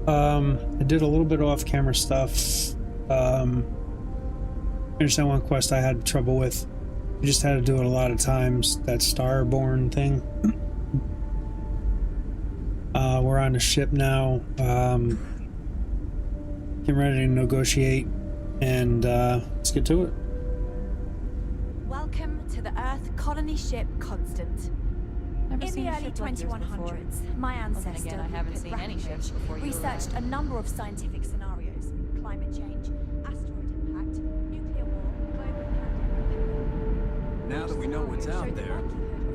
I did a little bit of off-camera stuff. Finished that one quest I had trouble with. I just had to do it a lot of times. That Starborn thing. We're on the ship now. Getting ready to negotiate, and let's get to it. Welcome to the Earth colony ship Constant. In the early 2100s, my ancestor, I haven't seen any ships before you researched a number of scientific scenarios: climate change, asteroid impact, nuclear war, global pandemic. Now that we know what's out there,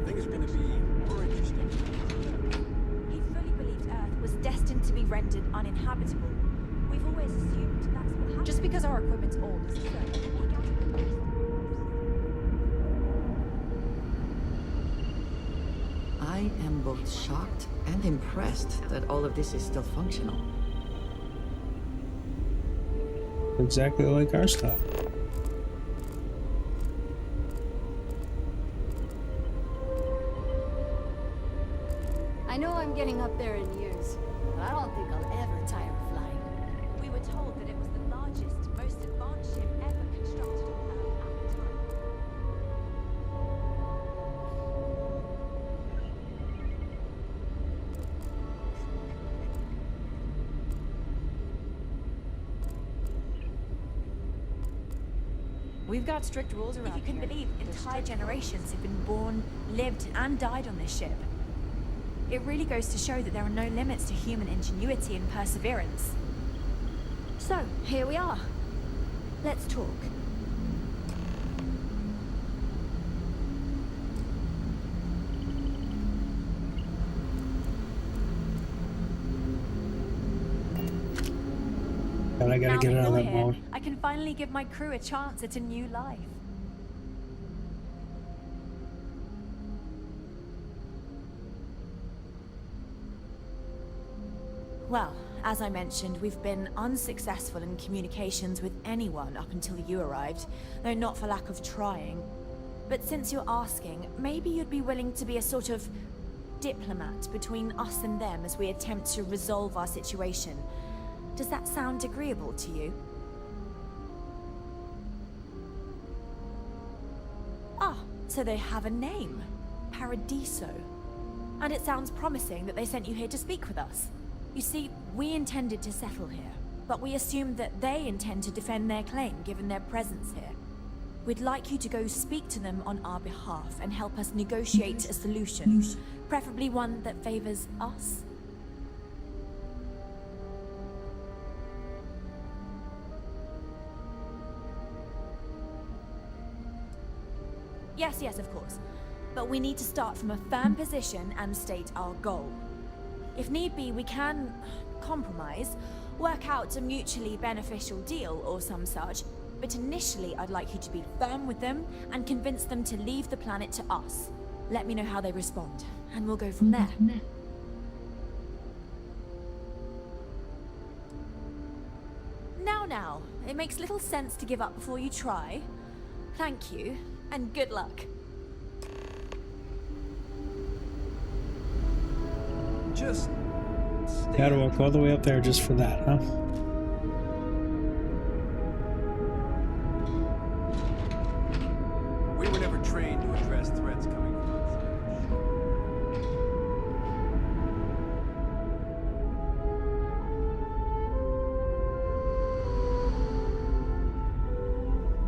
things are going to be more interesting. He fully believed Earth was destined to be rendered uninhabitable. We've always assumed that's what happened. Just because our equipment's old isn't good. I am both shocked and impressed that all of this is still functional. Exactly like our stuff. I know I'm getting up there in years, but I don't think I'll ever tire of flying. We were told that it was the largest, most advanced ship ever constructed on Earth at the time. We've got strict rules around If you can here. believe, entire generations have been born, lived, and died on this ship. It really goes to show that there are no limits to human ingenuity and perseverance. So, here we are. Let's talk. But I gotta Now get that out of you're that here, mode. I can finally give my crew a chance at a new life. Well, as I mentioned, we've been unsuccessful in communications with anyone up until you arrived, though not for lack of trying. But since you're asking, maybe you'd be willing to be a sort of diplomat between us and them as we attempt to resolve our situation. Does that sound agreeable to you? Ah, so they have a name. Paradiso. And it sounds promising that they sent you here to speak with us. You see, we intended to settle here, but we assumed that they intend to defend their claim given their presence here. We'd like you to go speak to them on our behalf and help us negotiate a solution, preferably one that favors us. Yes, of course. But we need to start from a firm position and state our goal. If need be, we can compromise, work out a mutually beneficial deal or some such, but initially I'd like you to be firm with them and convince them to leave the planet to us. Let me know how they respond, and we'll go from there. Now, it makes little sense to give up before you try. Thank you, and good luck. Just stay. Gotta walk all the way up there just for that, huh? We were never trained to address threats coming from outside.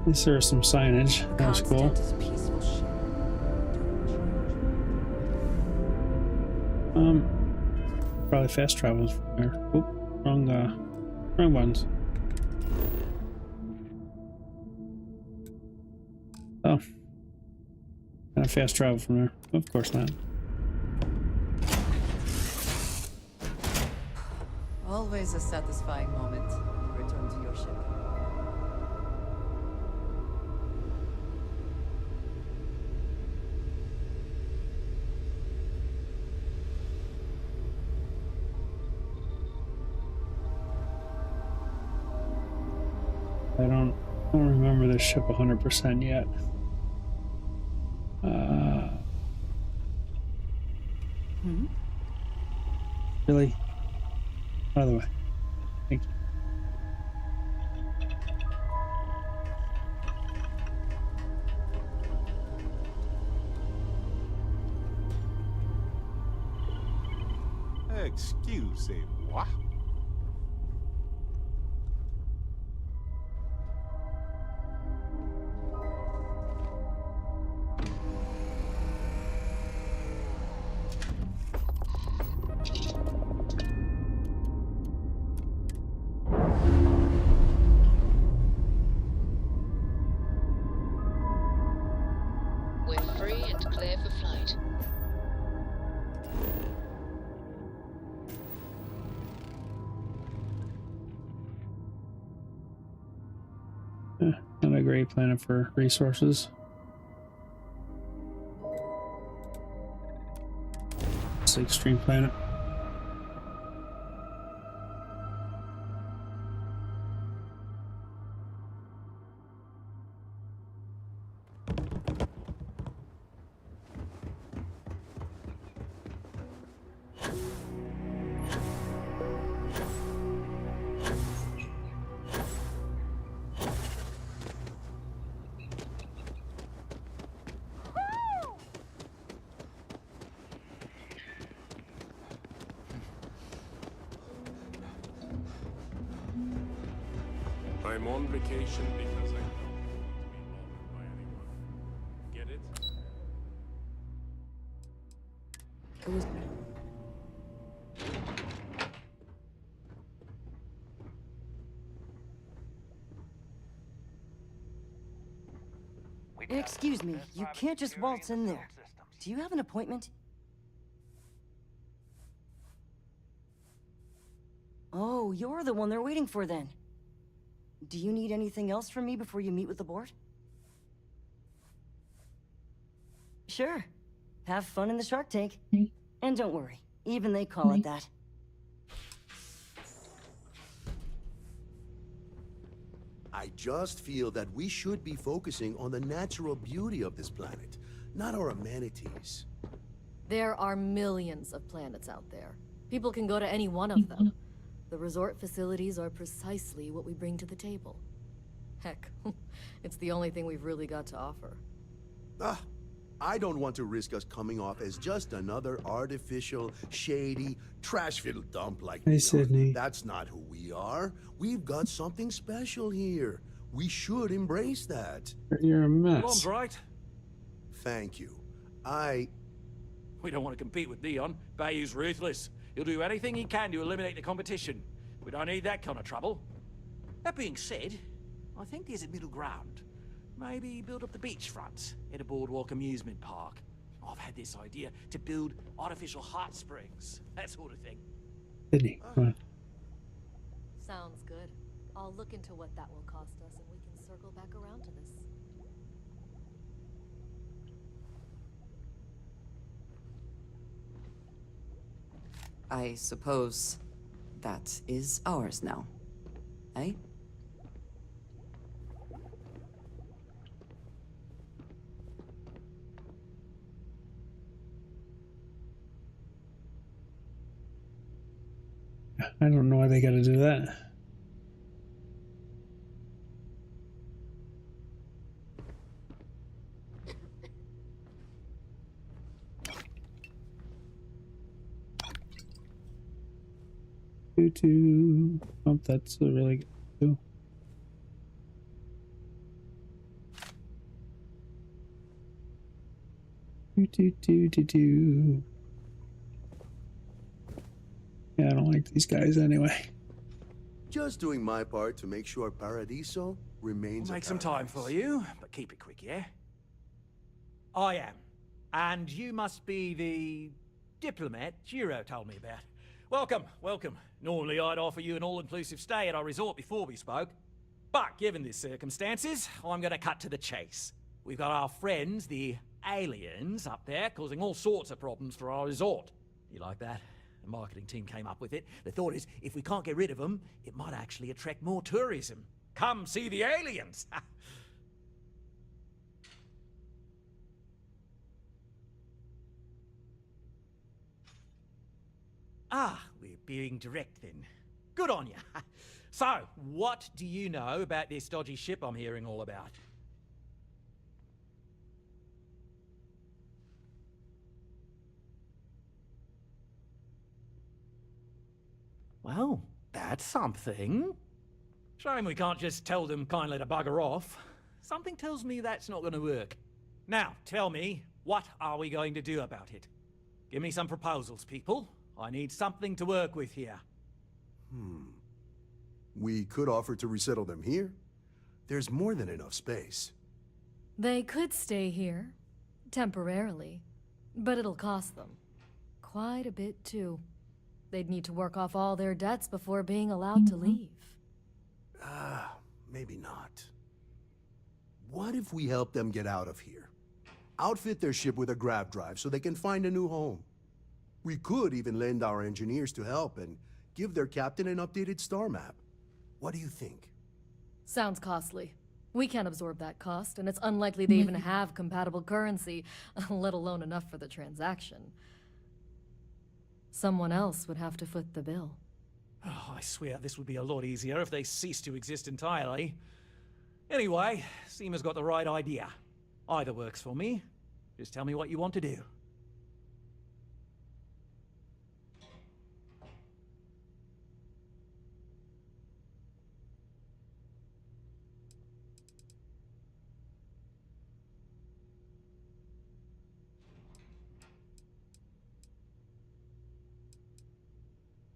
At least there was some signage. That was cool. Constant is a peaceful ship. Probably fast travels from there. Oop, wrong ones. Oh. Not fast travel from there. Of course not. Always a satisfying moment to return to your ship. I don't remember this ship 100% yet. Really? By the way. Thank you. Excusez-moi. We're free and clear for flight. Not a great planet for resources. It's an extreme planet. I'm on vacation because I don't want to be bothered by anyone. Get it? It was... Excuse me, you can't just waltz in there. Do you have an appointment? Oh, you're the one they're waiting for then. Do you need anything else from me before you meet with the board? Sure. Have fun in the shark tank. And don't worry, even they call it that. I just feel that we should be focusing on the natural beauty of this planet, not our amenities. There are millions of planets out there. People can go to any one of them. The resort facilities are precisely what we bring to the table. Heck, it's the only thing we've really got to offer. Ah, I don't want to risk us coming off as just another artificial, shady, trash-filled dump like Hey, New York. Sydney. That's not who we are. We've got something special here. We should embrace that. You're a Tom's mess. right. Thank you. We don't want to compete with Dion. Bayou's ruthless. He'll do anything he can to eliminate the competition. We don't need that kind of trouble. That being said, I think there's a middle ground. Maybe build up the beachfront at a boardwalk amusement park. I've had this idea to build artificial hot springs, that sort of thing. Sydney, come on. Sounds good. I'll look into what that will cost us and we can circle back around to this. I suppose that is ours now. Eh? I don't know why they gotta do that. Oh, that's a really good too. Yeah, I don't like these guys anyway. Just doing my part to make sure Paradiso remains We'll make a some time paradise. for you, but keep it quick, yeah? I am. And you must be the diplomat Giro told me about. Welcome, welcome. Normally I'd offer you an all-inclusive stay at our resort before we spoke. But given the circumstances, I'm gonna cut to the chase. We've got our friends, the aliens, up there, causing all sorts of problems for our resort. You like that? The marketing team came up with it. The thought is, if we can't get rid of them, it might actually attract more tourism. Come see the aliens! Ah, we're being direct then. Good on you. So, what do you know about this dodgy ship I'm hearing all about? Well, that's something. Shame we can't just tell them kindly to bugger off. Something tells me that's not going to work. Now, tell me, what are we going to do about it? Give me some proposals, people. I need something to work with here. We could offer to resettle them here. There's more than enough space. They could stay here, temporarily, but it'll cost them. Quite a bit, too. They'd need to work off all their debts before being allowed to leave. Maybe not. What if we help them get out of here? Outfit their ship with a grav drive so they can find a new home. We could even lend our engineers to help and give their captain an updated star map. What do you think? Sounds costly. We can't absorb that cost, and it's unlikely they even have compatible currency, let alone enough for the transaction. Someone else would have to foot the bill. Oh, I swear this would be a lot easier if they ceased to exist entirely. Anyway, Seema's got the right idea. Either works for me. Just tell me what you want to do.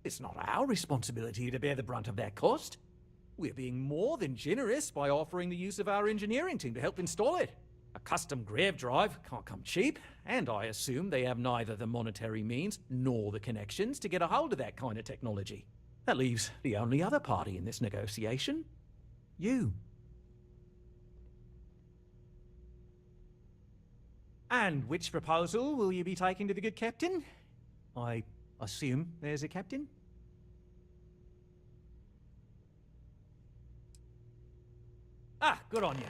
It's not our responsibility to bear the brunt of that cost. We're being more than generous by offering the use of our engineering team to help install it. A custom grav drive can't come cheap, and I assume they have neither the monetary means nor the connections to get a hold of that kind of technology. That leaves the only other party in this negotiation. You. And which proposal will you be taking to the good captain? I assume there's a captain? Ah, good on you.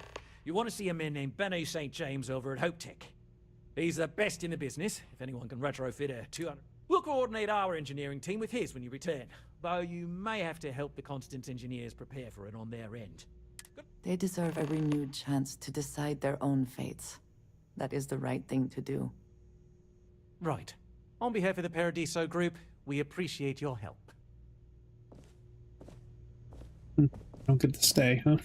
You want to see a man named Benny St. James over at Hope Tech. He's the best in the business. If anyone can retrofit a 200... We'll coordinate our engineering team with his when you return. Though you may have to help the Constance engineers prepare for it on their end. They deserve a renewed chance to decide their own fates. That is the right thing to do. Right. On behalf of the Paradiso Group, we appreciate your help. Don't get to stay, huh?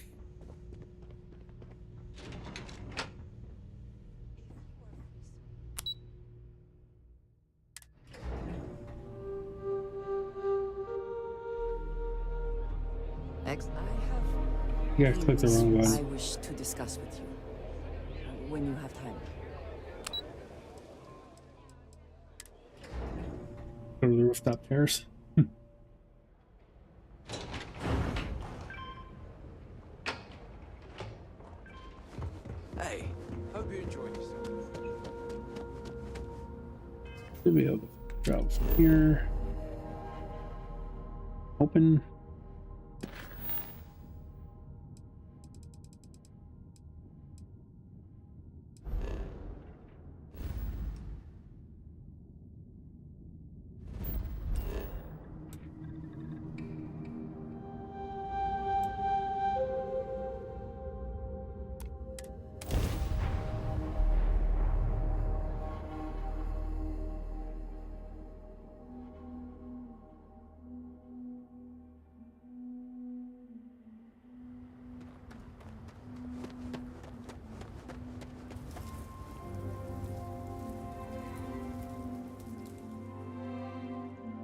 You gotta click the wrong I button. wish to discuss with you. When you have time. Go to the rooftop terrace. Hey, hope you enjoyed yourself. Should be able to drop from here. Open.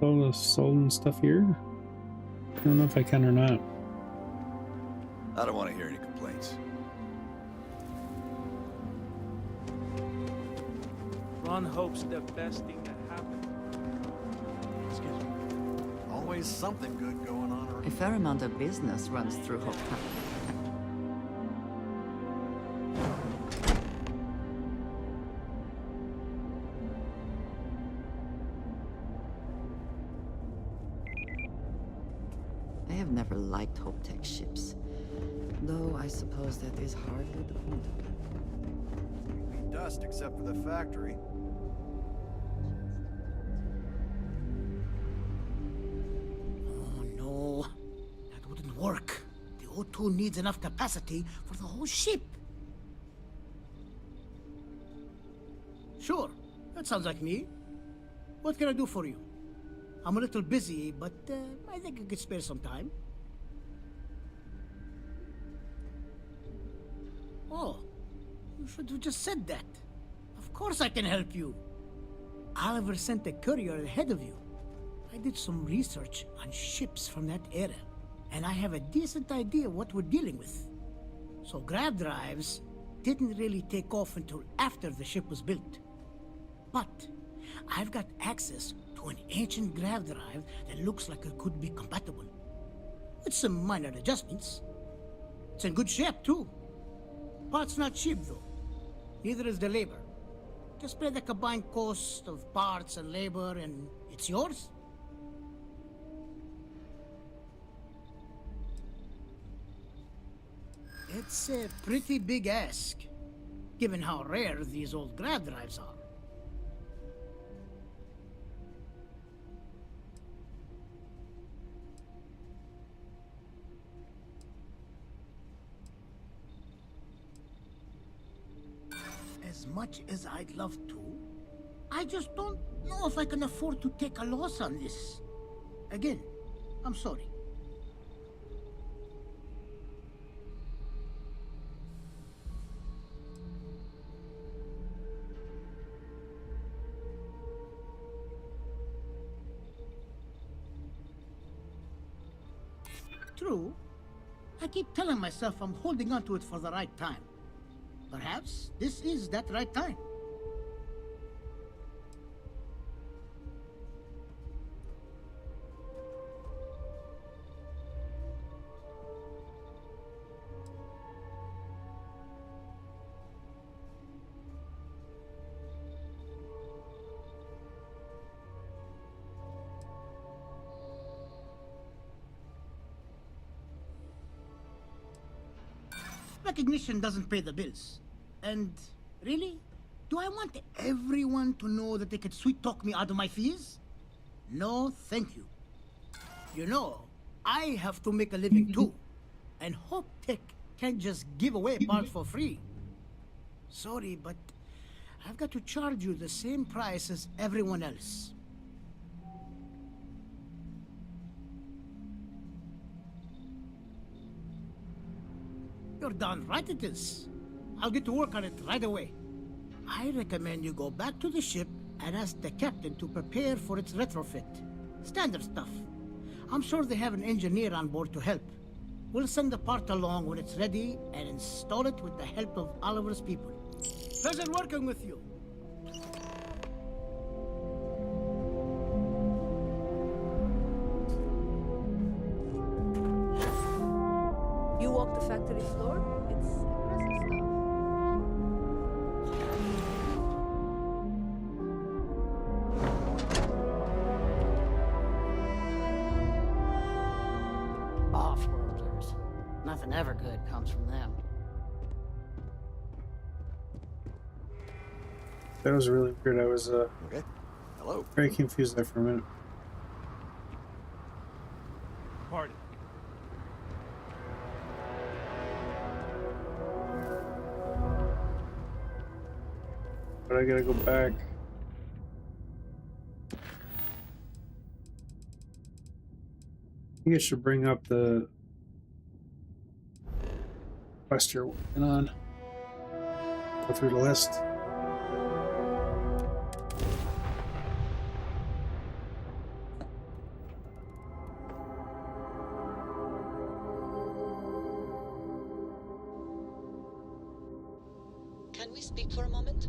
All the stolen stuff here? I don't know if I can or not. I don't want to hear any complaints. Ron hopes the best thing that happens. Excuse me. Always something good going on around. A fair amount of business runs through Hope Town. I have never liked Hope Tech ships, though I suppose that is hardly the point of them. Be dust except for the factory. Oh no. 2 needs enough capacity for the whole ship. Sure, that sounds like me. What can I do for you? I'm a little busy, but I think I could spare some time. Oh, you should have just said that. Of course I can help you. Oliver sent a courier ahead of you. I did some research on ships from that era, and I have a decent idea what we're dealing with. So grav drives didn't really take off until after the ship was built. But I've got access to an ancient grav drive that looks like it could be compatible. With some minor adjustments. It's in good shape, too. Parts not cheap, though. Neither is the labor. Just pay the combined cost of parts and labor, and it's yours. It's a pretty big ask, given how rare these old grav drives are. As much as I'd love to, I just don't know if I can afford to take a loss on this. Again, I'm sorry. True. I keep telling myself I'm holding on to it for the right time. Perhaps this is that right time. Recognition doesn't pay the bills. And really, do I want everyone to know that they could sweet-talk me out of my fees? No, thank you. You know, I have to make a living too. And Hope Tech can't just give away parts for free. Sorry, but I've got to charge you the same price as everyone else. You're darn right it is. I'll get to work on it right away. I recommend you go back to the ship and ask the captain to prepare for its retrofit. Standard stuff. I'm sure they have an engineer on board to help. We'll send the part along when it's ready and install it with the help of Oliver's people. Pleasure working with you. You walk the factory floor? It's impressive stuff. Off-worlders. Nothing ever good comes from them. That was really weird. I was Okay. Hello. very confused there for a minute. Pardon. But I gotta go back. I think I should bring up the quest you're working on. Go through the list. Can we speak for a moment?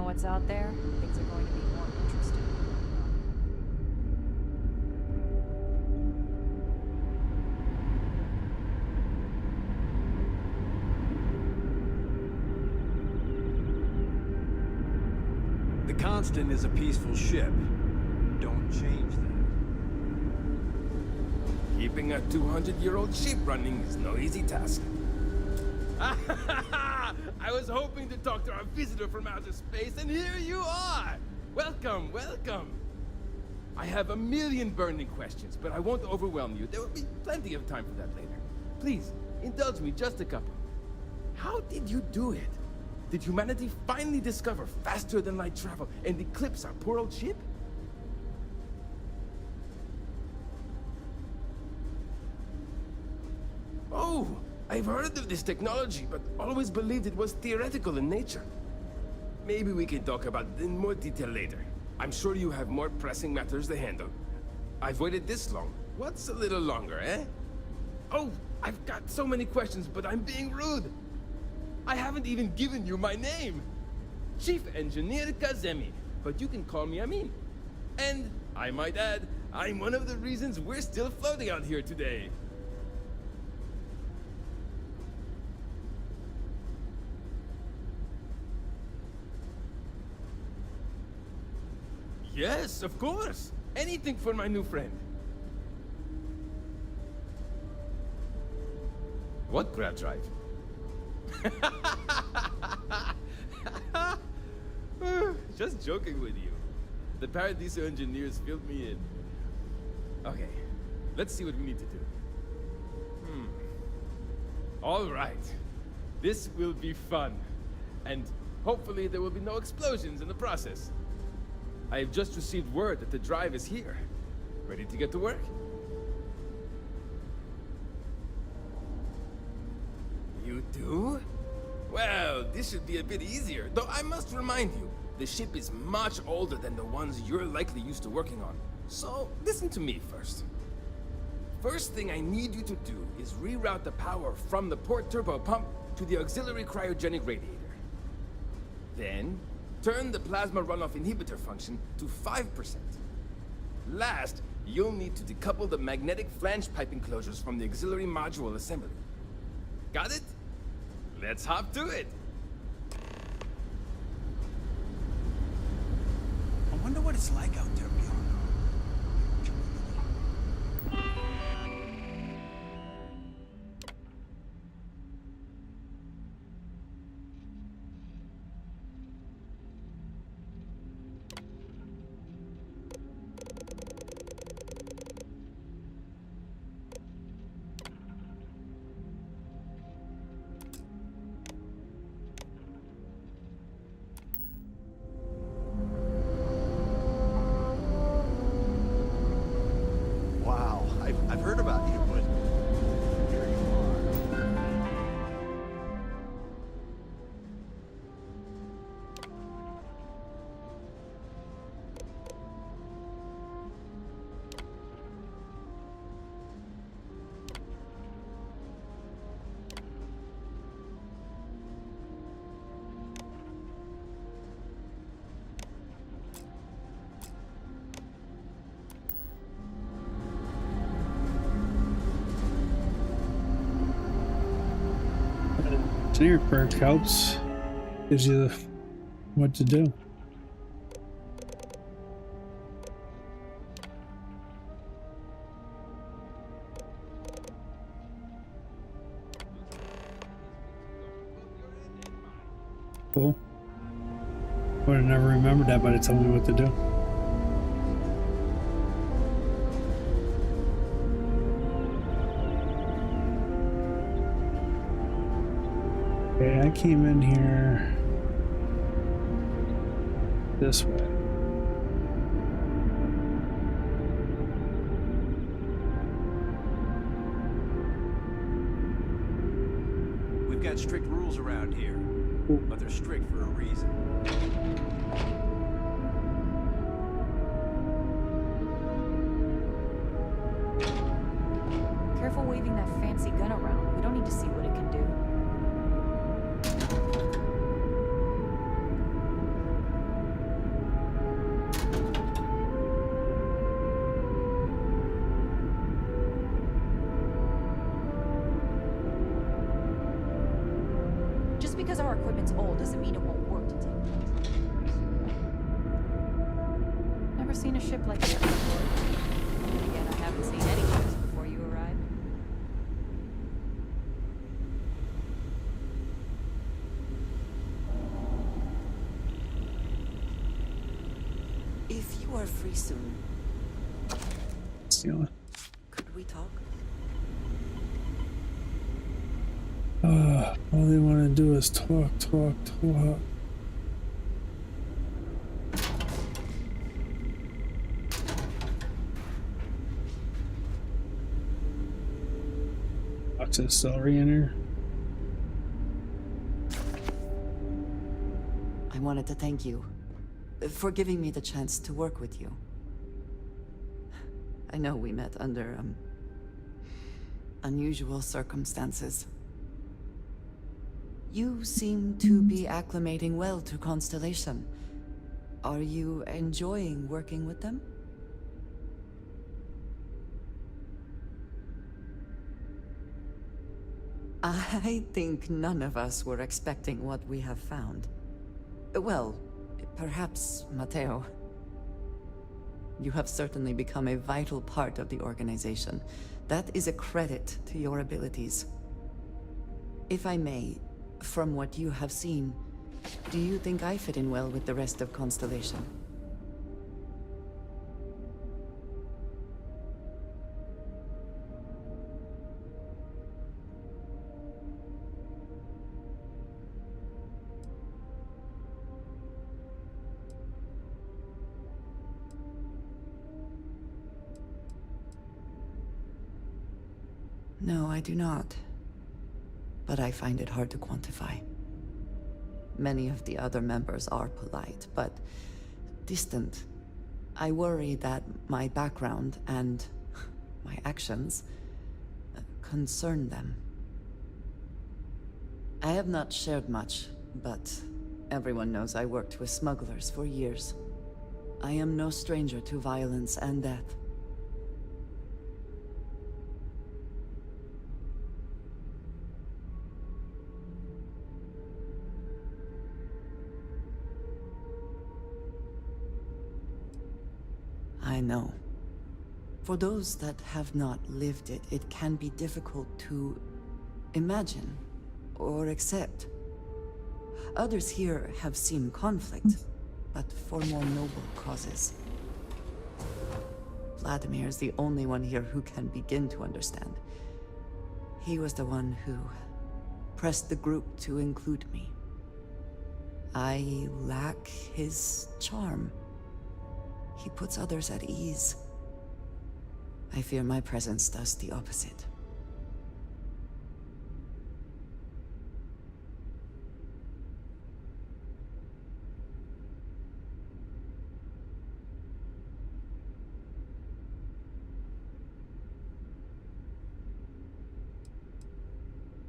what's out there, things are going to be more interesting. The Constant is a peaceful ship. Don't change that. Keeping a 200-year-old ship running is no easy task. I was hoping to talk to our visitor from outer space, and here you are! Welcome, welcome! I have a million burning questions, but I won't overwhelm you. There will be plenty of time for that later. Please, indulge me just a couple. How did you do it? Did humanity finally discover faster-than-light travel and eclipse our poor old ship? Oh, I've heard of this technology, but always believed it was theoretical in nature. Maybe we can talk about it in more detail later. I'm sure you have more pressing matters to handle. I've waited this long. What's a little longer, eh? Oh, I've got so many questions, but I'm being rude. I haven't even given you my name. Chief Engineer Kazemi, but you can call me Amin. And, I might add, I'm one of the reasons we're still floating out here today. Yes, of course. Anything for my new friend. What grab drive? Just joking with you. The Paradiso engineers filled me in. Okay, let's see what we need to do. All right. This will be fun. And hopefully there will be no explosions in the process. I have just received word that the drive is here. Ready to get to work? You do? Well, this should be a bit easier, though I must remind you, the ship is much older than the ones you're likely used to working on. So, listen to me first. First thing I need you to do is reroute the power from the port turbo pump to the auxiliary cryogenic radiator. Then, turn the plasma runoff inhibitor function to 5%. Last, you'll need to decouple the magnetic flange pipe enclosures from the auxiliary module assembly. Got it? Let's hop to it! I wonder what it's like out there beyond. I've heard about you, but here you are. Engineer perk helps. Gives you what to do. Cool. Would have never remembered that by the telling me what to do. Okay, I came in here this way. We've got strict rules around here, but they're strict for a reason. Careful waving that fancy gun around. We don't need to see what it can do. because our equipment's old doesn't mean it won't work to take it. Never seen a ship like this before. And again, I haven't seen any ships before you arrived. If you are free soon, Stealing. could we talk? All they want to do is talk. Access celery in here. I wanted to thank you for giving me the chance to work with you. I know we met under, unusual circumstances. You seem to be acclimating well to Constellation. Are you enjoying working with them? I think none of us were expecting what we have found. Well, perhaps Matteo. You have certainly become a vital part of the organization. That is a credit to your abilities. If I may, from what you have seen, do you think I fit in well with the rest of Constellation? No, I do not. But I find it hard to quantify. Many of the other members are polite, but distant. I worry that my background and my actions concern them. I have not shared much, but everyone knows I worked with smugglers for years. I am no stranger to violence and death. I know. For those that have not lived it, it can be difficult to imagine or accept. Others here have seen conflict, but for more noble causes. Vladimir is the only one here who can begin to understand. He was the one who pressed the group to include me. I lack his charm. He puts others at ease. I fear my presence does the opposite.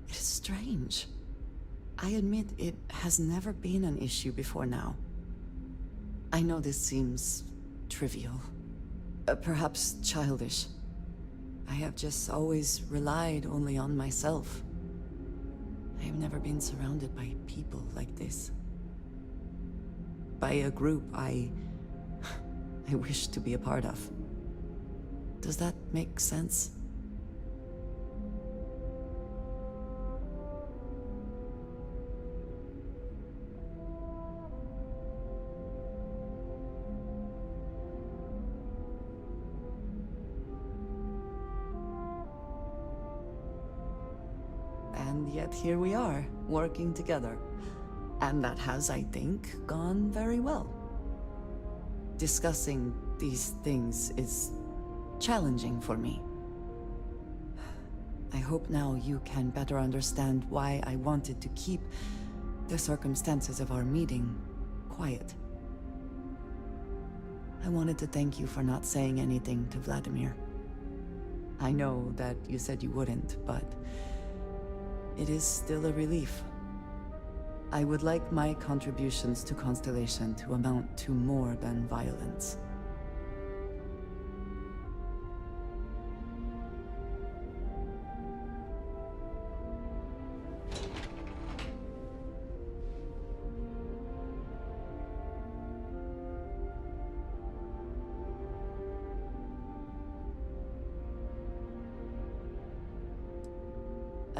It is strange. I admit it has never been an issue before now. I know this seems trivial, perhaps childish. I have just always relied only on myself. I have never been surrounded by people like this. By a group I wish to be a part of. Does that make sense? And yet here we are, working together. And that has, I think, gone very well. Discussing these things is challenging for me. I hope now you can better understand why I wanted to keep the circumstances of our meeting quiet. I wanted to thank you for not saying anything to Vladimir. I know that you said you wouldn't, but it is still a relief. I would like my contributions to Constellation to amount to more than violence.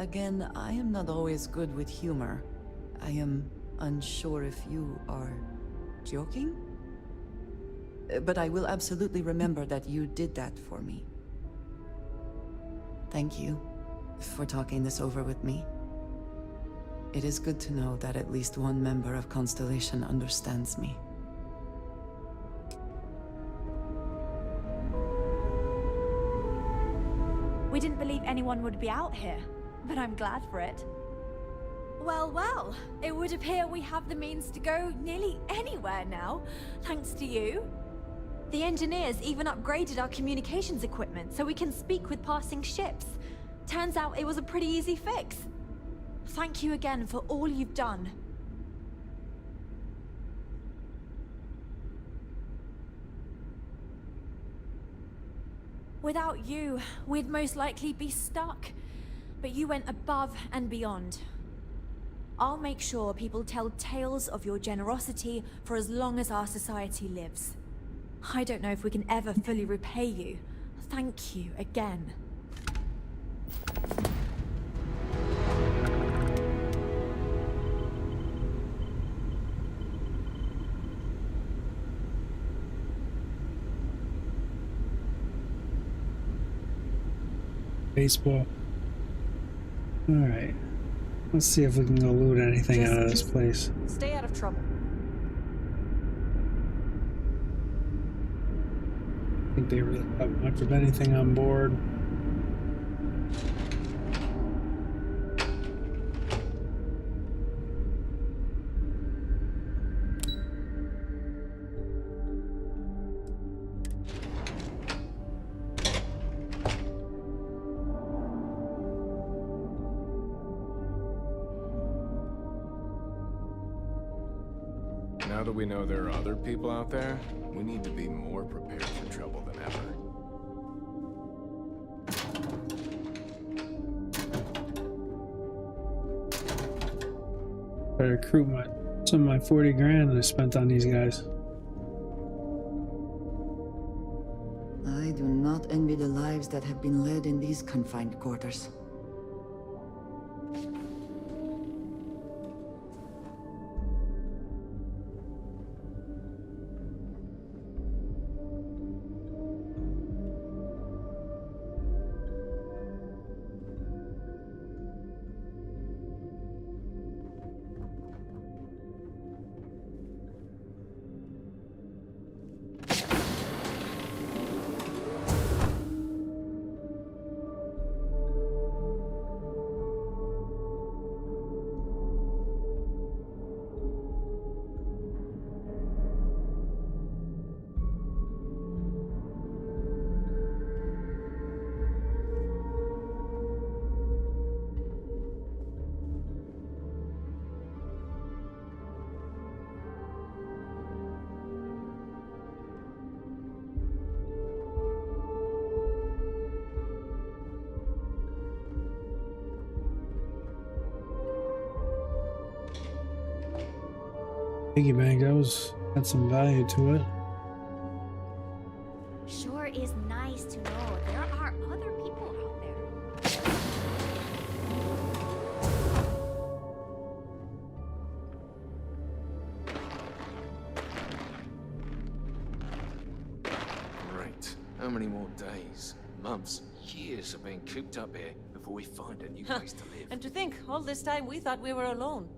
Again, I am not always good with humor. I am unsure if you are joking? But I will absolutely remember that you did that for me. Thank you for talking this over with me. It is good to know that at least one member of Constellation understands me. We didn't believe anyone would be out here, but I'm glad for it. Well, well, it would appear we have the means to go nearly anywhere now, thanks to you. The engineers even upgraded our communications equipment so we can speak with passing ships. Turns out it was a pretty easy fix. Thank you again for all you've done. Without you, we'd most likely be stuck. But you went above and beyond. I'll make sure people tell tales of your generosity for as long as our society lives. I don't know if we can ever fully repay you. Thank you again. Baseball. Alright. Let's see if we can go loot anything out of this place. Stay out of trouble. I think they really have much of anything on board. Now that we know there are other people out there, we need to be more prepared for trouble than ever. Better recruit some of my 40 grand I spent on these guys. I do not envy the lives that have been led in these confined quarters. Piggy bank, had some value to it. Sure is nice to know there are other people out there. Right. How many more days, months, years of being cooped up here before we find a new place to live? And to think, all this time we thought we were alone.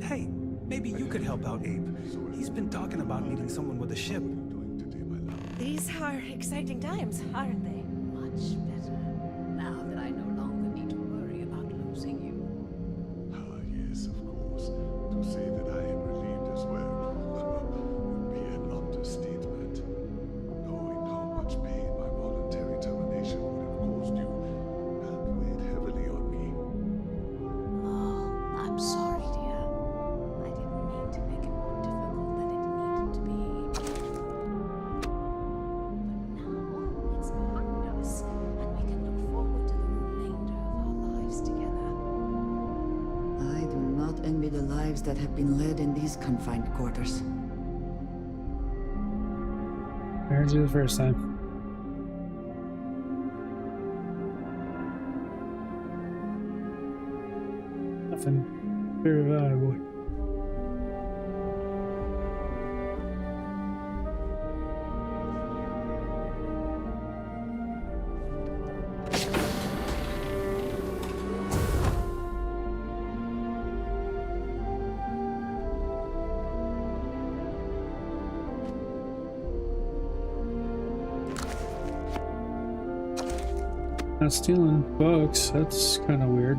Hey, maybe you could help out Abe. He's been talking about needing someone with a ship. These are exciting times, aren't they? Much better. Now that I no longer need to worry about losing you. Yes, of course. To say that I am relieved as well would be an understatement. Knowing how much pain my voluntary termination would have caused you, that weighed heavily on me. Oh, I'm sorry, dear. I didn't mean to make it more difficult than it needed to be. But now it's behind us, and that have been led in these confined quarters. I heard you the first time. Nothing very valuable. Not stealing books, that's kind of weird.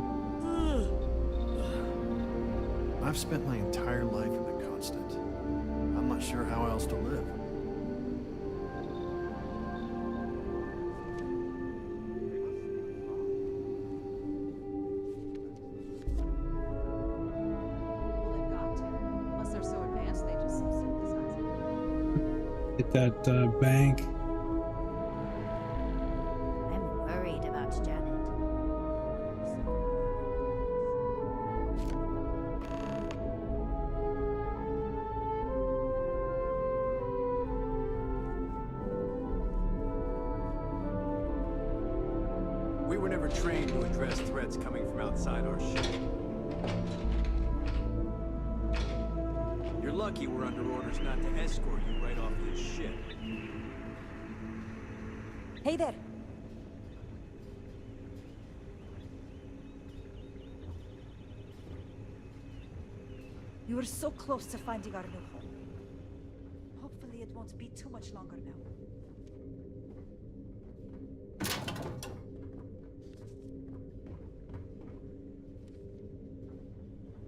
I've spent my entire life in the Constant. I'm not sure how else to live. Well, they've got to. Unless they're so advanced, they just synthesize it. Hit that bank. I'm worried about Janet. We were never trained to address threats coming from outside our ship. You're lucky we're under orders not to escort you right off this ship. Hey there. You were so close to finding our new home. Hopefully it won't be too much longer now.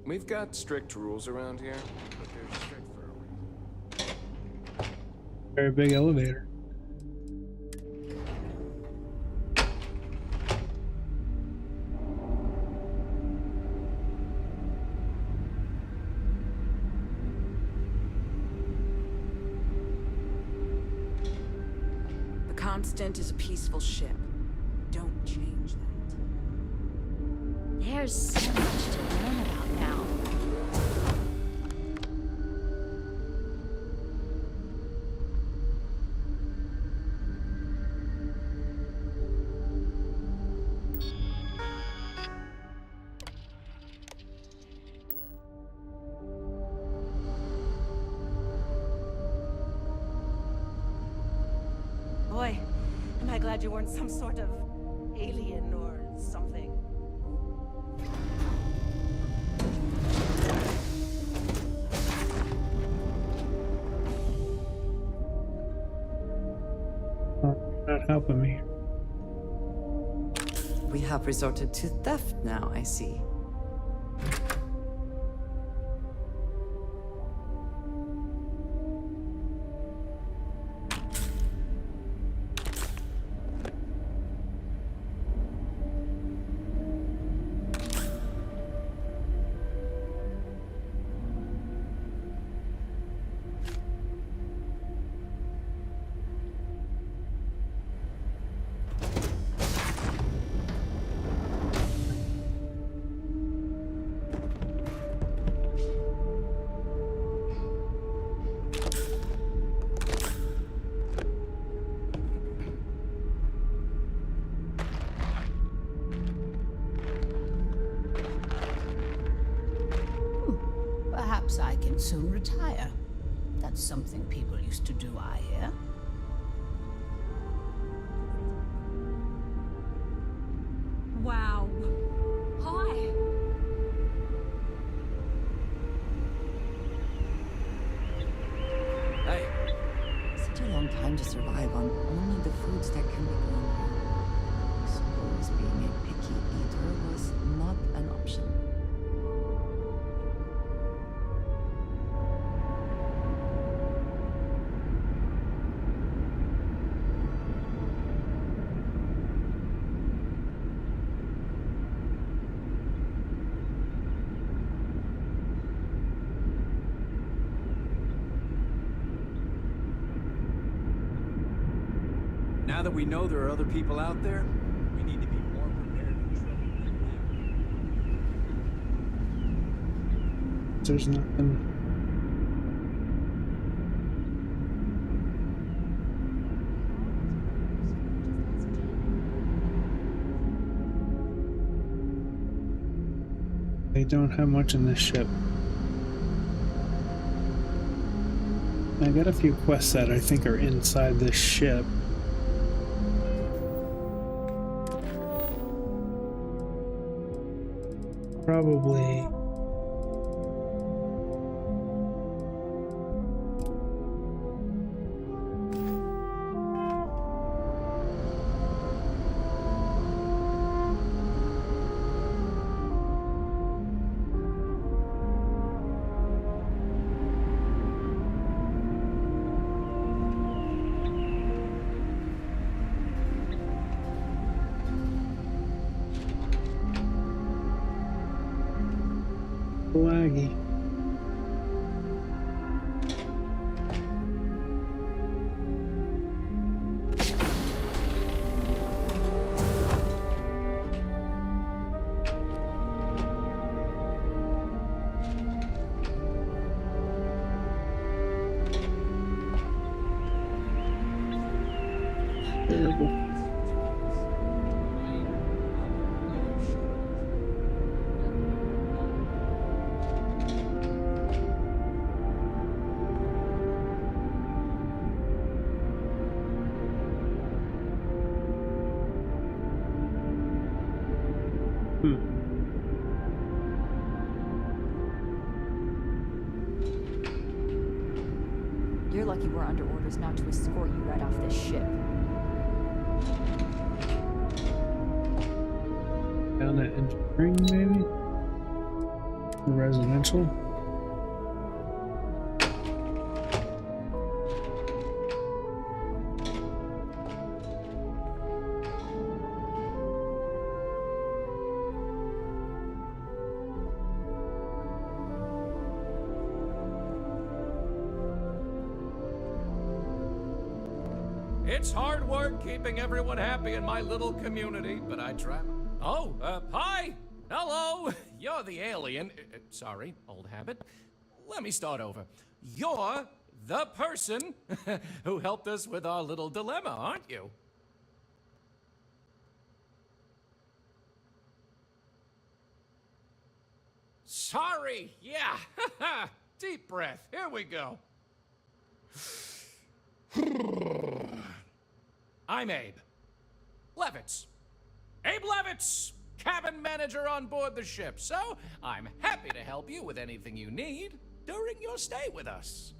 We've got strict rules around here, but they're strict for a reason. Very big elevator. The Constant is a peaceful ship. Don't change that. There's so much to learn about now. Boy, am I glad you weren't some sort of alien or something. Not helping me. We have resorted to theft now, I see. Perhaps I can soon retire. That's something people used to do, I hear. Wow. Hi. Hey. Such a long time to survive on only the foods that can be grown here. I suppose being a picky eater was not an option. Now that we know there are other people out there, we need to be more prepared for trouble than there's nothing. They don't have much in this ship. I got a few quests that I think are inside this ship. Probably. Laggy. Terrible. You're lucky we're under orders not to escort you right off this ship. Down at engineering, maybe? Residential? It's hard work keeping everyone happy in my little community, but I try. Oh, hi! Hello! You're the alien. Sorry, old habit. Let me start over. You're the person who helped us with our little dilemma, aren't you? Sorry, yeah. Deep breath. Here we go. I'm Abe. Levitz. Abe Levitz, cabin manager on board the ship. So, I'm happy to help you with anything you need during your stay with us.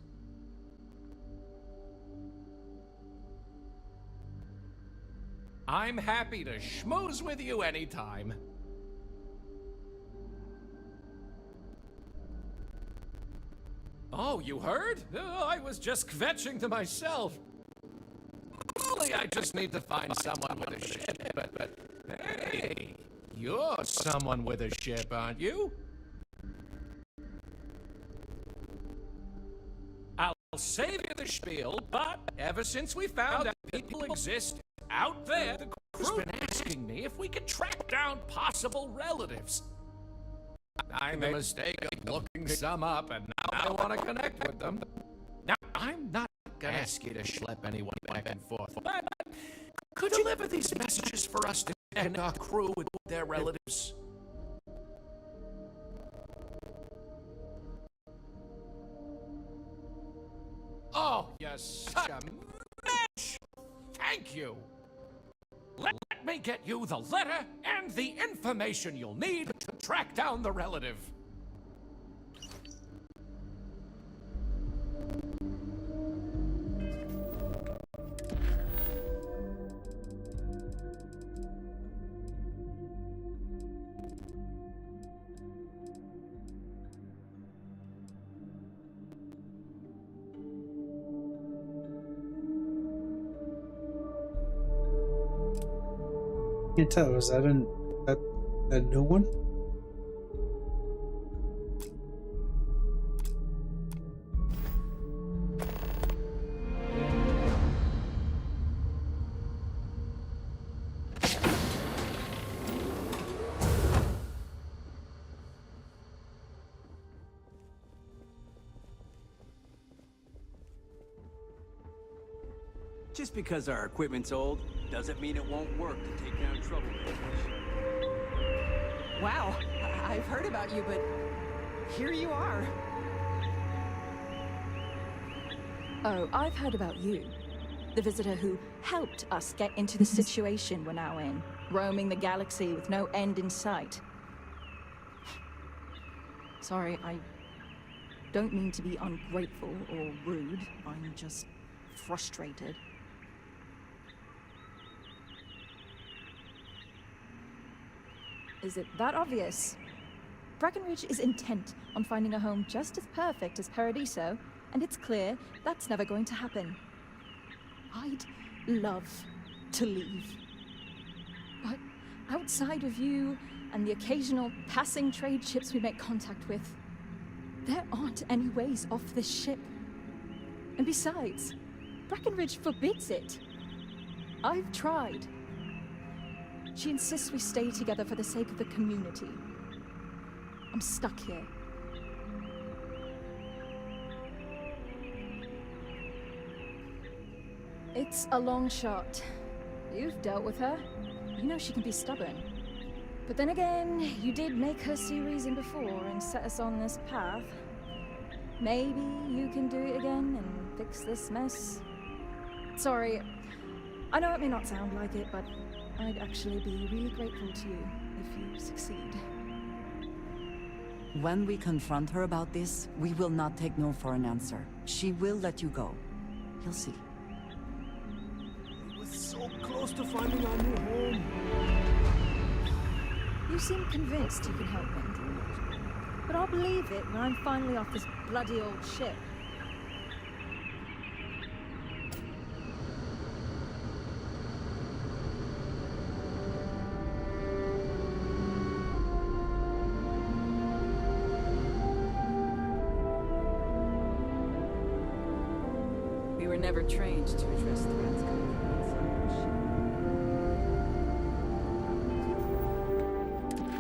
I'm happy to schmooze with you anytime. Oh, you heard? I was just kvetching to myself. Really, I just need to find someone with a ship, but hey, you're someone with a ship, aren't you? I'll save you the spiel, but ever since we found out people exist out there, the crew's been asking me if we could track down possible relatives. I made a mistake of looking some up, and now I want to connect with them. Now, I'm not gonna ask you to schlep anyone back and forth, but could you deliver these messages for us to connect our crew with their relatives? Oh, you're such a match! Thank you! Let me get you the letter and the information you'll need to track down the relative. Can't tell. Is that a new one? Just because our equipment's old doesn't mean it won't work to take down troublemakers. Wow, I've heard about you, but here you are. Oh, I've heard about you. The visitor who helped us get into the situation we're now in, roaming the galaxy with no end in sight. Sorry, I don't mean to be ungrateful or rude. I'm just frustrated. Is it that obvious? Breckenridge is intent on finding a home just as perfect as Paradiso, and it's clear that's never going to happen. I'd love to leave. But outside of you and the occasional passing trade ships we make contact with, there aren't any ways off this ship. And besides, Breckenridge forbids it. I've tried. She insists we stay together for the sake of the community. I'm stuck here. It's a long shot. You've dealt with her. You know she can be stubborn. But then again, you did make her see reason before and set us on this path. Maybe you can do it again and fix this mess. Sorry, I know it may not sound like it, but I'd actually be really grateful to you if you succeed. When we confront her about this, we will not take no for an answer. She will let you go. You'll see. We were so close to finding our new home. You seem convinced you can help me. But I'll believe it when I'm finally off this bloody old ship. We were never trained to address threats coming from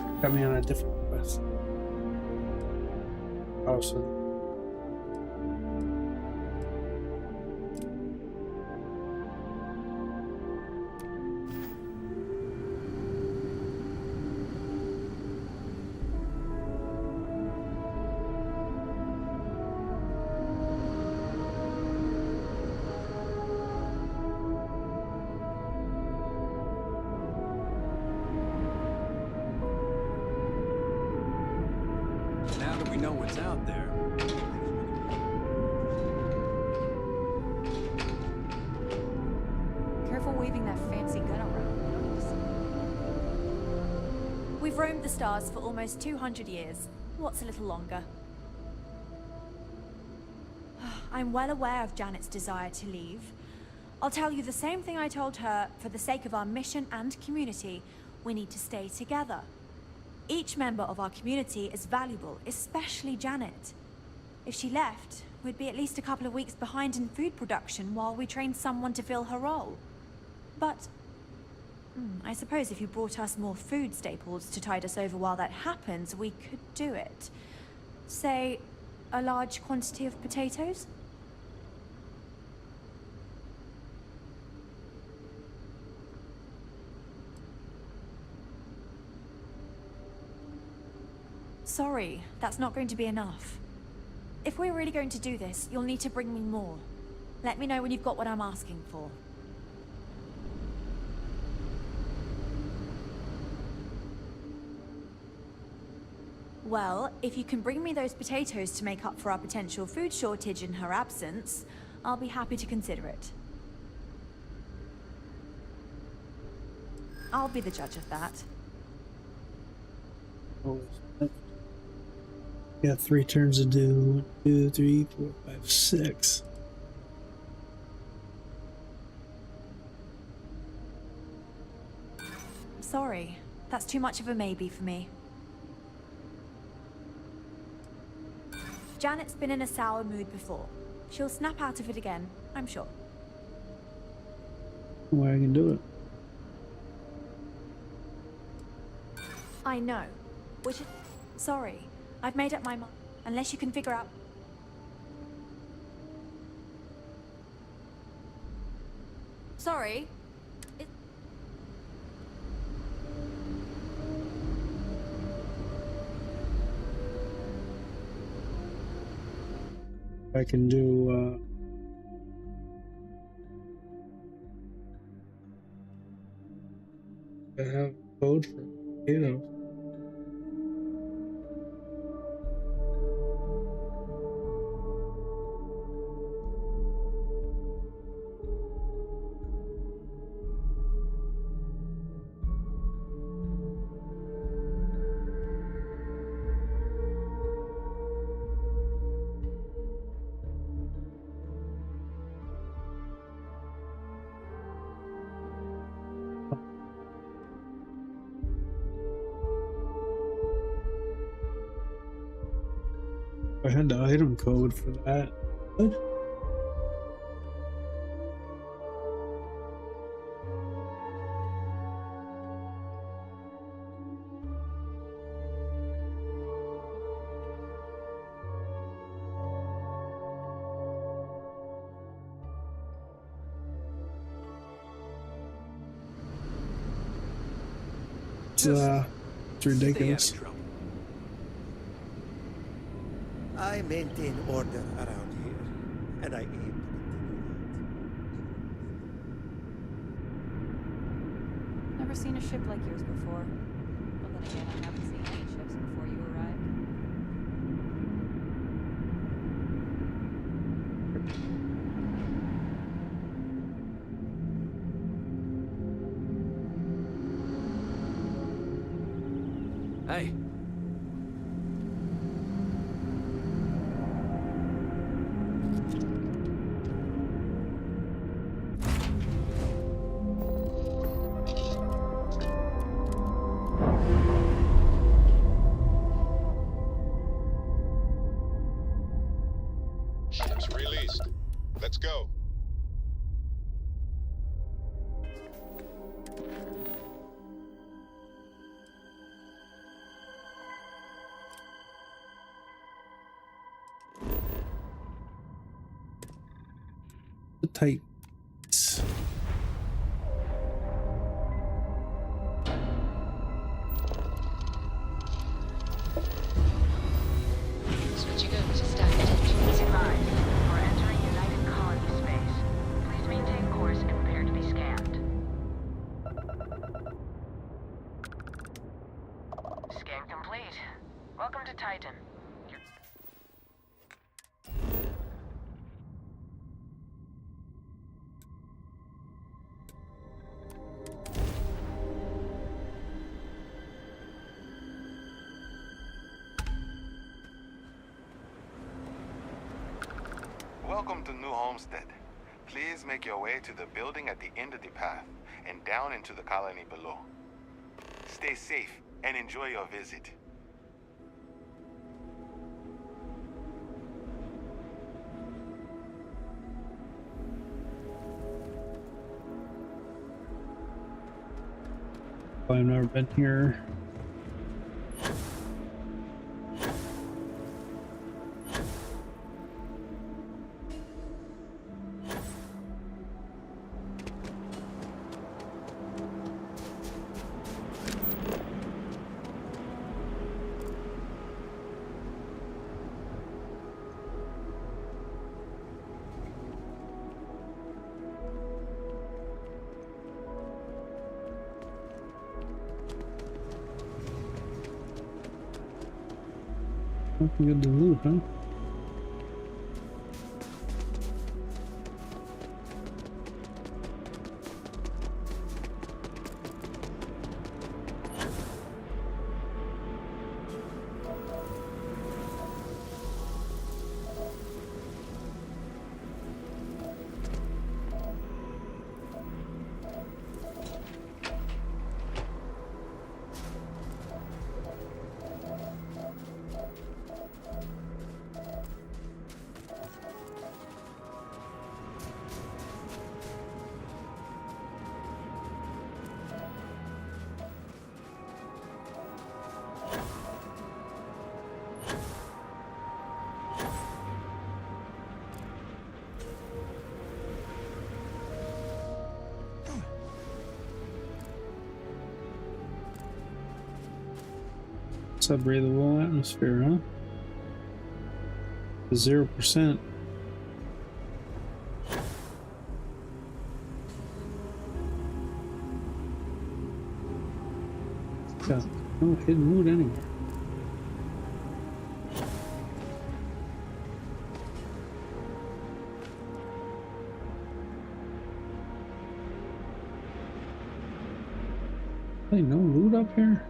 outside. Got me on a different quest. Awesome. Now that we know what's out there, Careful waving that fancy gun around. We've roamed the stars for almost 200 years. What's a little longer? I'm well aware of Janet's desire to leave. I'll tell you the same thing I told her. For the sake of our mission and community, we need to stay together. Each member of our community is valuable, especially Janet. If she left, we'd be at least a couple of weeks behind in food production while we trained someone to fill her role. But I suppose if you brought us more food staples to tide us over while that happens, we could do it. Say, a large quantity of potatoes? Sorry, that's not going to be enough. If we're really going to do this, you'll need to bring me more. Let me know when you've got what I'm asking for. Well, if you can bring me those potatoes to make up for our potential food shortage in her absence, I'll be happy to consider it. I'll be the judge of that. Oh, got 3 turns to do. 1, 2, 3, 4, 5, 6. Sorry, that's too much of a maybe for me. Janet's been in a sour mood before. She'll snap out of it again, I'm sure. Well, I can do it. I know. Which is... Sorry, I've made up my mind. Unless you can figure out... Sorry. I can do I have code for potatoes. I had the item code for that. What? It's ridiculous. I maintain order around here, and I aim to continue that. Never seen a ship like yours before. Well, then again, I haven't seen any ships before you arrived. Hey. Ships released. Let's go. The tight. Switching over to standard engines. We're entering United Colony space. Please maintain course and prepare to be scanned. Scan complete. Welcome to Titan. Welcome to New Homestead. Please make your way to the building at the end of the path and down into the colony below. Stay safe and enjoy your visit. I've never been here. Nothing good to loot, huh? It's a breathable atmosphere, huh? 0%. Got no hidden loot anywhere. Hey, no loot up here?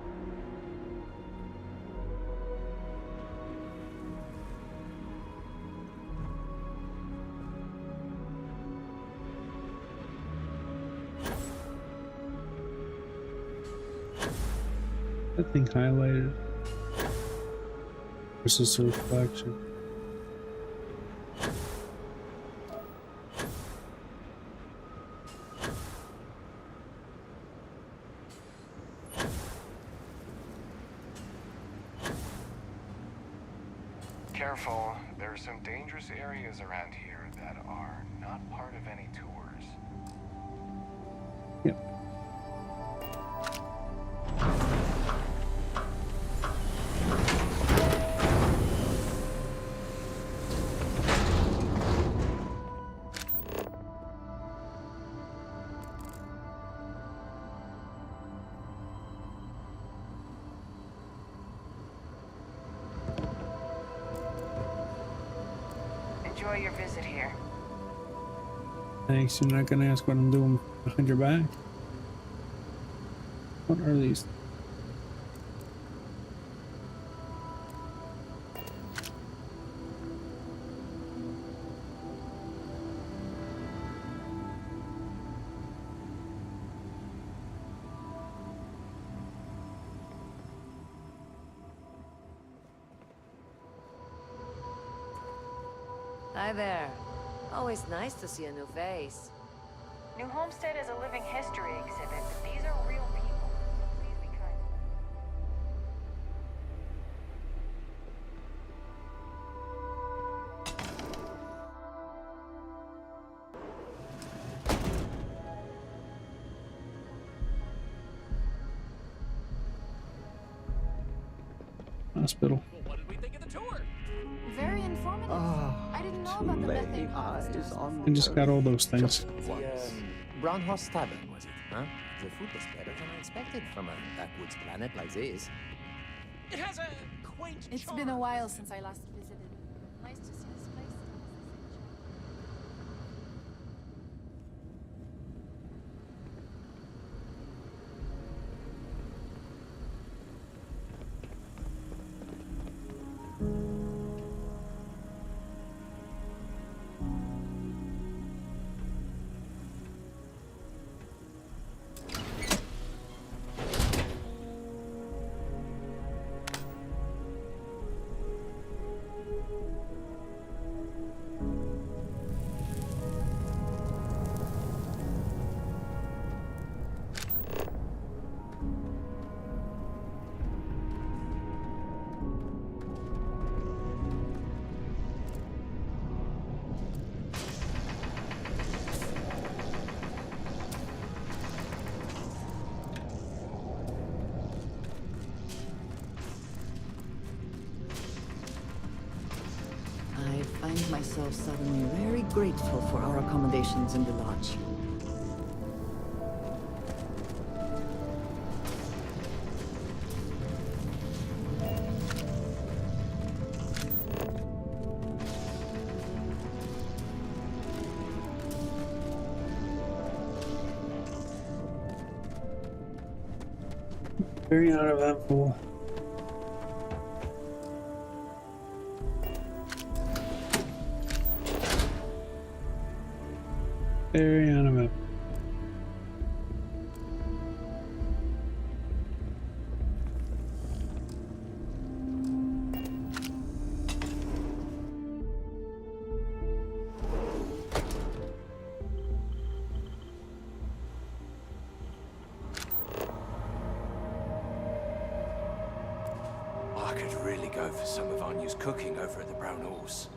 That thing highlighted. Versus a reflection. Careful, there are some dangerous areas around here that are not part of any tours. Yep. Enjoy your visit here. Thanks, you're not gonna ask what I'm doing behind your back? What are these? Hi there. Always nice to see a new face. New Homestead is a living history exhibit. These are real people. Please be kind. Hospital. Well, what did we think of the tour? Very informative. I didn't know about the methane harvesters. I just got all those things. Brown Horse Tavern, was it? Huh? The food was better than I expected from a backwoods planet like this. It has a quaint It's been a while since I last visited. Nice to see this place. I find myself suddenly very grateful for our accommodations in the lodge. Very uneventful. Very uneventful. I could really go for some of Anya's cooking over at the Brown Horse.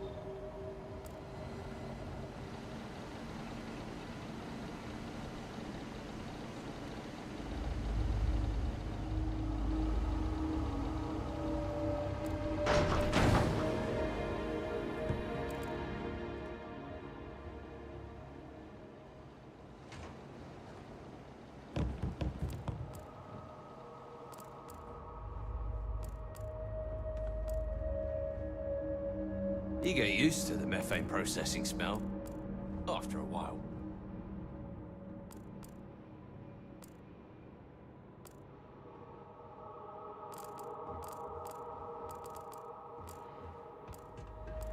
You get used to the methane processing smell after a while.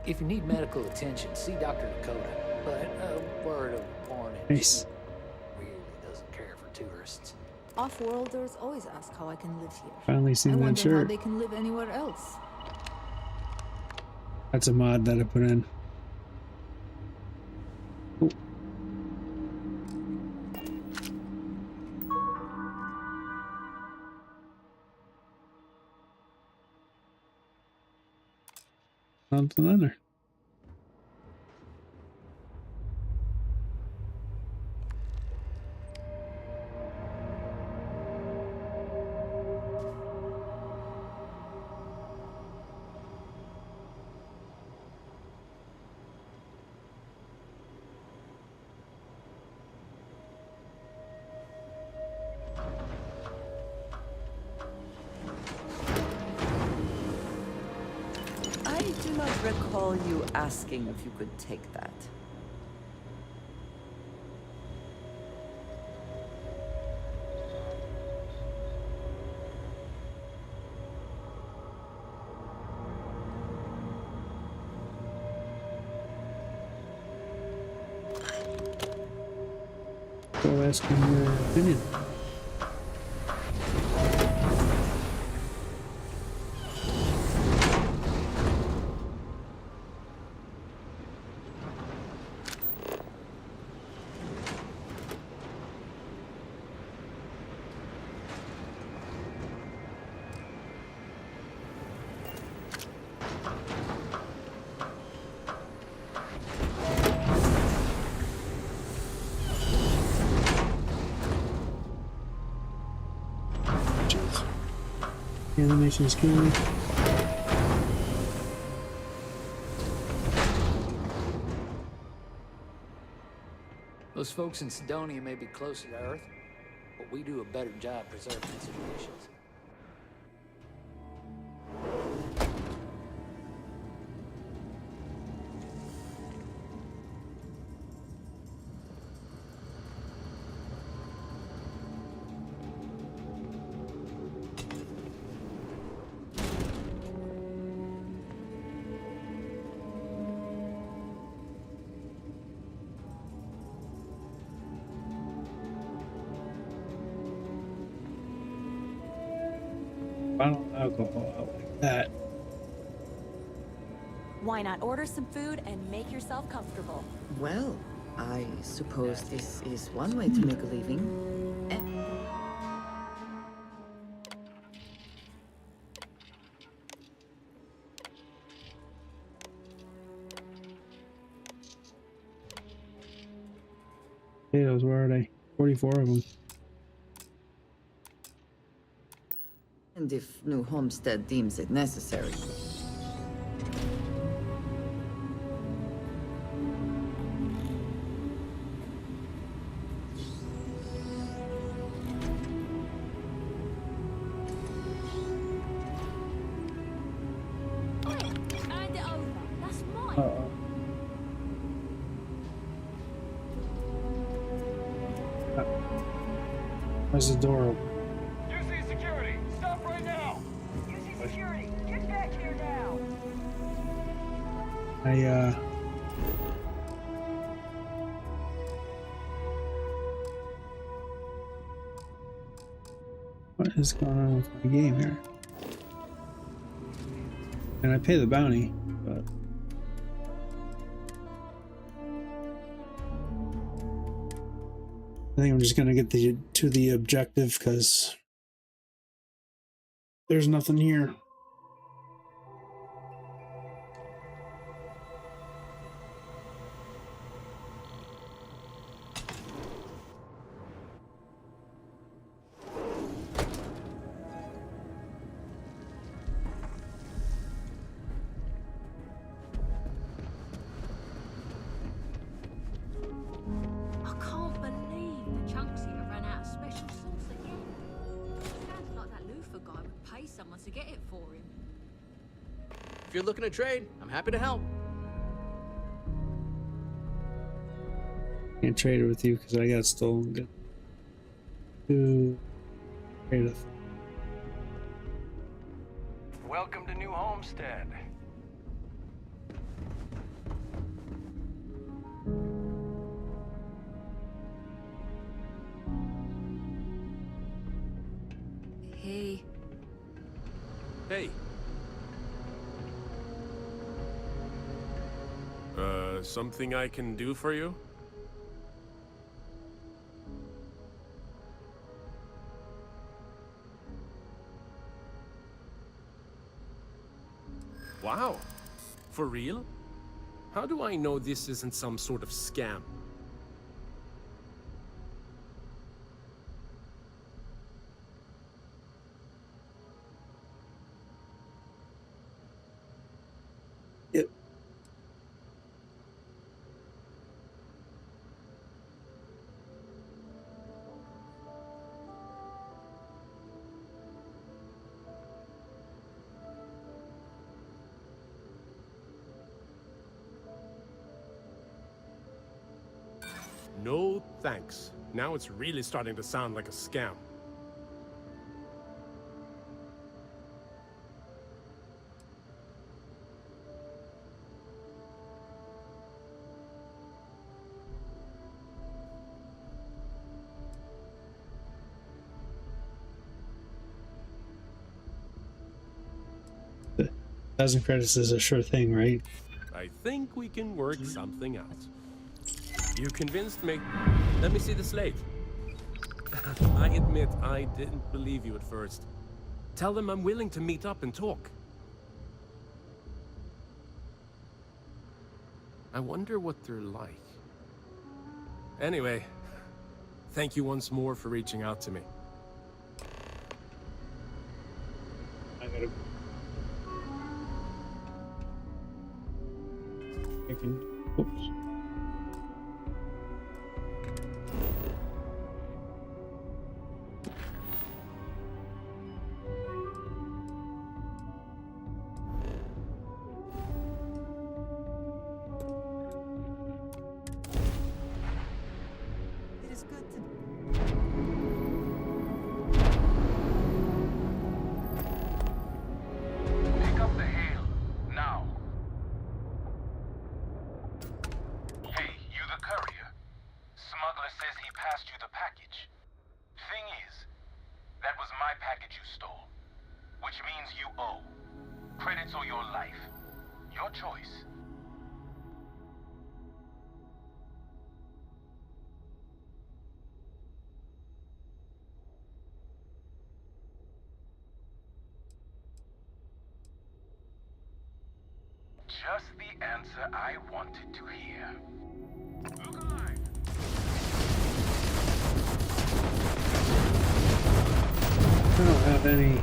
If you need medical attention, see Dr. Dakota. But a word of warning, Nice. she really doesn't care for tourists. Off-worlders always ask how I can live here. Finally seen I that wonder how shirt. they can live anywhere else. That's a mod that I put in. Ooh. Something under. I do not recall you asking if you could take that. So asking your opinion. The animation is killing me. Those folks in Sidonia may be closer to Earth, but we do a better job preserving its traditions. Bottle of alcohol out like that. Why not order some food and make yourself comfortable? Well, I suppose this is one way to make a living. Potatoes, where are they? 44 of them. And if New Homestead deems it necessary. Hand it over. That's mine. Uh-oh. Where's the door open? UC security, stop right now! UC security, get back here now! What is going on with my game here? And I pay the bounty, but I think I'm just gonna get to the objective because there's nothing here. I can't believe the chunks here ran out of special sauce again. Sounds like that loofah guy would pay someone to get it for him. If you're looking to trade, I'm happy to help. Can't trade it with you because I got stolen. Good. To trade it. Welcome to New Homestead. Hey. Hey. Something I can do for you? Wow. For real? How do I know this isn't some sort of scam? Yep. No thanks. Now it's really starting to sound like a scam. $1,000 credits is a sure thing, right? I think we can work something out. You convinced me. Let me see the slate. I admit I didn't believe you at first. Tell them I'm willing to meet up and talk. I wonder what they're like. Anyway, thank you once more for reaching out to me. I gotta. I can. Oops. It is good to... Pick up the hail, now. Hey, you the courier. Smuggler says he passed you the package. Thing is, that was my package you stole. Which means you owe. Credits or your life. Your choice. Just the answer I wanted to hear. Look alive. I don't have any.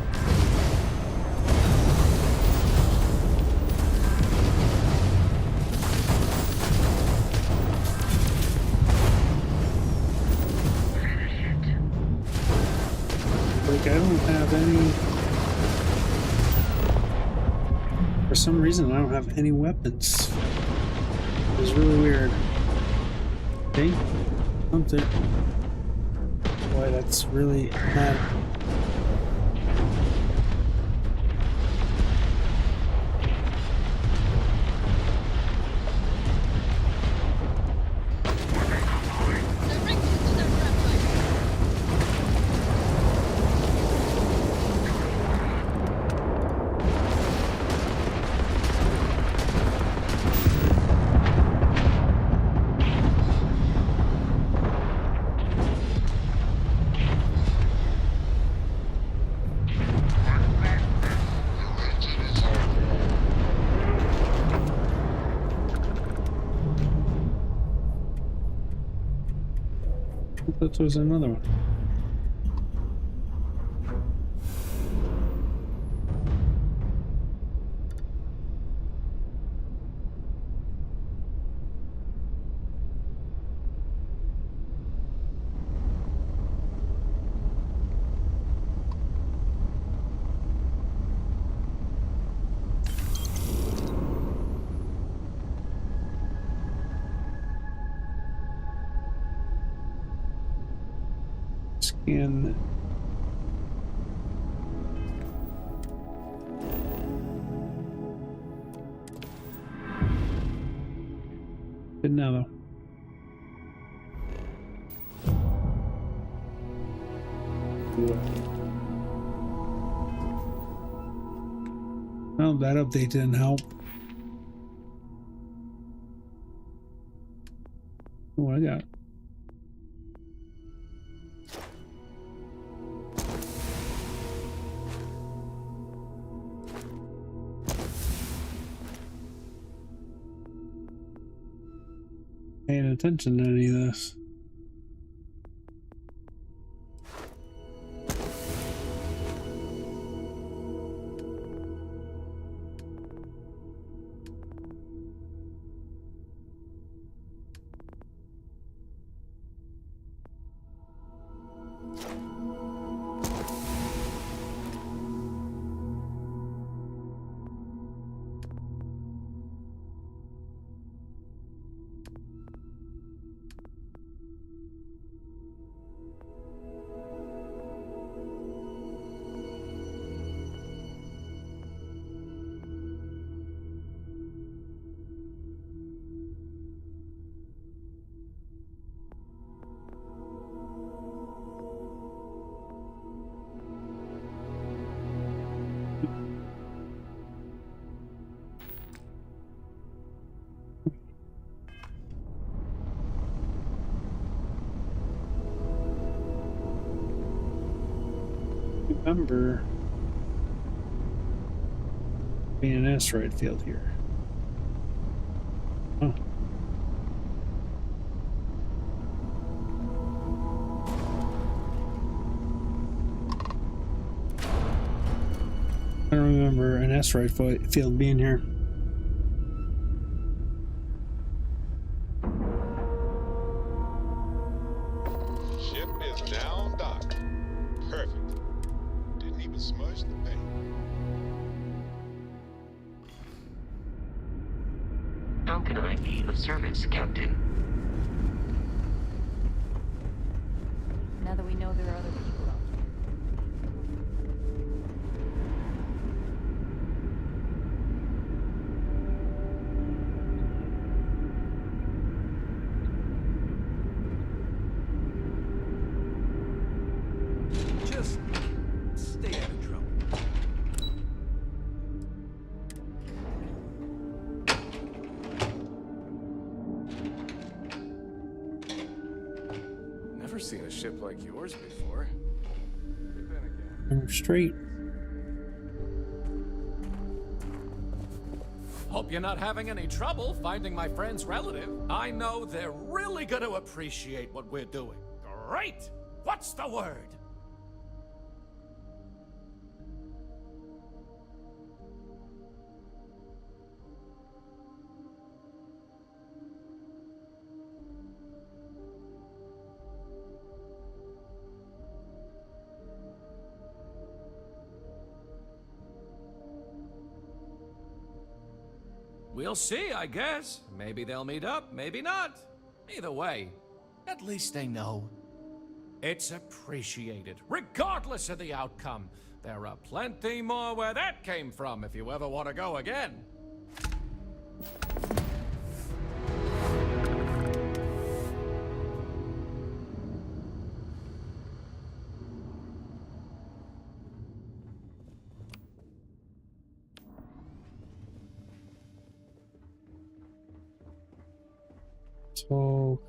Like, I don't have any. For some reason, I don't have any weapons. It's really weird. Okay, something. Boy, that's really not. That was another one. And good now though. Well, that update didn't help. What I got? Paying attention to any of this. Remember being an asteroid field here. Huh. I don't remember an asteroid field being here. Ship is now docked. Perfect. Didn't even smudge the paint. How can I be of service, Captain? Now that we know there are other people out there. Just stay out of trouble. Never seen a ship like yours before. I'm straight. Hope you're not having any trouble finding my friend's relative. I know they're really gonna appreciate what we're doing. Great! What's the word? We'll see, I guess. Maybe they'll meet up, maybe not. Either way, at least they know. It's appreciated, regardless of the outcome. There are plenty more where that came from if you ever want to go again. So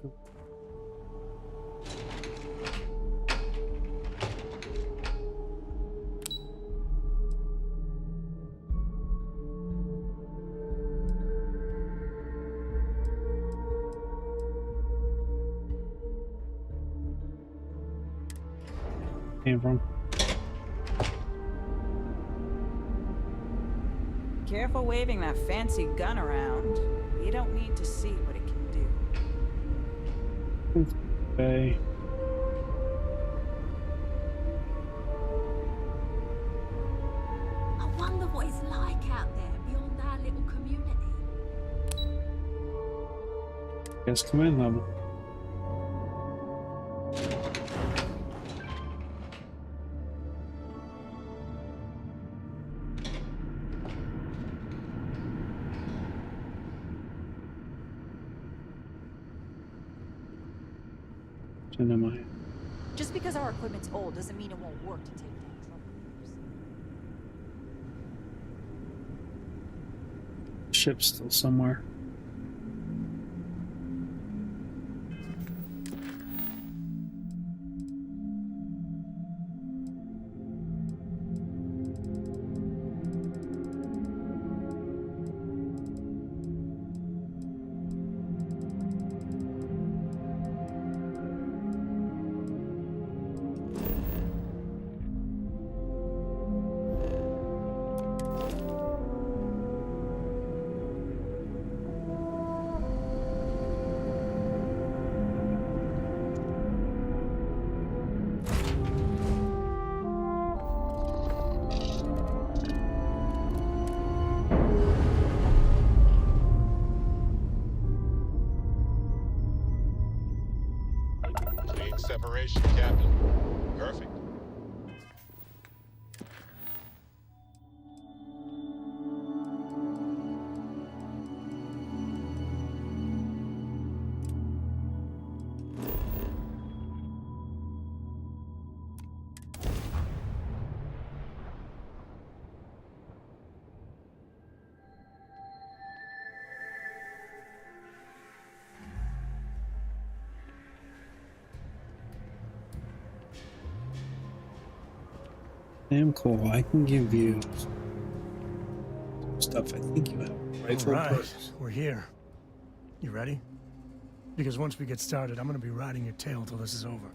came from. Careful waving that fancy gun around. You don't need to see what it can do. Okay. I wonder what it's like out there beyond our little community. Guess command level. And am I? Just because our equipment's old doesn't mean it won't work to take down trouble. Ship's still somewhere. Clean separation, Captain. Perfect. Damn cool. I can give you stuff I think you have. Rifle All right, perks. we're here. You ready? Because once we get started, I'm gonna be riding your tail till this is over.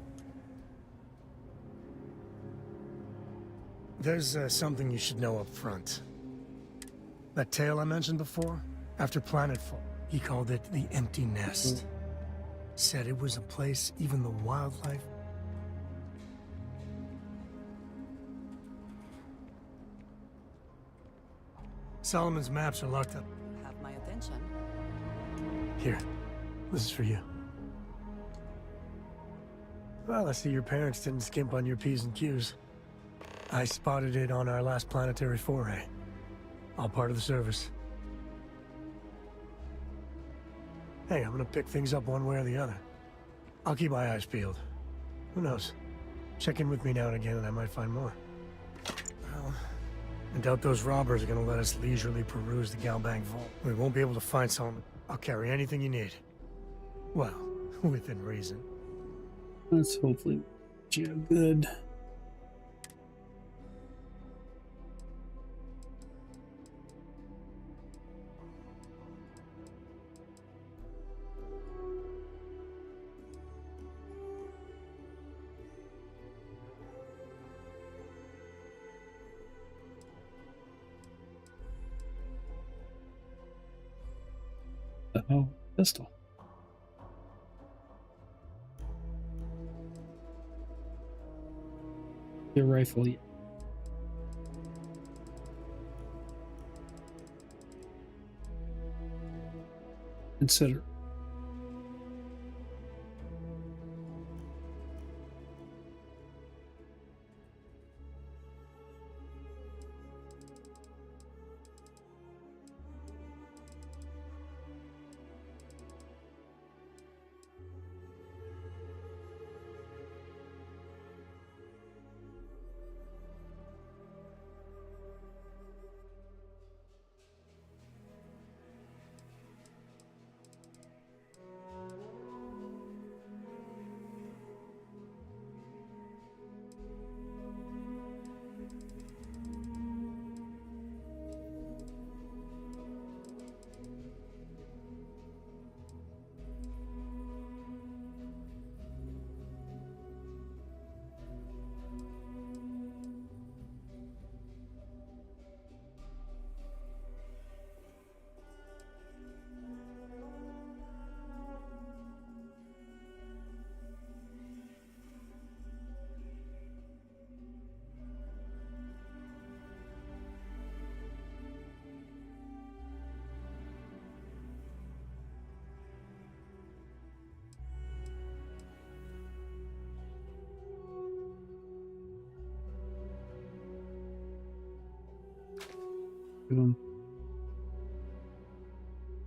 There's something you should know up front. That tale I mentioned before, after planetfall, he called it the Empty Nest. Said it was a place even the wildlife. Solomon's maps are locked up. You have my attention. Here, this is for you. Well, I see your parents didn't skimp on your P's and Q's. I spotted it on our last planetary foray. All part of the service. Hey, I'm gonna pick things up one way or the other. I'll keep my eyes peeled. Who knows? Check in with me now and again and I might find more. Well, I doubt those robbers are gonna let us leisurely peruse the Galbang vault. We won't be able to find Solomon. I'll carry anything you need. Well, within reason. Let's hopefully get you good. Oh, pistol. Your rifle. Consider.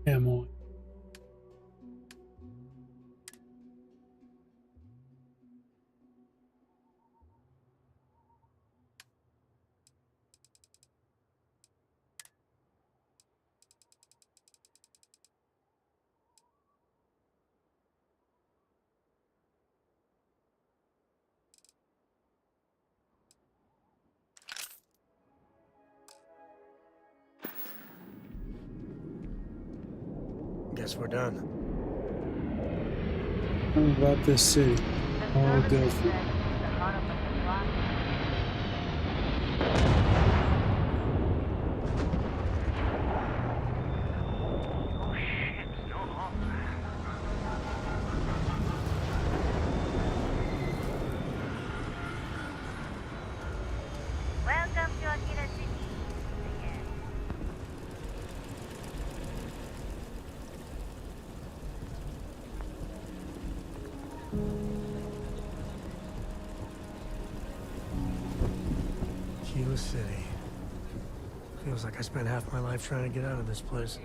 Ammo. guess we're done. How about this city? All go for it. Kila City. Feels like I spent half my life trying to get out of this place.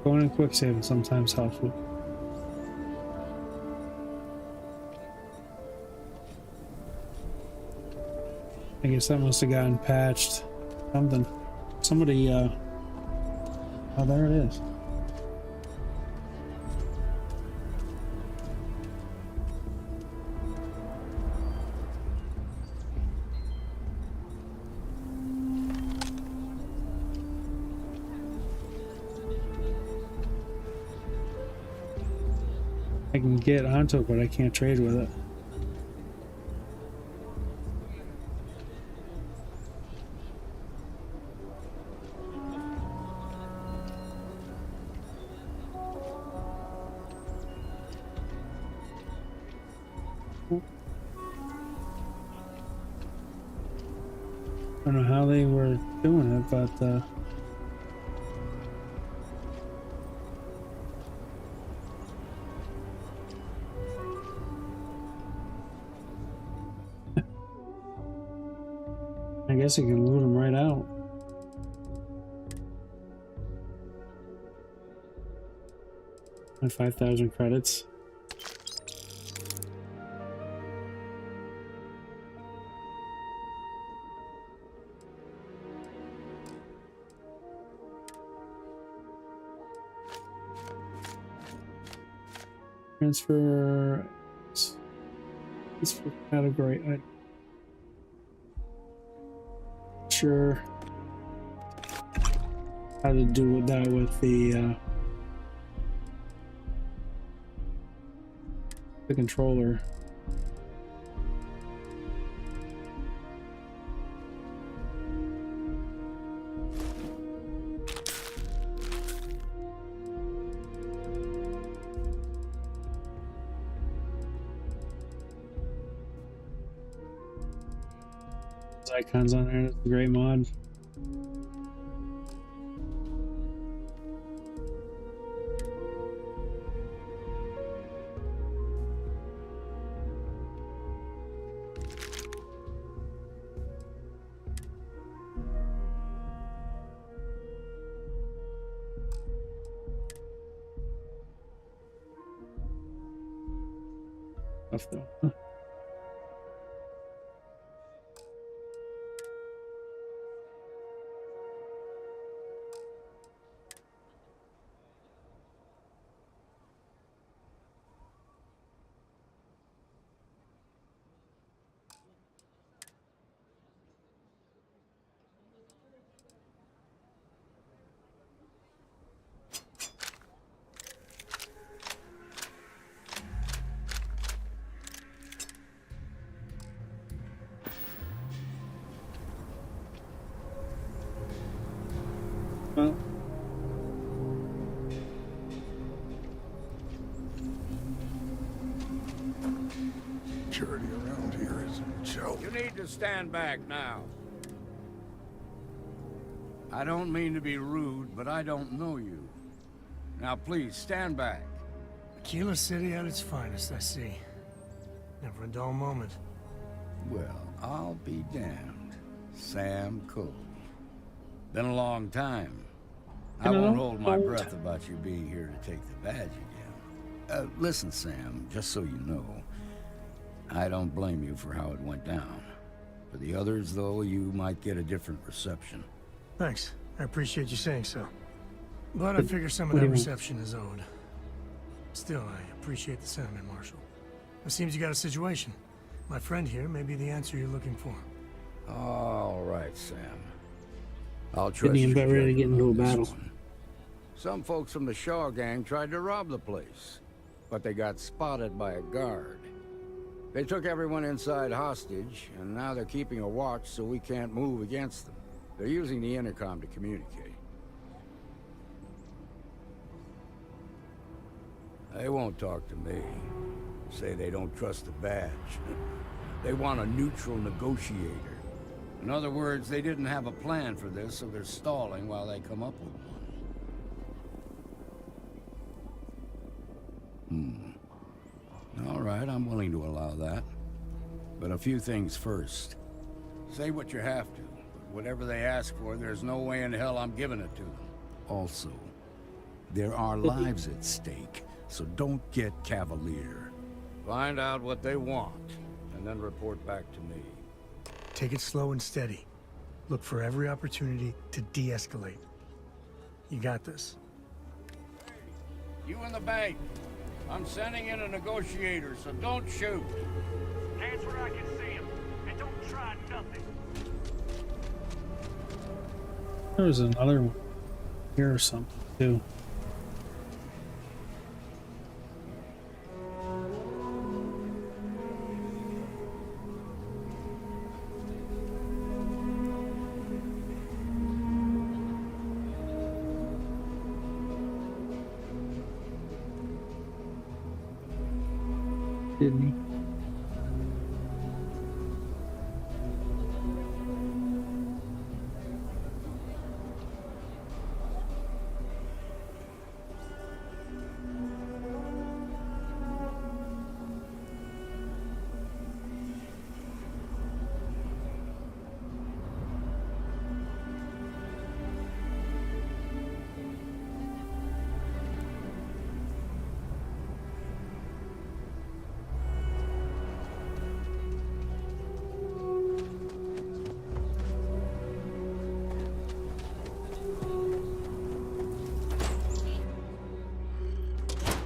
Going in quick save is sometimes helpful. I guess that must have gotten patched. Something. Somebody, oh, there it is. I can get onto it, but I can't trade with it. I don't know how they were doing it, but I guess you can loot them right out. And 5,000 credits. Transfer category. I'm sure how to do that with the controller. Icons on there, that's a great mod. Stuff though. Huh. Well, security around here isn't show. You need to stand back now. I don't mean to be rude, but I don't know you. Now please, stand back. Kilo City at its finest, I see. Never a dull moment. Well, I'll be damned. Sam Cole. Been a long time. I won't hold my breath about you being here to take the badge again. Listen, Sam, just so you know, I don't blame you for how it went down. For the others, though, you might get a different reception. Thanks. I appreciate you saying so. But I figure some of that reception is owed. Still, I appreciate the sentiment, Marshal. It seems you got a situation. My friend here may be the answer you're looking for. All right, Sam. I'll trust Didn't even your get ready to get judgment into a on this battle. one. Some folks from the Shaw gang tried to rob the place, but they got spotted by a guard. They took everyone inside hostage, and now they're keeping a watch so we can't move against them. They're using the intercom to communicate. They won't talk to me. Say they don't trust the badge. They want a neutral negotiator. In other words, they didn't have a plan for this, so they're stalling while they come up with one. All right, I'm willing to allow that. But a few things first. Say what you have to, but whatever they ask for, there's no way in hell I'm giving it to them. Also, there are lives at stake, so don't get cavalier. Find out what they want, and then report back to me. Take it slow and steady. Look for every opportunity to de-escalate. You got this. You in the bank. I'm sending in a negotiator, so don't shoot. Hands where I can see him, and don't try nothing. There was another one here or something too. Didn't he?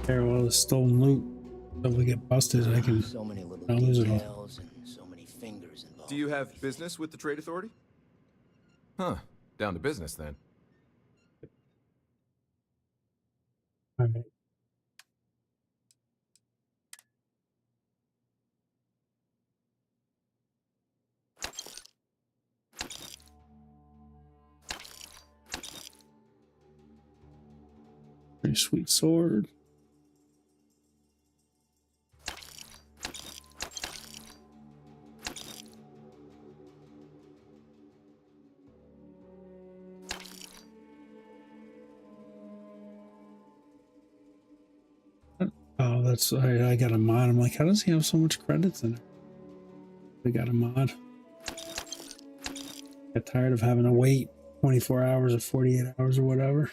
There, all the stolen loot. If we get busted, I can So many little lose it all. details and so many fingers involved. Do you have business with the trade authority? Huh. Down to business then. All right. Pretty sweet sword. Oh, that's I got a mod. I'm like, how does he have so much credits in it? I got a mod. Got tired of having to wait 24 hours or 48 hours or whatever.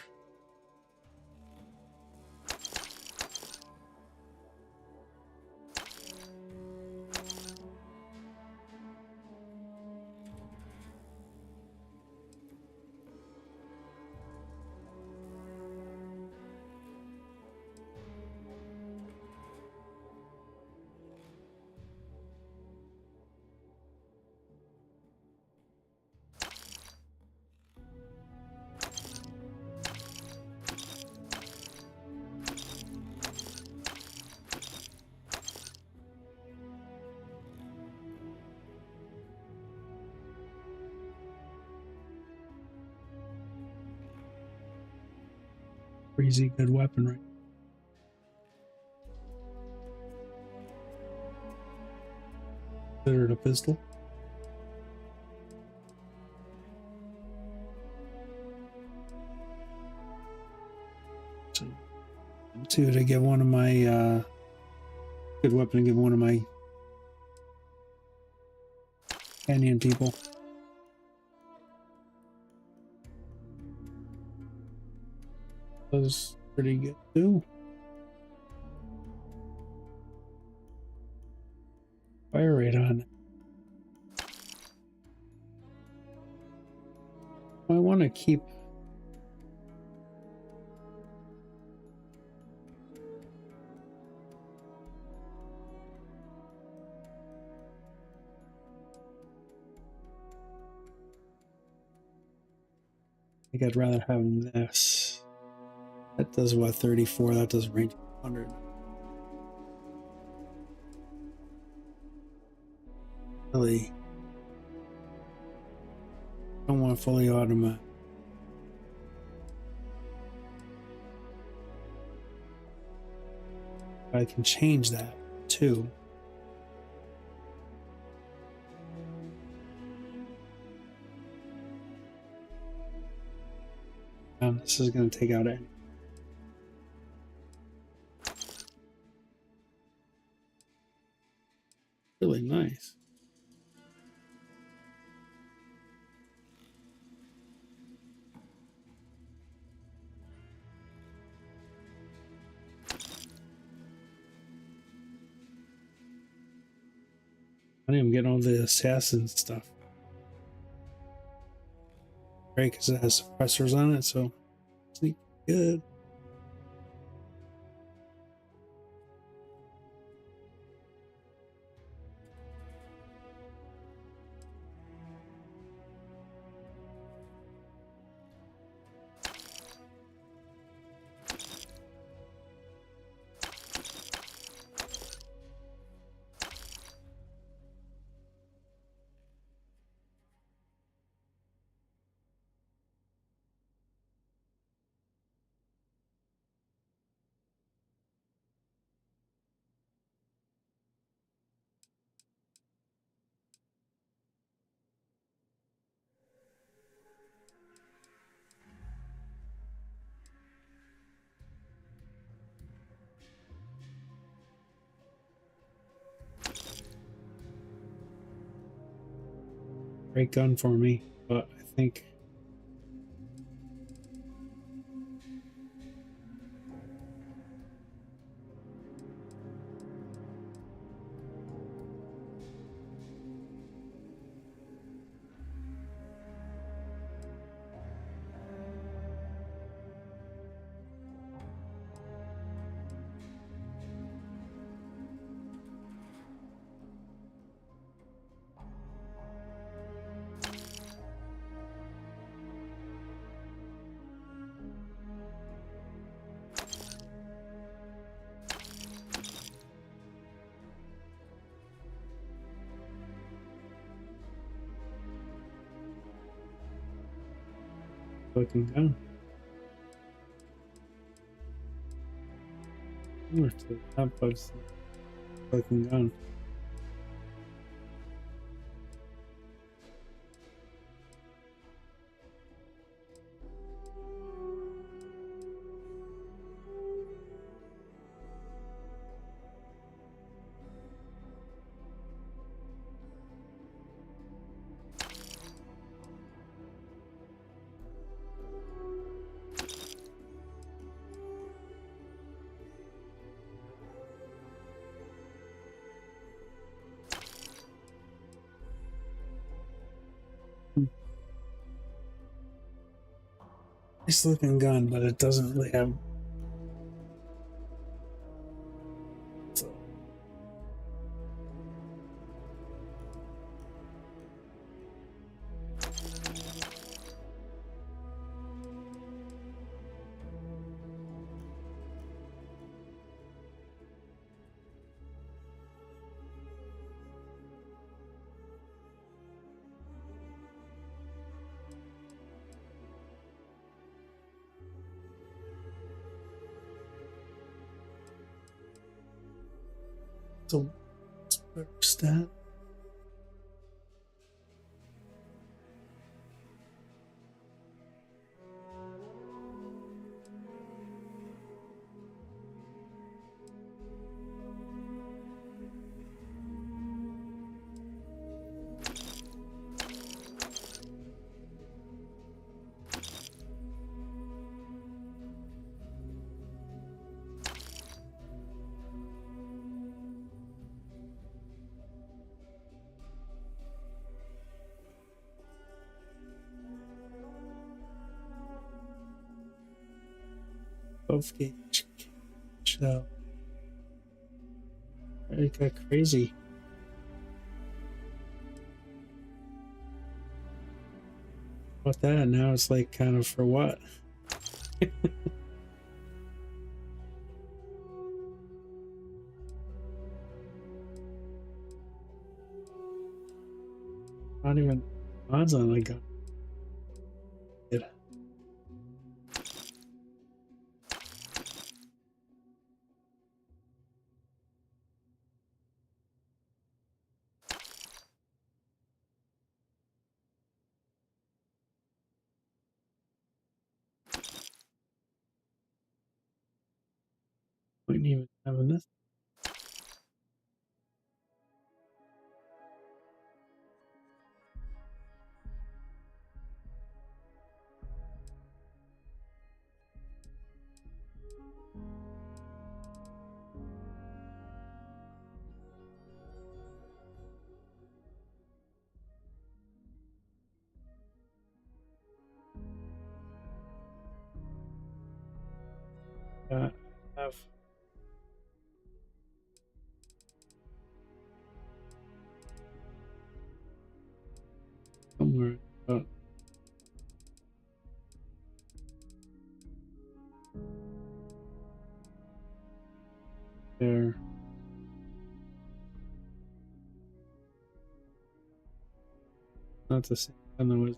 Crazy good weaponry. considered a pistol. So, two to get one of my good weapon to give one of my canyon people. That was pretty good too. Fire rate on it. I want to keep I think I'd rather have this. That does what, 34? That does range 100. Really don't want fully automatic. I can change that too. This is going to take out it. Really nice. I didn't even get all the assassin stuff. Great, because it has suppressors on it, so sneak good. Great gun for me, but I think looking gun. Similar to the top of the looking gun. Nice looking gun, but it doesn't really have. So, stat. 12 gauge. So it got crazy. About that, now it's like kind of for what? Not even odds on the gun. Yeah. Wouldn't even having this. Have somewhere about there. Not the same. I don't know what.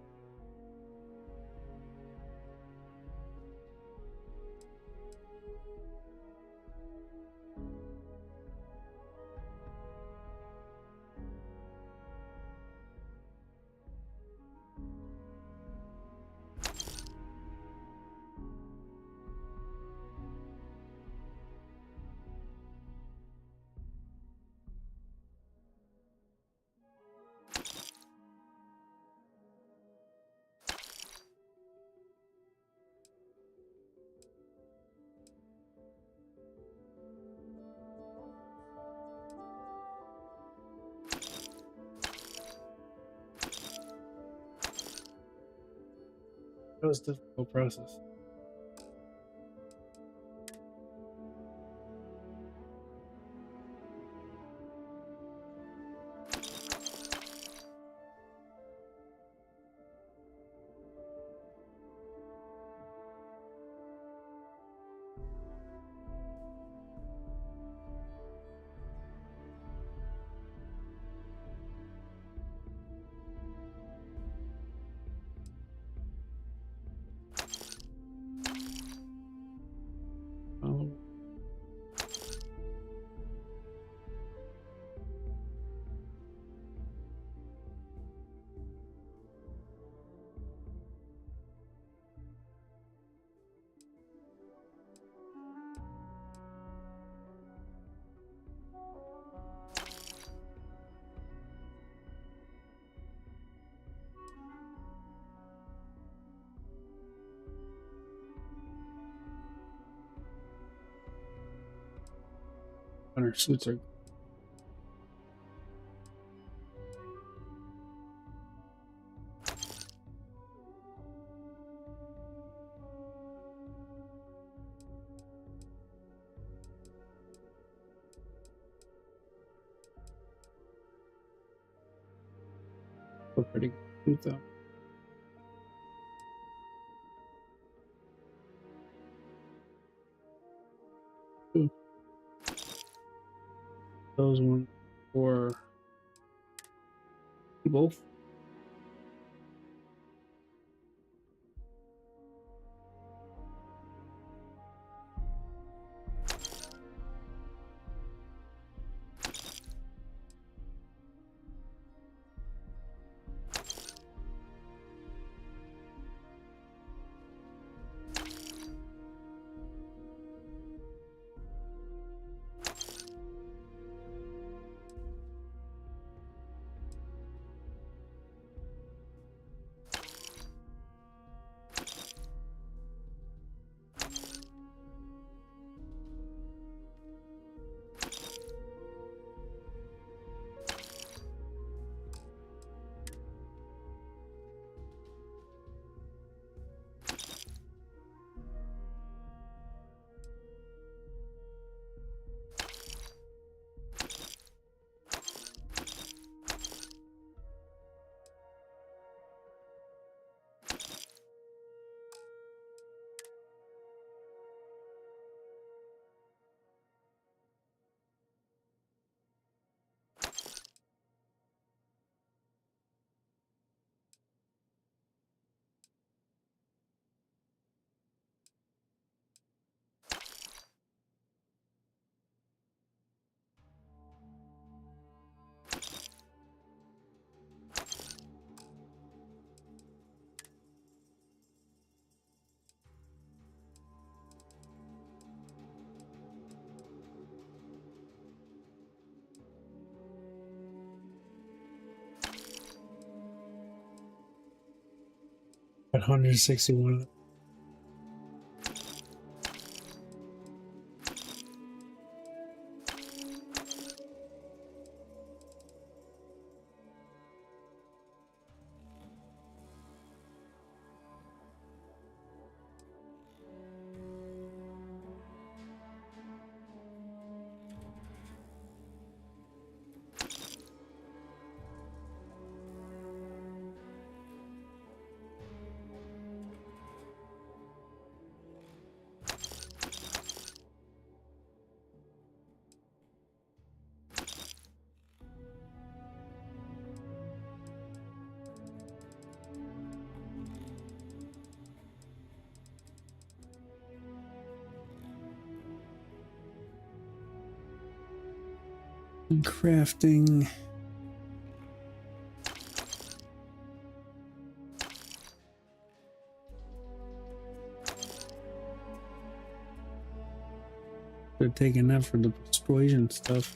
That was a difficult process. Oh. And our suits are still pretty good though. Ooh. Those ones for both. 161. Crafting. They're taking that for the persuasion stuff.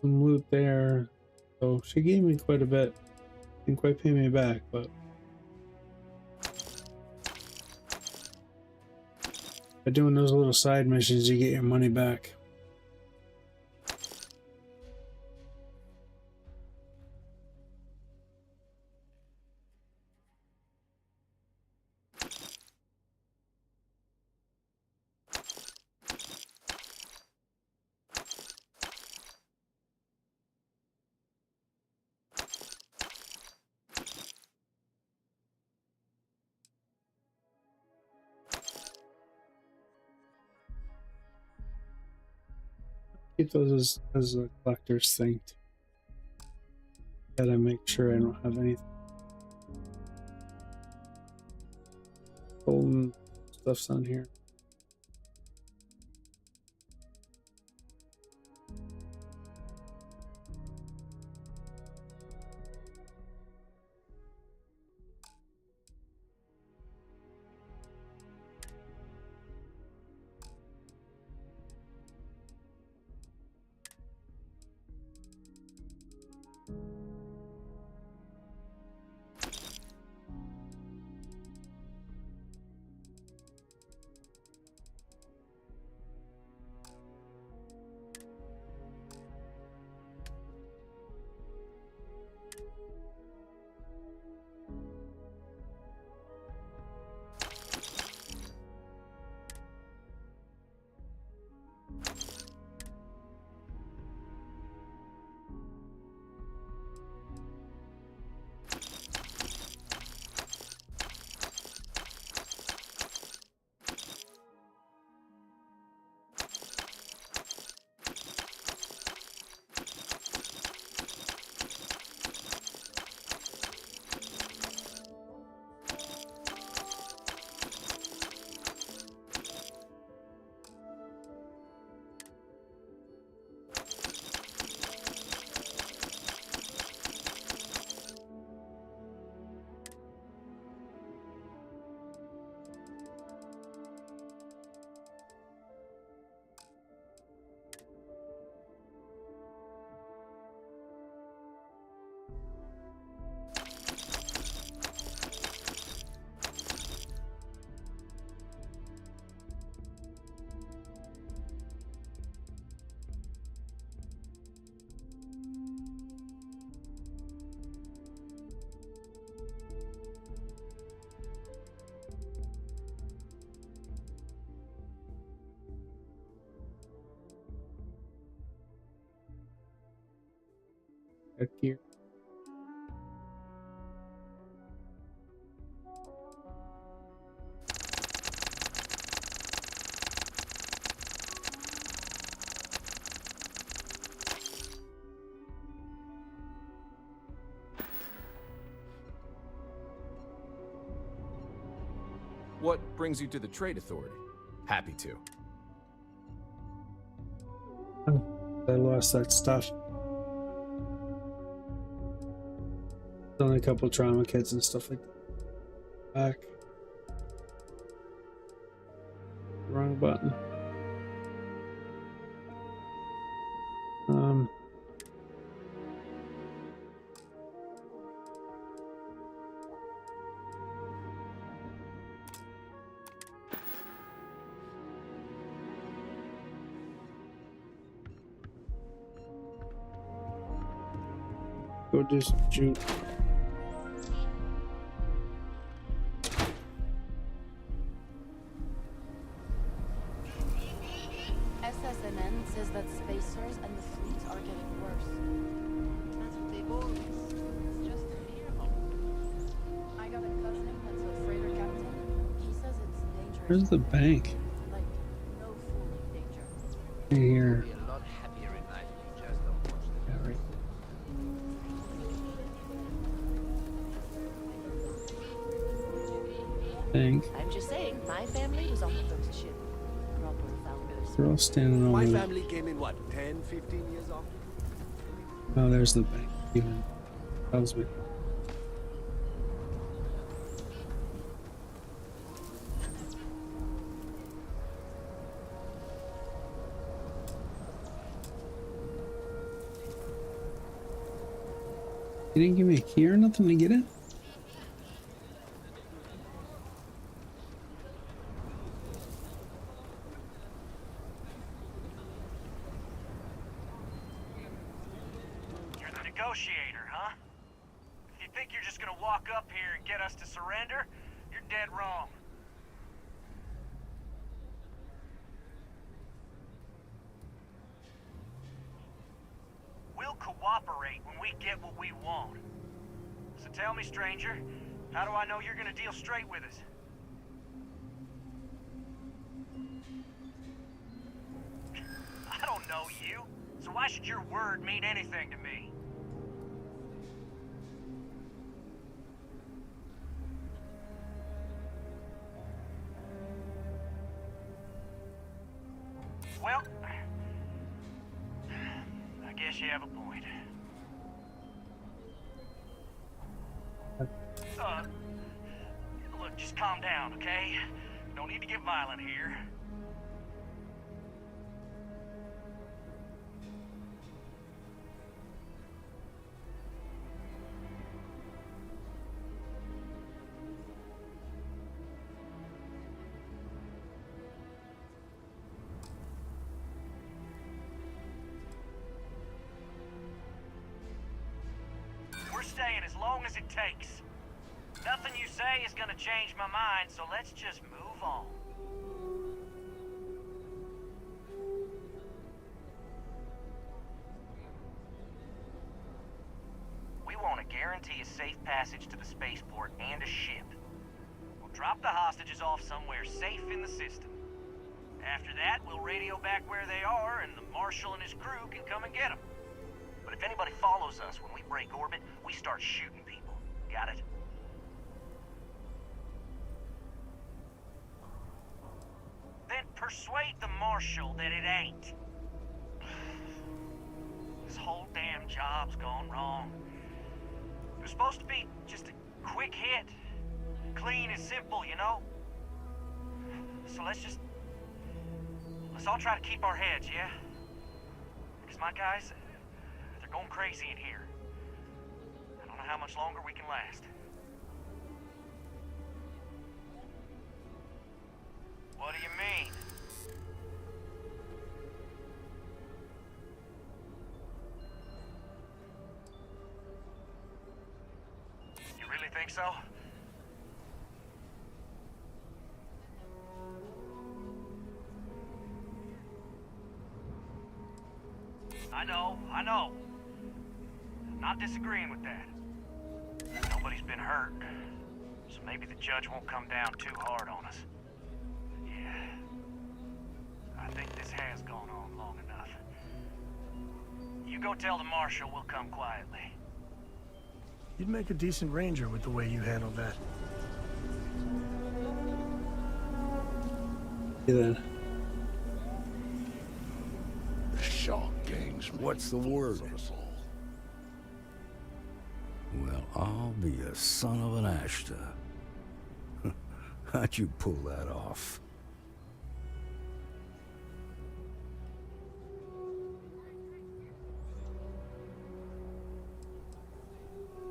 Some loot there. So she gave me quite a bit. Didn't quite pay me back, but by doing those little side missions, you get your money back. Keep those as a collector's thing. Gotta make sure I don't have anything. Golden stuff's on here. Back here. What brings you to the Trade Authority? Happy to. I lost that stuff. Only a couple trauma kits and stuff like that. Back. Wrong button. Go just June. SSNN says that spacers and the fleet are getting worse. That's what they've always. It's just a fear home. I got a cousin that's a freighter captain. He says it's dangerous. Where's the bank? Like, no fooling danger. Here. You'll be a lot happier in life if you just don't watch them. Yeah, right. Bank. I'm just saying, my family was on the first ship. Proper founders. They're all standing My over there. family came in, what, 10, 15 years off? Oh, there's the bank. Even tells me. You didn't give me a key or nothing to get in? You're the negotiator, huh? If you think you're just gonna walk up here and get us to surrender, you're dead wrong. We'll cooperate when we get what we want. So tell me, stranger, how do I know you're gonna deal straight with us? I don't know you, so why should your word mean anything to me? Well, I guess you have a point. Look, just calm down, okay? Don't need to get violent here. We're staying as long as it takes. Nothing you say is gonna change my mind, so let's just move on. We want to guarantee a safe passage to the spaceport and a ship. We'll drop the hostages off somewhere safe in the system. After that, we'll radio back where they are, and the Marshal and his crew can come and get them. But if anybody follows us when we break orbit, we start shooting people. Got it? Then persuade the Marshal that it ain't. This whole damn job's gone wrong. It was supposed to be just a quick hit. Clean and simple, you know? So let's all try to keep our heads, yeah? Because my guys, they're going crazy in here. I don't know how much longer we can last. What do you mean? You really think so? I know. Not disagreeing with that. Nobody's been hurt, so maybe the judge won't come down too hard on us. Yeah. I think this has gone on long enough. You go tell the marshal we'll come quietly. You'd make a decent ranger with the way you handled that. Yeah, then. The Shaw gang's what's the word? Well, I'll be a son of an Ashta. How'd you pull that off?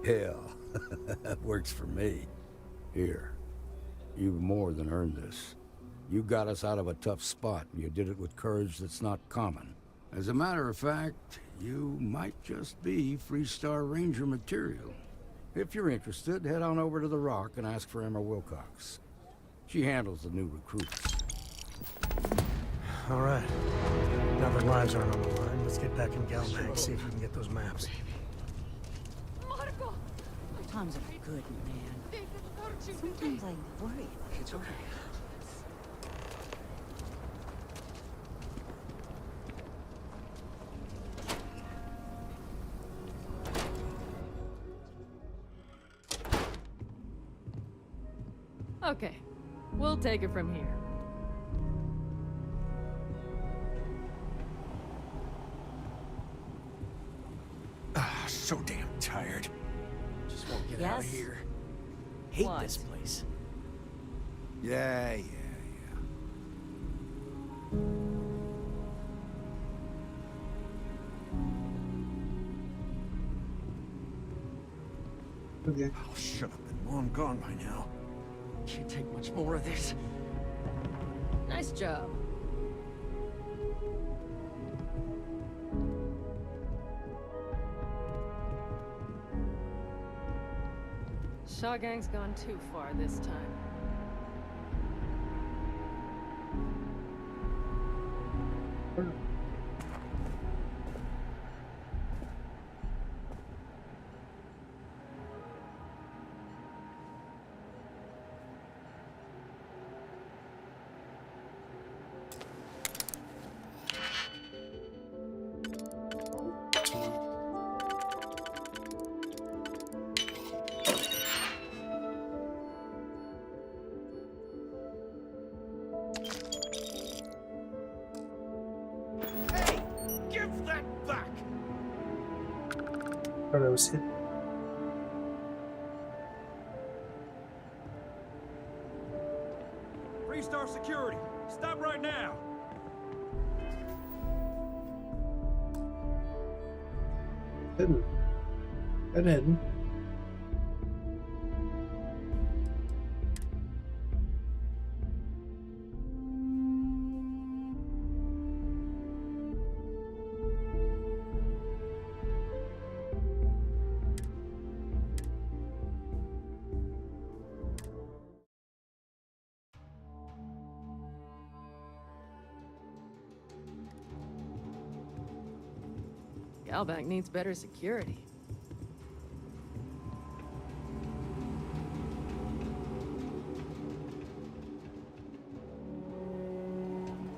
Hell, that works for me. Here, you've more than earned this. You got us out of a tough spot, and you did it with courage that's not common. As a matter of fact, you might just be Freestar Ranger material. If you're interested, head on over to the Rock and ask for Emma Wilcox. She handles the new recruits. All right. Now that lives aren't on the line, let's get back in Galbank, see if we can get those maps. Times are good, man. Sometimes I worry. It's okay. Okay, we'll take it from here. Ah, so damn tired. Just won't get out of here. Hate this place. Yeah. Okay. Oh, should have been long gone by now. Can't take much more of this. Nice job. Shaw Gang's gone too far this time. Thought I was hit. Freestar Security, stop right now. Hidden. Good hidden. Galbank needs better security.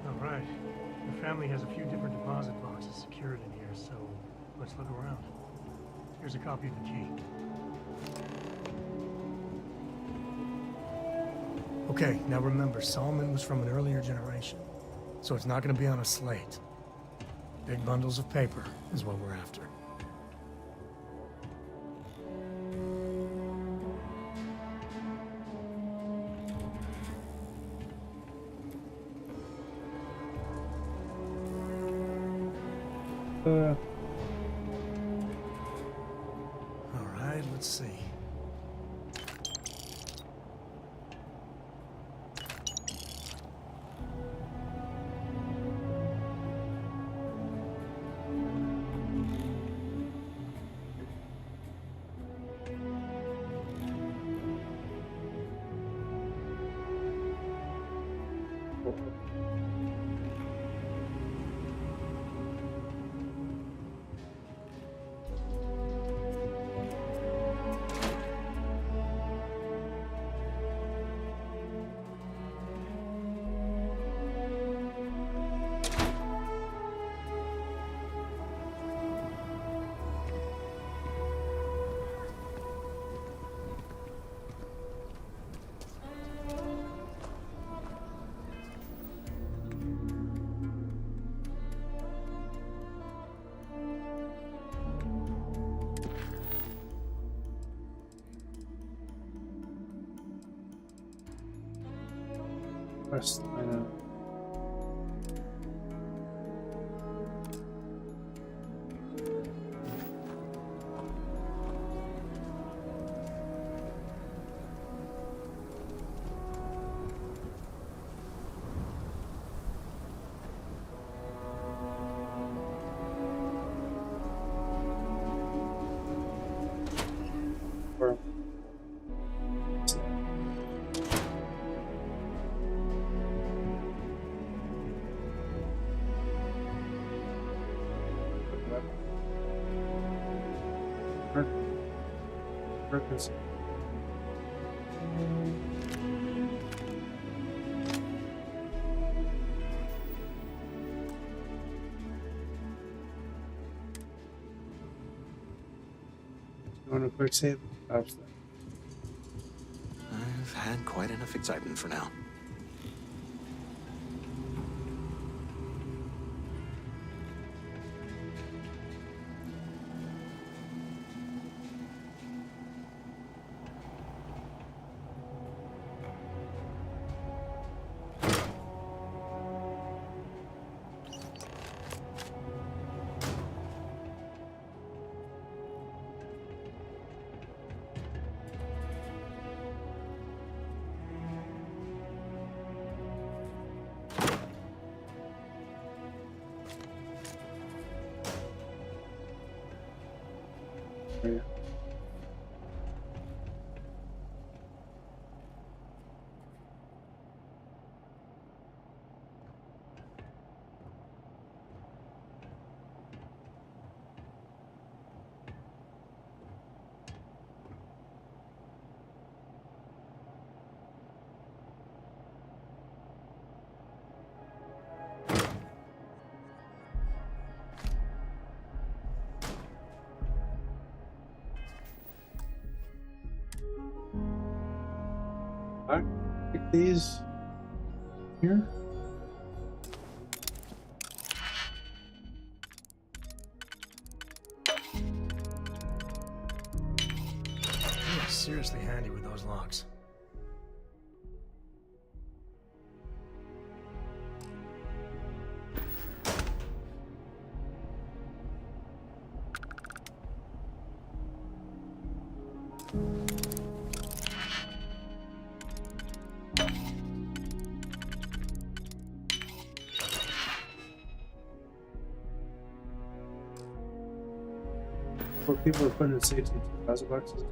All right. The family has a few different deposit boxes secured in here, so let's look around. Here's a copy of the key. Okay, now remember, Solomon was from an earlier generation, so it's not going to be on a slate. Big bundles of paper is what we're after. All right, let's see. quest item. Purpose. You want a quick save? Stops there. I've had quite enough excitement for now. Yeah. Alright, pick these here. You're seriously handy with those locks. What people are putting in safety deposit boxes.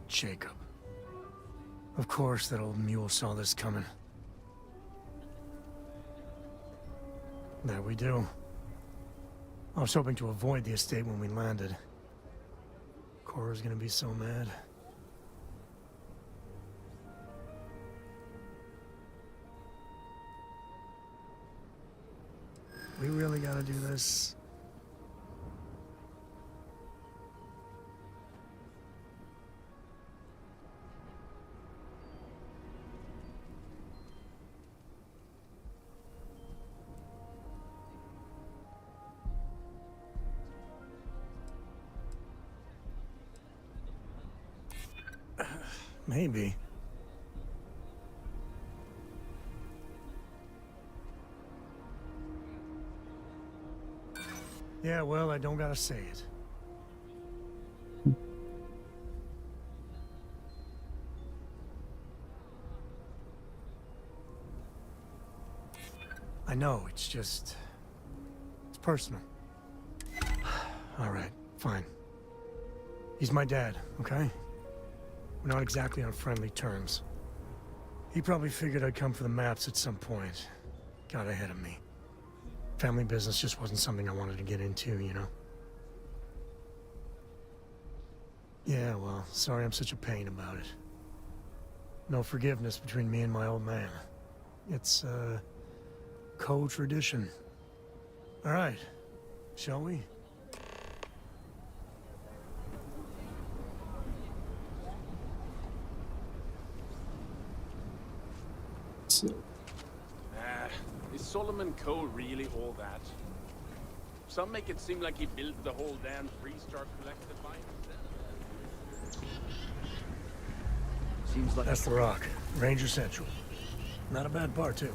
Jacob. Of course that old mule saw this coming. There we do. I was hoping to avoid the estate when we landed. Of Cora's gonna be so mad. We really gotta do this. Maybe. Yeah, well, I don't gotta say it. I know, it's just... it's personal. All right, fine. He's my dad, okay? We're not exactly on friendly terms. He probably figured I'd come for the maps at some point. Got ahead of me. Family business just wasn't something I wanted to get into, you know? Yeah, well, sorry I'm such a pain about it. No forgiveness between me and my old man. It's, co-tradition. All right, shall we? Is Solomon Coe really all that? Some make it seem like he built the whole damn Freestar Collective by himself. Seems like... that's the Rock. Ranger Central. Not a bad bar, too.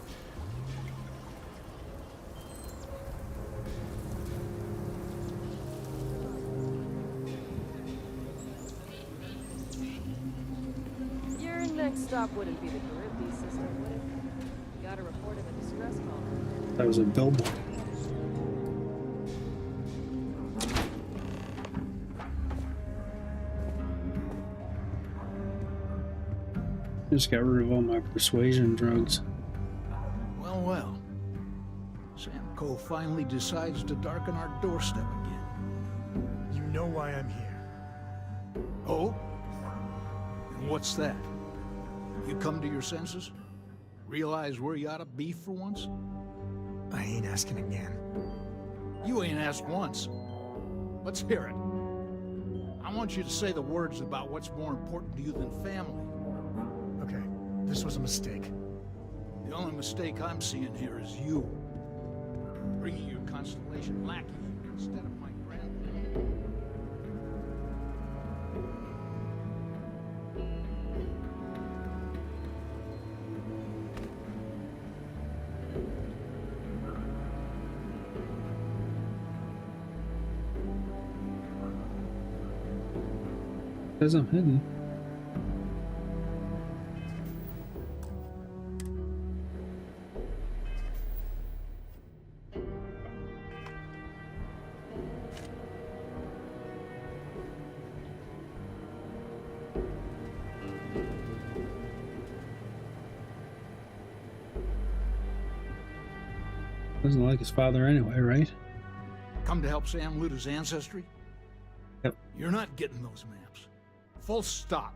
Your next stop wouldn't be the Caribbean system, would it? You got a report of a distress call. That was a billboard. Just got rid of all my persuasion drugs. Well, well. Sam Coe finally decides to darken our doorstep again. You know why I'm here. Oh? And what's that? You come to your senses? Realize where you ought to be for once? I ain't asking again. You ain't asked once. Let's hear it. I want you to say the words about what's more important to you than family. Okay, this was a mistake. The only mistake I'm seeing here is you. Bringing your Constellation lackey instead of my grandfather. Says I'm hidden. Doesn't like his father anyway, right? Come to help Sam loot his ancestry? Yep. You're not getting those maps. Full stop.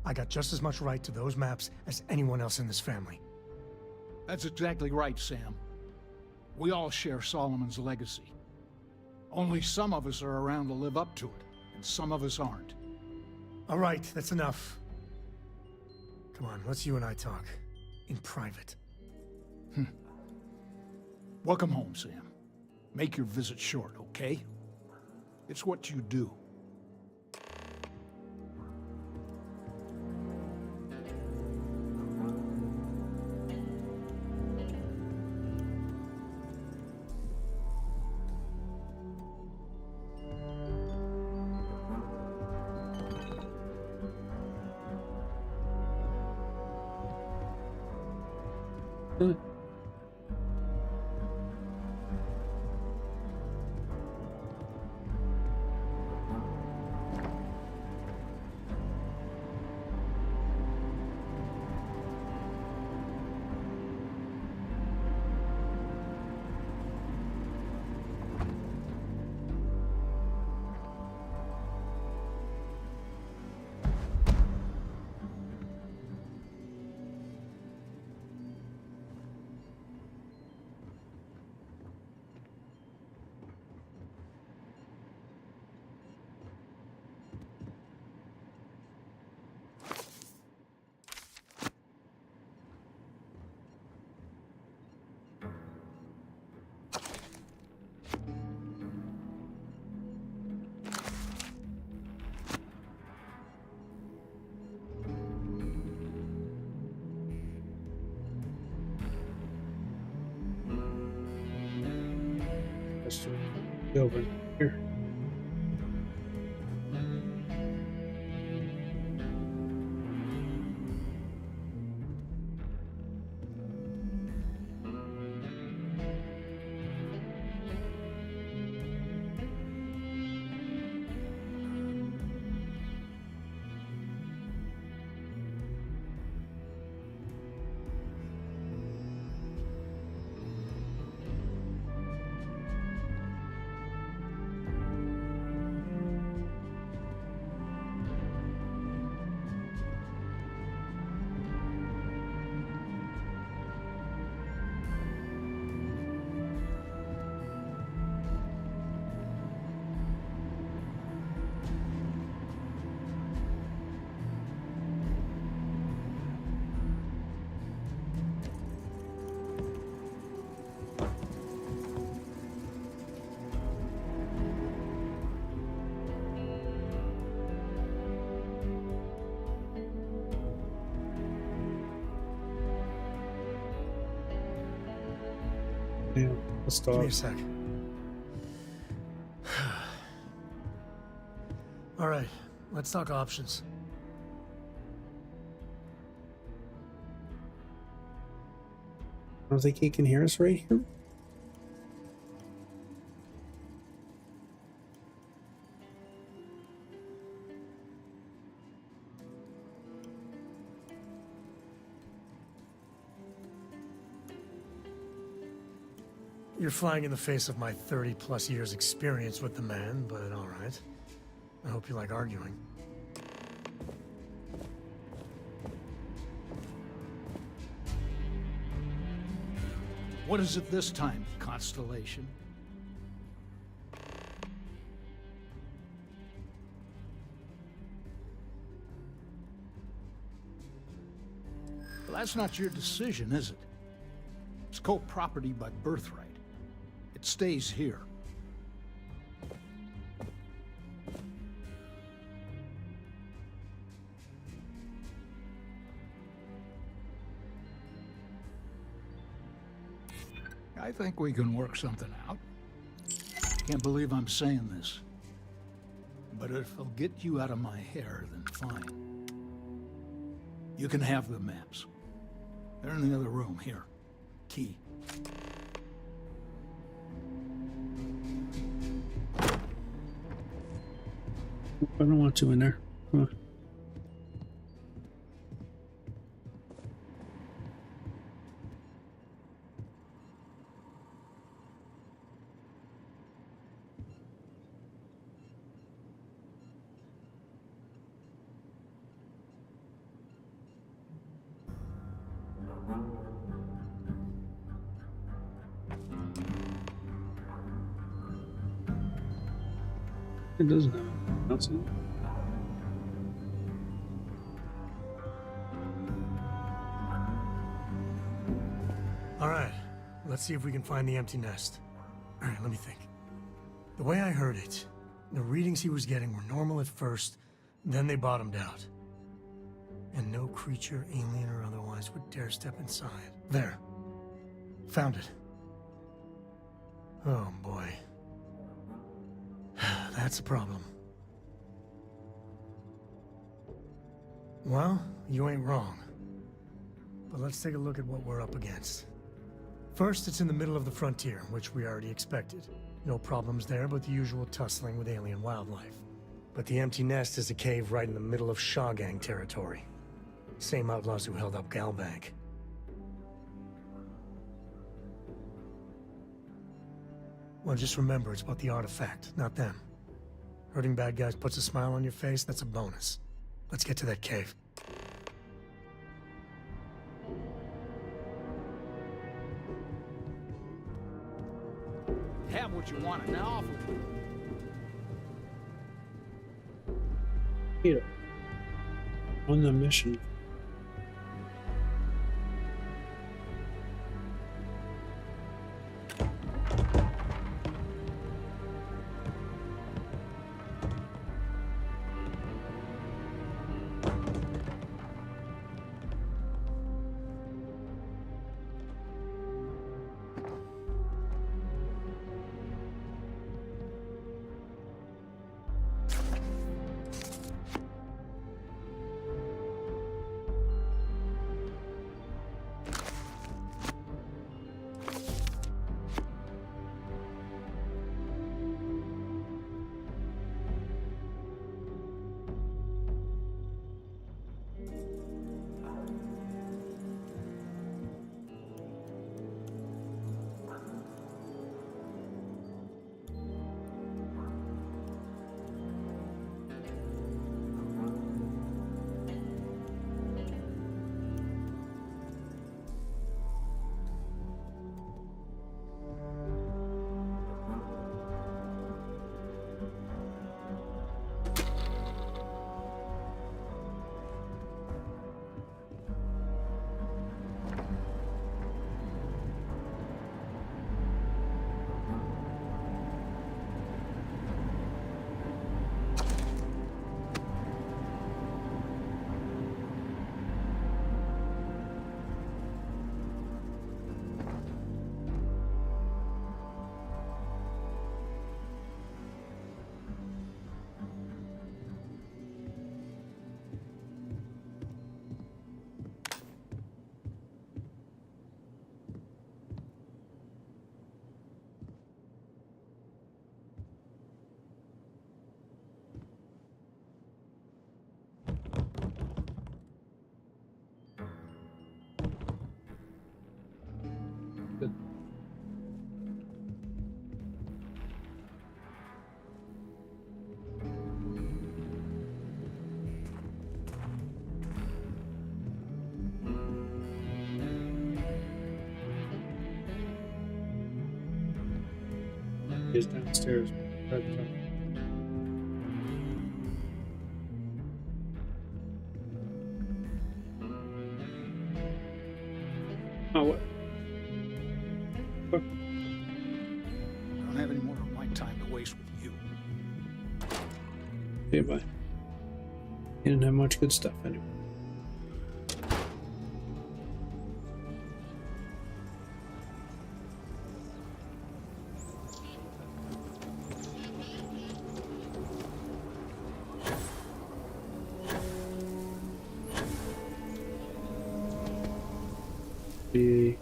I got just as much right to those maps as anyone else in this family. That's exactly right, Sam. We all share Solomon's legacy. Only some of us are around to live up to it, and some of us aren't. All right, that's enough. Come on, let's you and I talk. In private. Welcome home, Sam. Make your visit short, okay? It's what you do. supposed to be over here. Yeah, let's Give me a start. sec. All right, let's talk options. I don't think he can hear us right here. You're flying in the face of my 30-plus years experience with the man, but all right. I hope you like arguing. What is it this time, Constellation? Well, that's not your decision, is it? It's co-property by birthright. It stays here. I think we can work something out. Can't believe I'm saying this. But if it'll get you out of my hair, then fine. You can have the maps. They're in the other room, here. Key. I don't want you in there. Come on. It doesn't have anything else in it. All right, let's see if we can find the empty nest. All right, let me think. The way I heard it, the readings he was getting were normal at first, then they bottomed out. And no creature, alien or otherwise, would dare step inside. There. Found it. Oh boy. That's a problem. Well, you ain't wrong. But let's take a look at what we're up against. First, it's in the middle of the frontier, which we already expected. No problems there, but the usual tussling with alien wildlife. But the empty nest is a cave right in the middle of Shawgang territory. Same outlaws who held up Galbank. Well, just remember, it's about the artifact, not them. Hurting bad guys puts a smile on your face, that's a bonus. Let's get to that cave. Have what you want, and now off with you. Here. On the mission. Is downstairs. Oh, what? I don't have any more of my time to waste with you. Okay, bye. You didn't have much good stuff anyway. The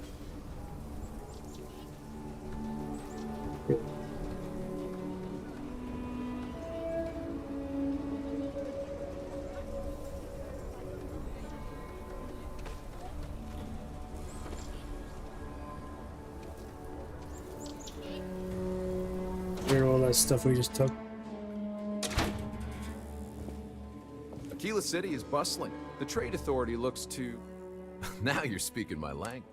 all that stuff we just took. Aquila City is bustling. The Trade Authority looks to... Now you're speaking my language.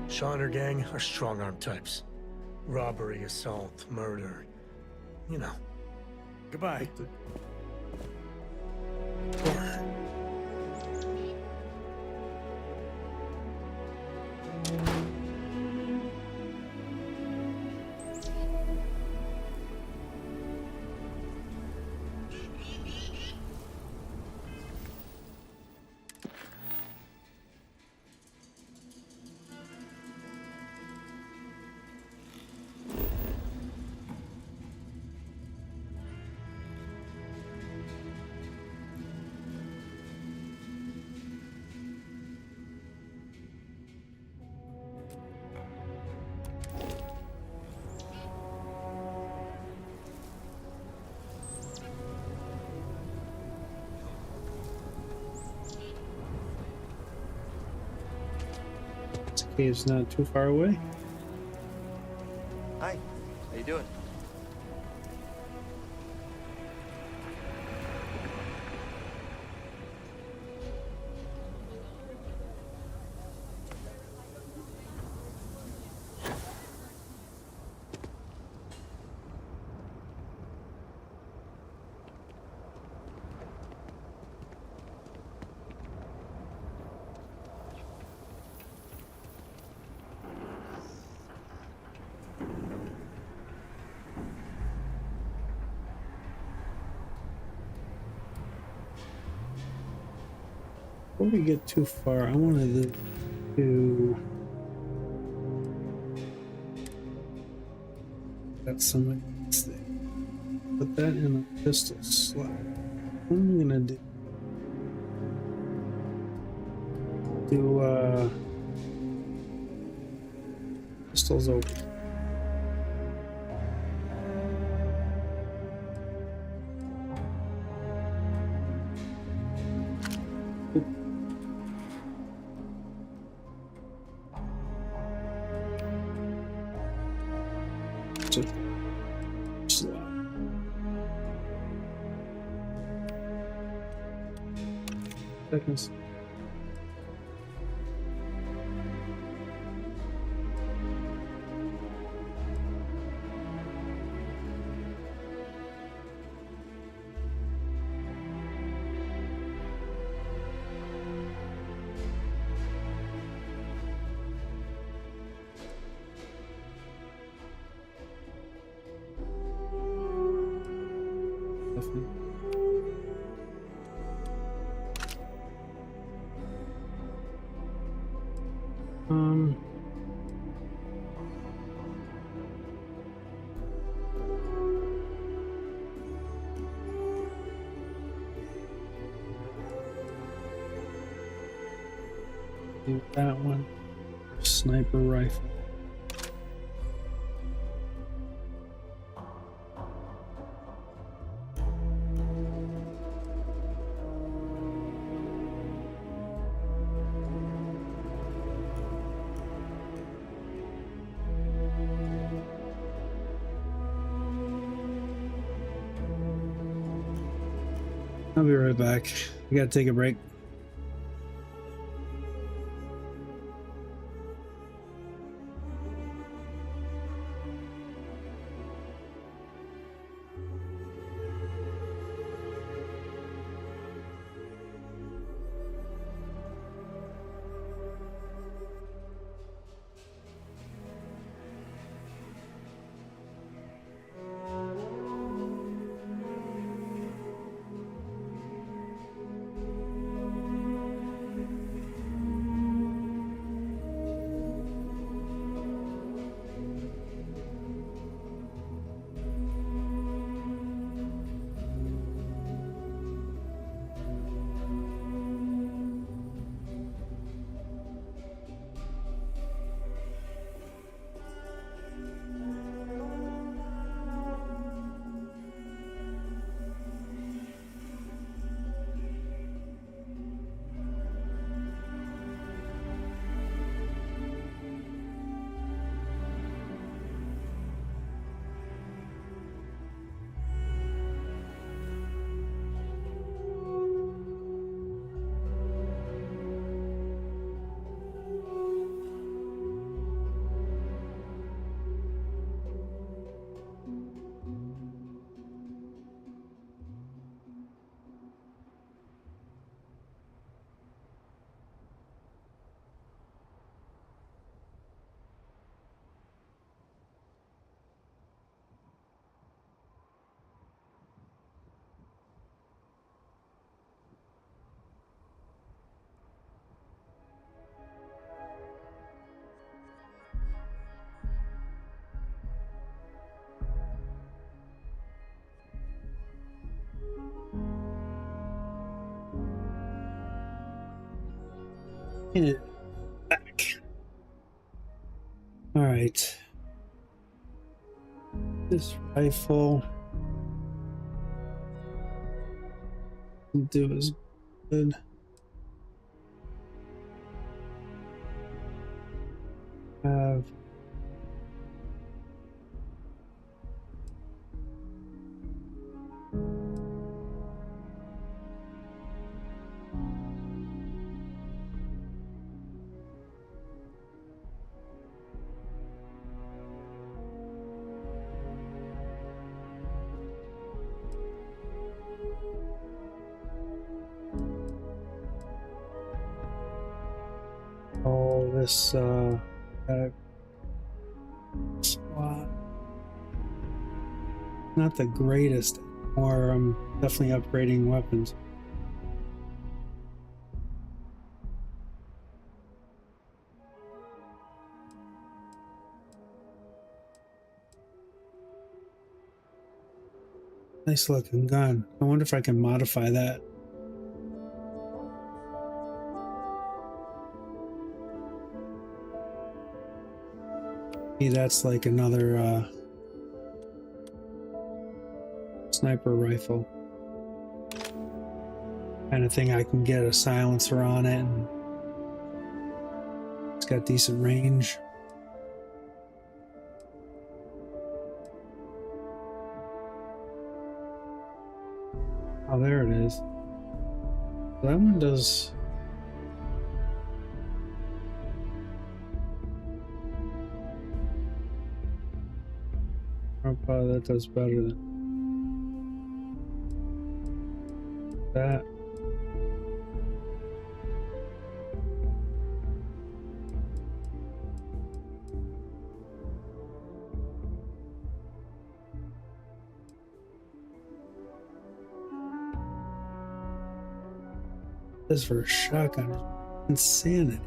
Shaw and her gang are strong-arm types. Robbery, assault, murder. You know. Goodbye. Cave's not too far away. Hi, how you doing? Before we get too far, I wanted to got some thing. Put that in a pistol slot. What am I gonna do? Pistols open. to slot. Seconds. Do that one. Sniper rifle. I'll be right back. We gotta take a break. It back. All right. This rifle will do as good. Have all this spot. Not the greatest, or I'm definitely upgrading weapons. Nice looking gun. I wonder if I can modify that. Maybe that's like another sniper rifle kind of thing. I can get a silencer on it, and it's got decent range. Oh, there it is. That one does. Oh, wow, that does better than that. This for a shotgun is insanity.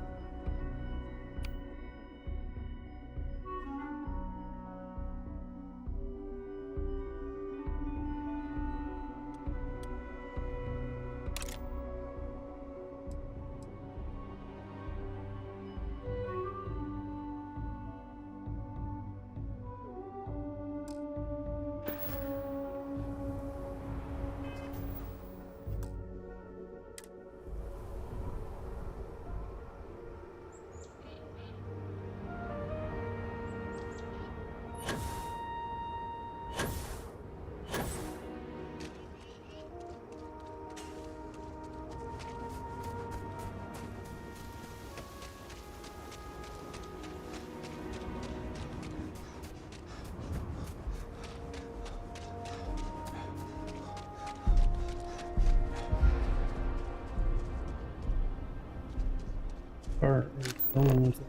Or going with it.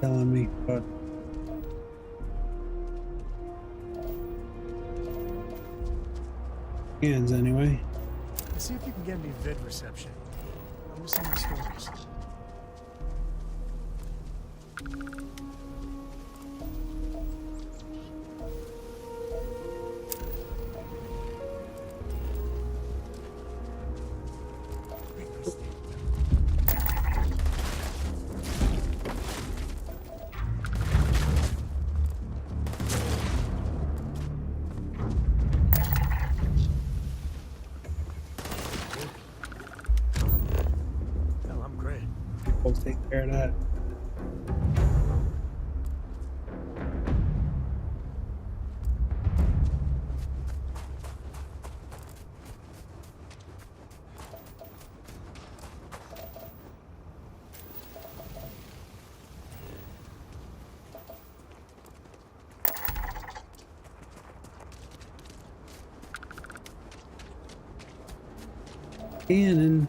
Telling me, but hands anyway. See if you can get me vid reception. I'm missing my stories. We'll take care of that. Cannon.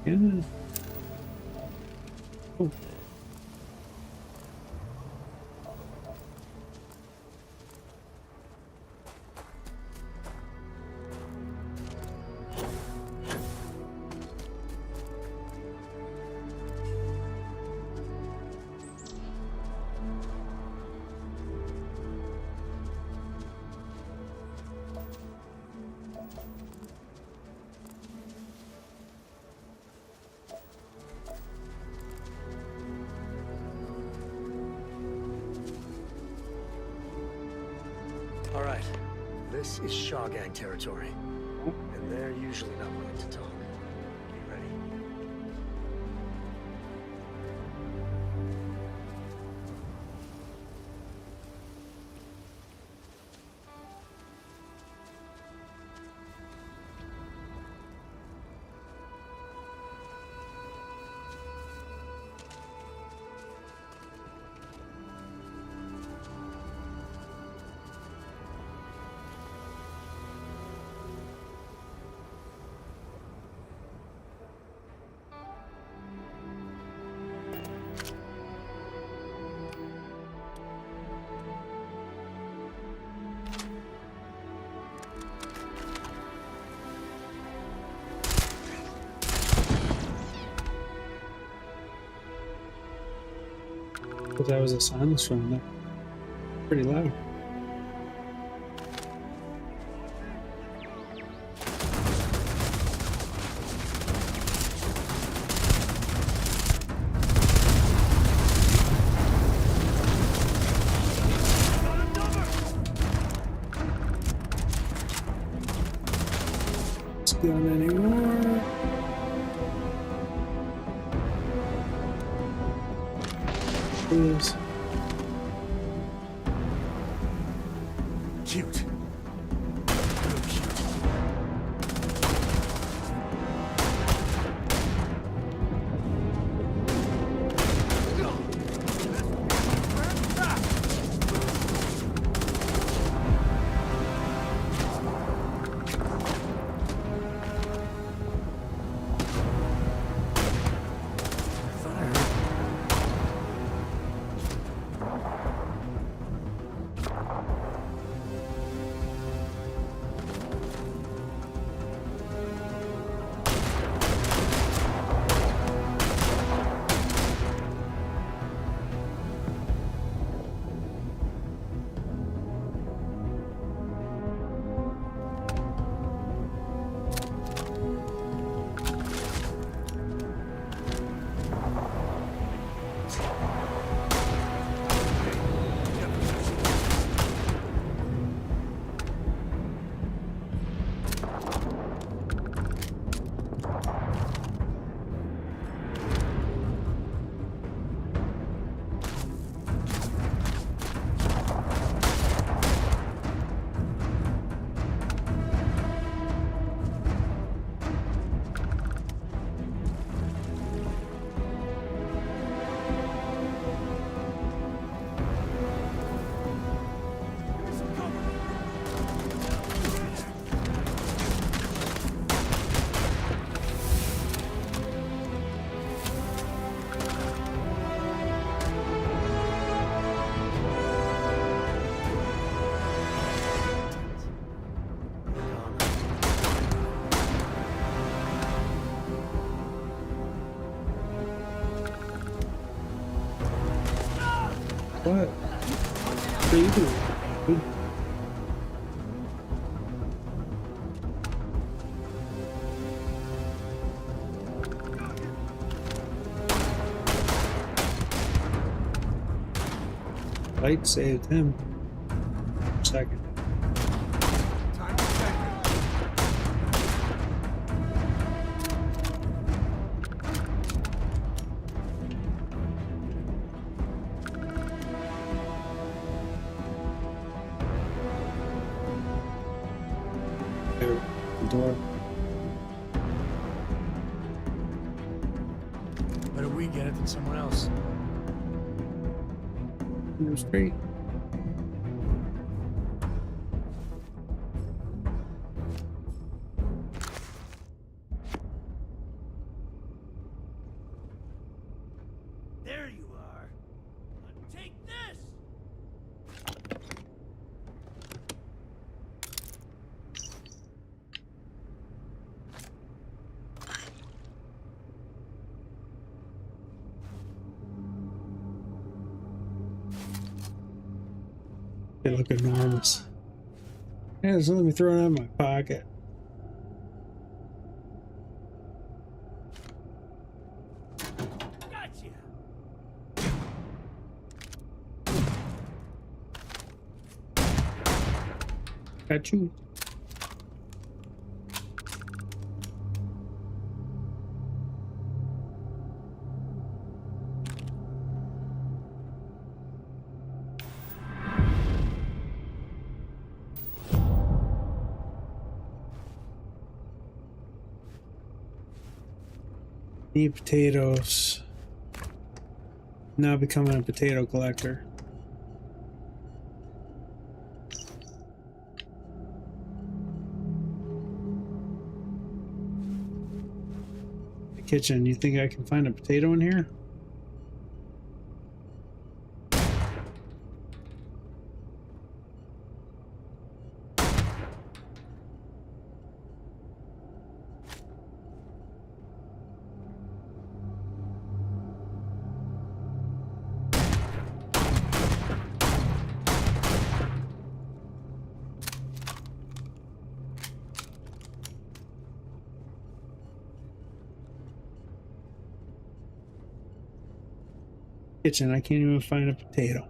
Yeah. Oh. All right, this is Shaw Gang territory, and they're usually not willing to talk. Be ready. But that was a silence from there. Pretty loud. Gun anymore. Please. Cute. What? What are you doing? Light saved him. Second. Door. Better we get it than someone else. It was great. There you are. Take this! They look enormous. Yeah, so let me throw it in my pocket. Gotcha! Got you. Need potatoes. Now becoming a potato collector. The kitchen. You think I can find a potato in here? kitchen. I can't even find a potato.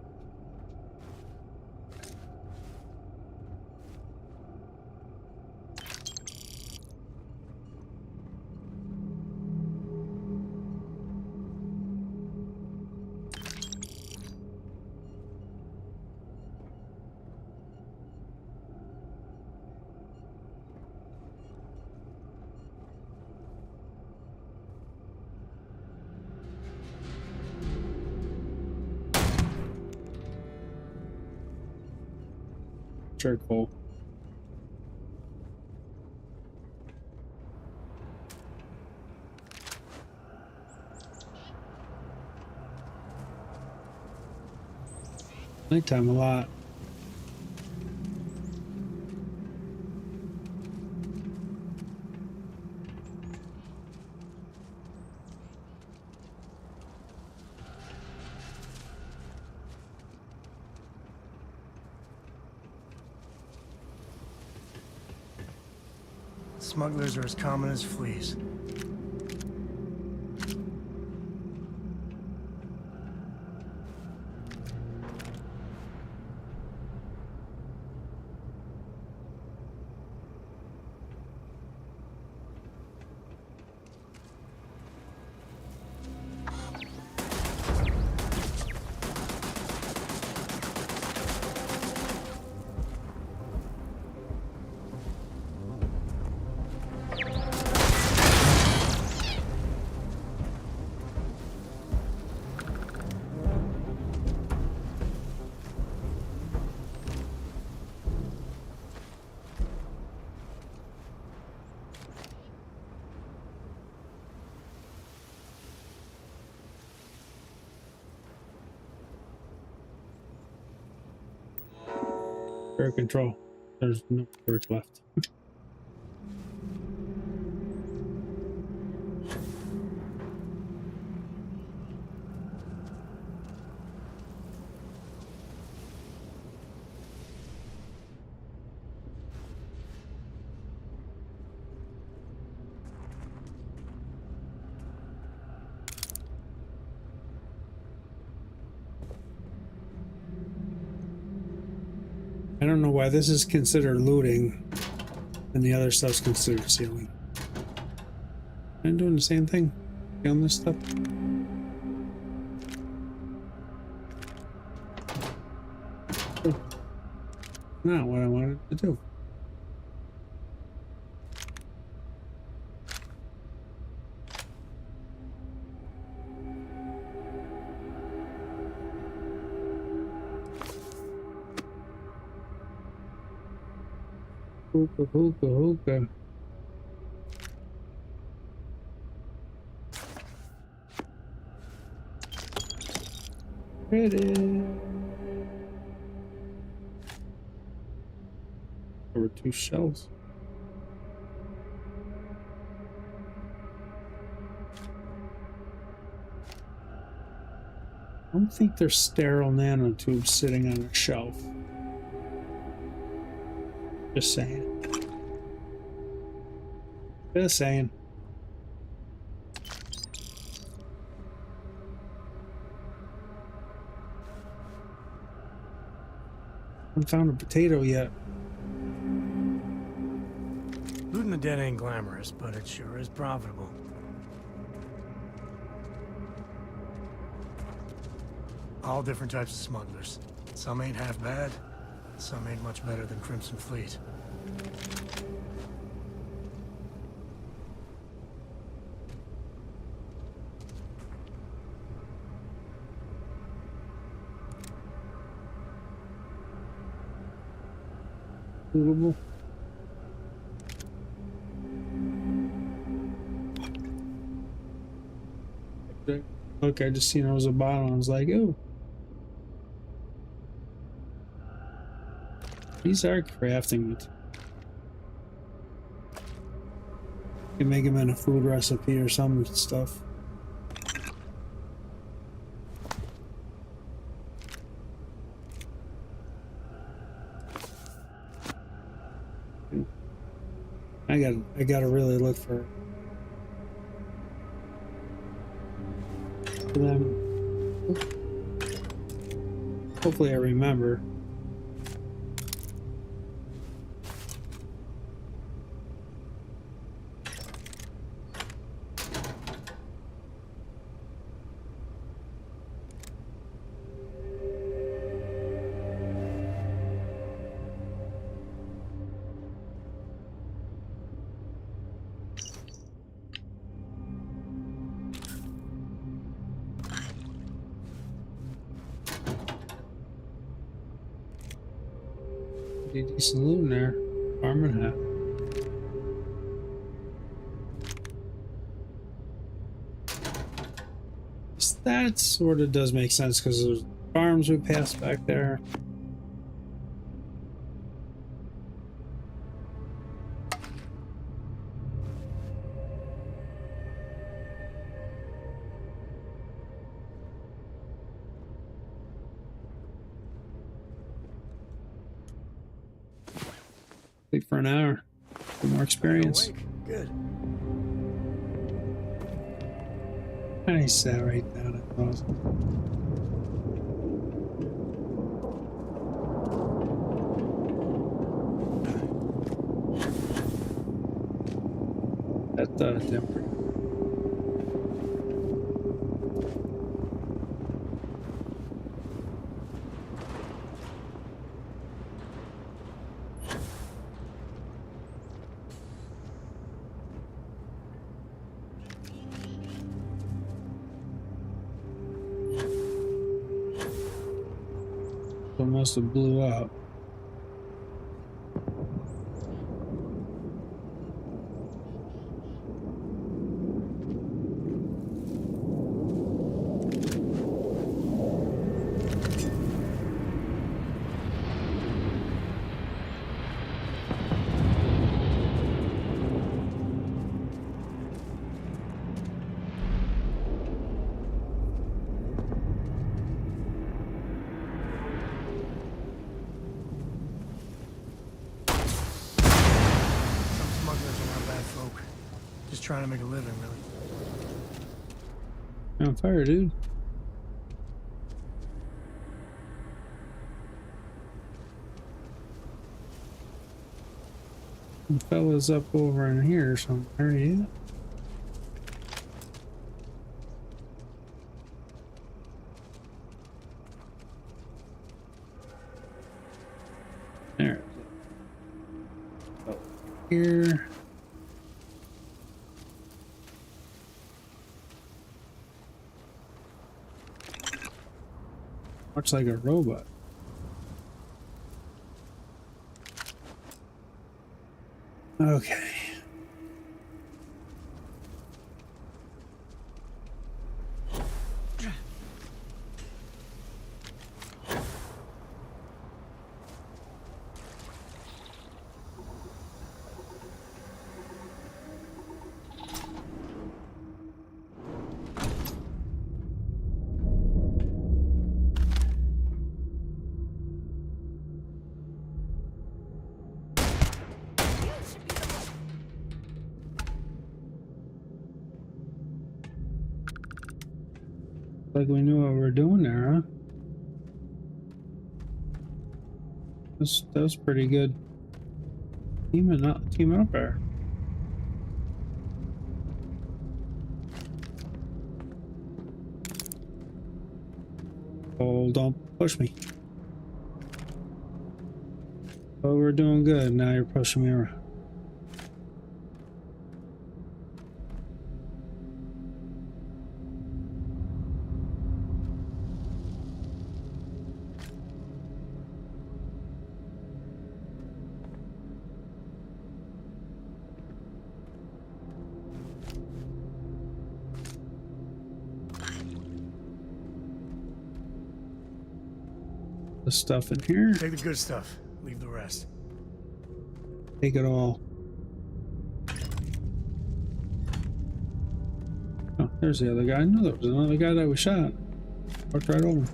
Charcoal. Nighttime a lot. Smugglers are as common as fleas. Air control. There's no storage left. I don't know why this is considered looting and the other stuff's considered stealing. I'm doing the same thing on this stuff. Not what I wanted to do. Hookah, hookah, hookah. Ready. There were 2 shells. I don't think they're sterile nanotubes sitting on a shelf. Just saying. Just saying. I haven't found a potato yet. Looting the dead ain't glamorous, but it sure is profitable. All different types of smugglers. Some ain't half bad, some ain't much better than Crimson Fleet. Look, I just seen there was a bottle. I was like, oh. These are crafting it. You can make them in a food recipe or some stuff. I gotta really look for them. Hopefully I remember. Pretty decent loot in there. Farming hat. That sort of does make sense because there's farms we passed back there. Wait for an hour. Get more experience. Good. I sat right down at those. That temper. Must have blew up. Trying to make a living, really. You're on fire, dude. The fella's up over in here somewhere, yeah. There. Oh, here. Looks like a robot. Okay. Like we knew what we were doing there, huh? That was pretty good. Teaming up there. Oh, don't push me. Oh, we're doing good. Now you're pushing me around. The stuff in here. Take the good stuff. Leave the rest. Take it all. Oh, there's the other guy. I knew there was another guy that we shot. Walked right over.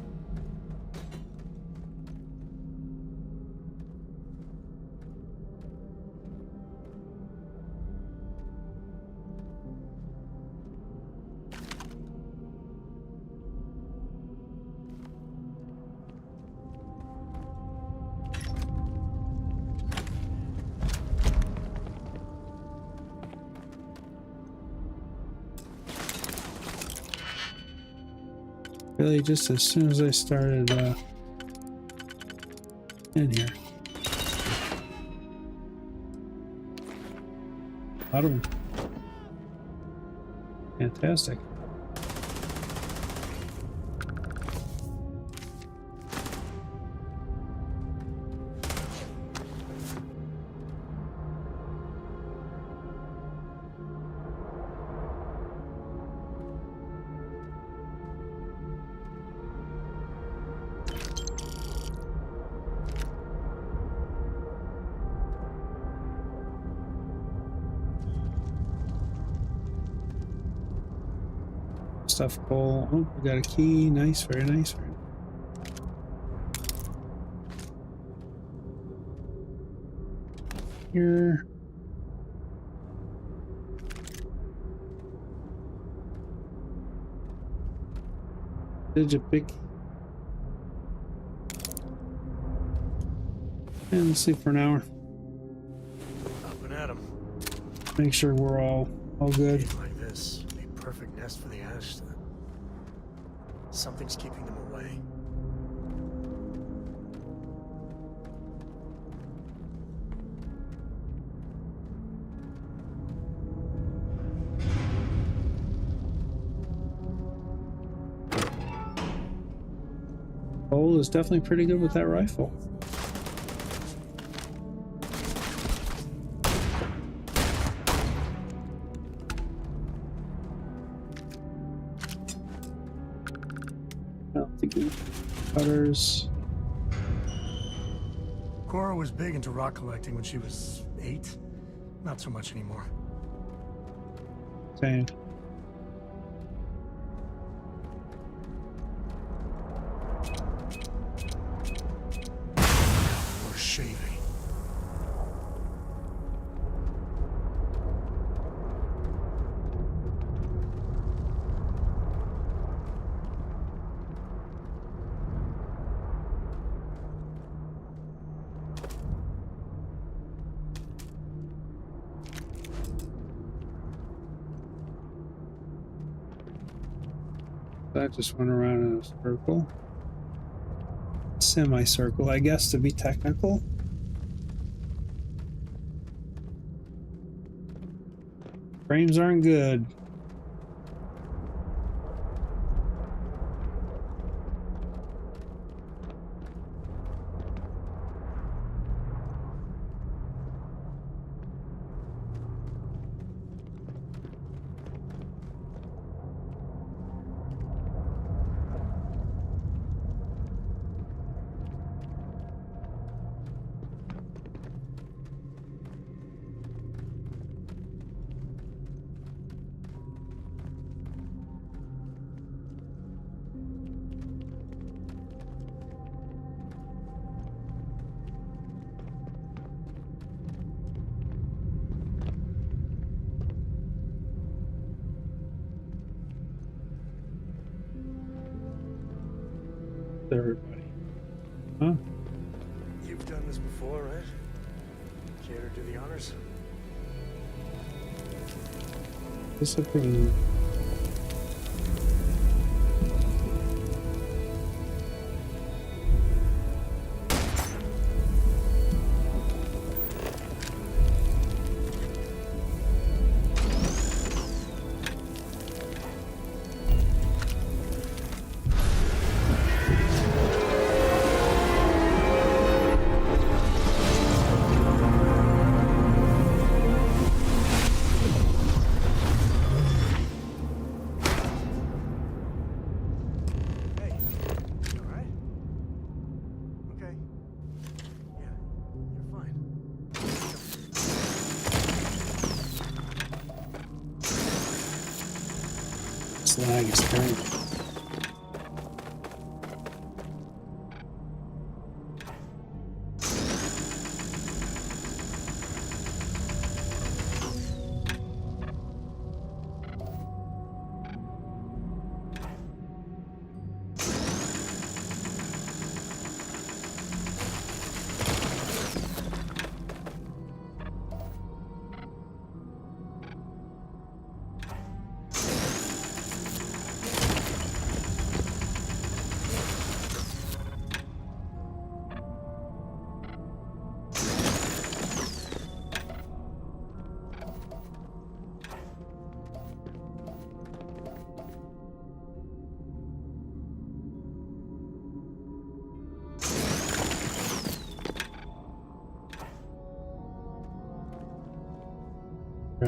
Really, just as soon as I started in here. A lot of them. Fantastic. Stuff coal. Oh, we got a key. Nice, very nice. Very nice. Here. Digit pick. And let's sleep for an hour. Up and at 'em. Make sure we're all good. Like this, a perfect nest for the Ashton. Something's keeping them away. Cole is definitely pretty good with that rifle. Cutters. Cora was big into rock collecting when she was 8. Not so much anymore. Same. Or shaving. I just went around in a circle. Semicircle, I guess, to be technical. Frames aren't good. Everybody. Huh? You've done this before, right? Care to do the honors? Disapprove. Lag is terrible.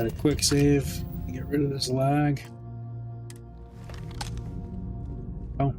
Got a quick save. Get rid of this lag. Oh.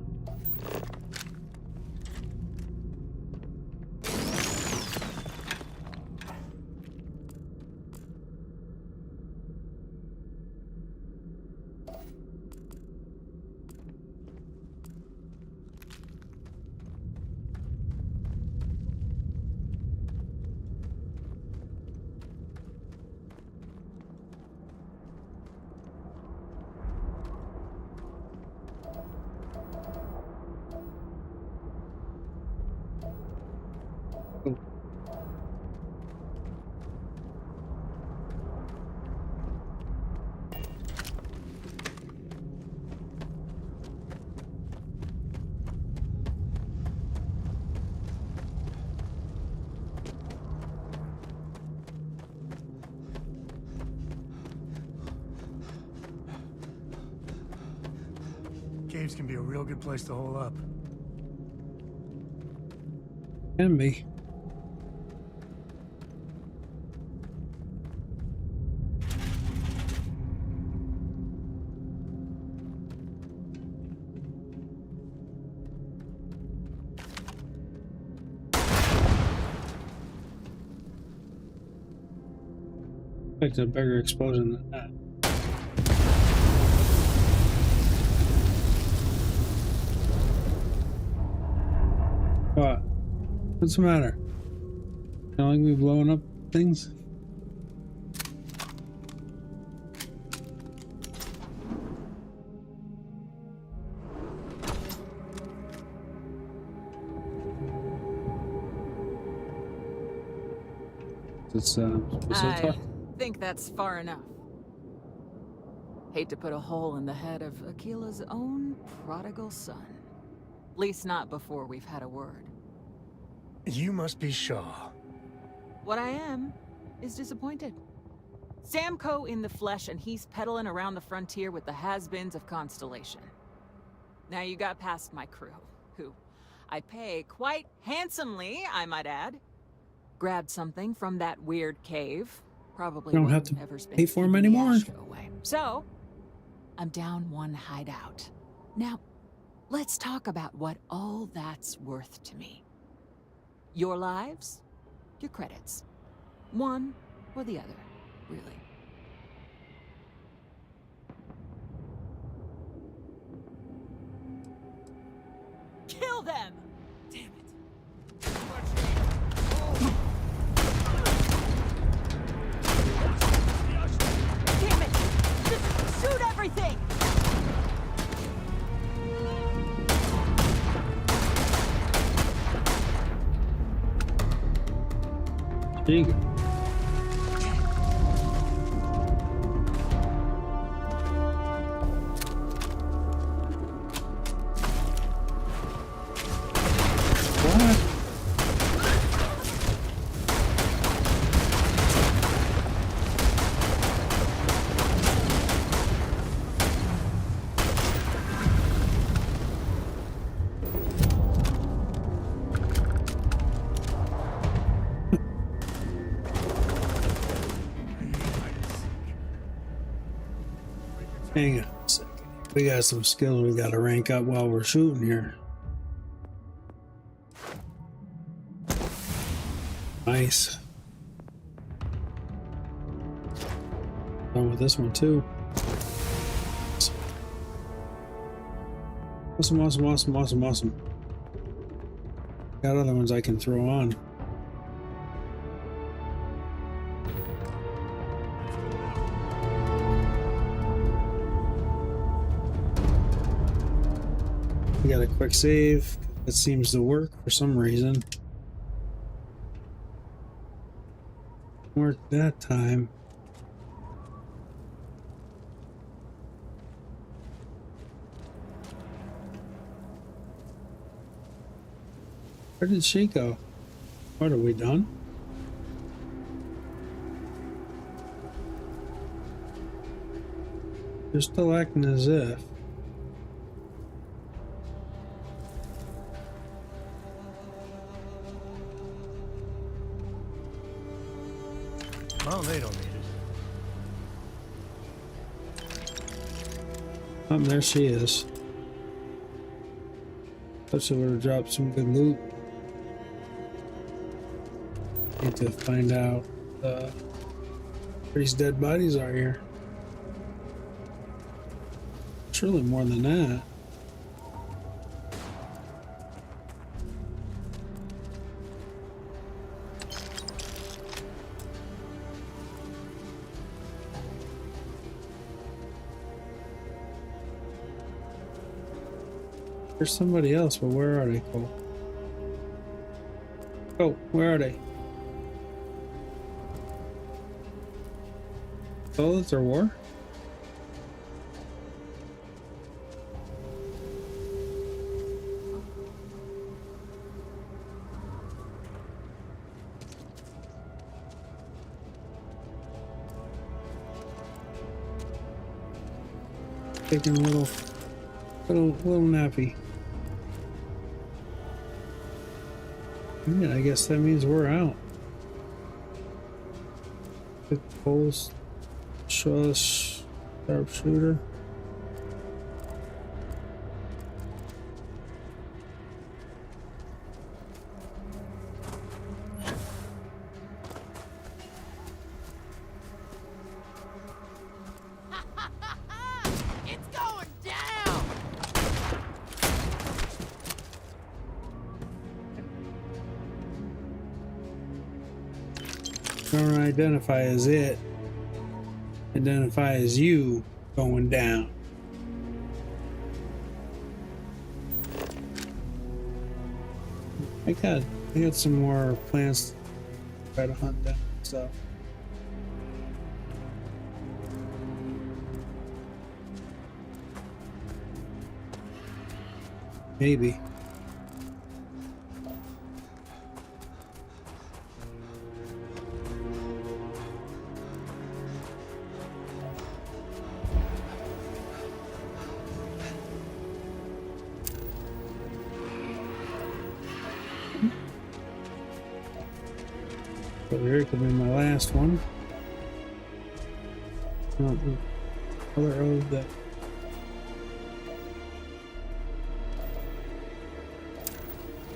Caves can be a real good place to hole up. Can be. Expect a bigger explosion than that. What? What's the matter? Don't like me blowing up things? It's I think that's far enough. Hate to put a hole in the head of Aquila's own prodigal son. At least not before we've had a word. You must be Shaw. What I am is disappointed. Samco in the flesh, and he's peddling around the frontier with the has-beens of Constellation. Now you got past my crew, who I pay quite handsomely, I might add. Grabbed something from that weird cave. Probably don't have to pay for them anymore. So, I'm down one hideout. Now, let's talk about what all that's worth to me. Your lives, your credits. One or the other, really. Kill them! Damn it. Damn it! Just shoot everything! There you go. Hang on a second. We got some skills we got to rank up while we're shooting here. Nice. Done with this one too. Awesome, awesome, awesome, awesome, awesome. Got other ones I can throw on. We got a quick save. That seems to work for some reason. Worked that time. Where did she go? What, are we done? They're still acting as if. Well, they don't need it. Oh, there she is. Thought she would have dropped some good loot. Need to find out where these dead bodies are here. Surely more than that. There's somebody else, but where are they, Cole? Oh, where are they? Oh, it's our war? Taking a little nappy. Yeah, I guess that means we're out. Quick pulse, shush, sharpshooter. It's going down! Don't identify as it. Identify as you going down. I got some more plans to try to hunt down, so. Maybe. Over here could be my last one. Oh, other road that.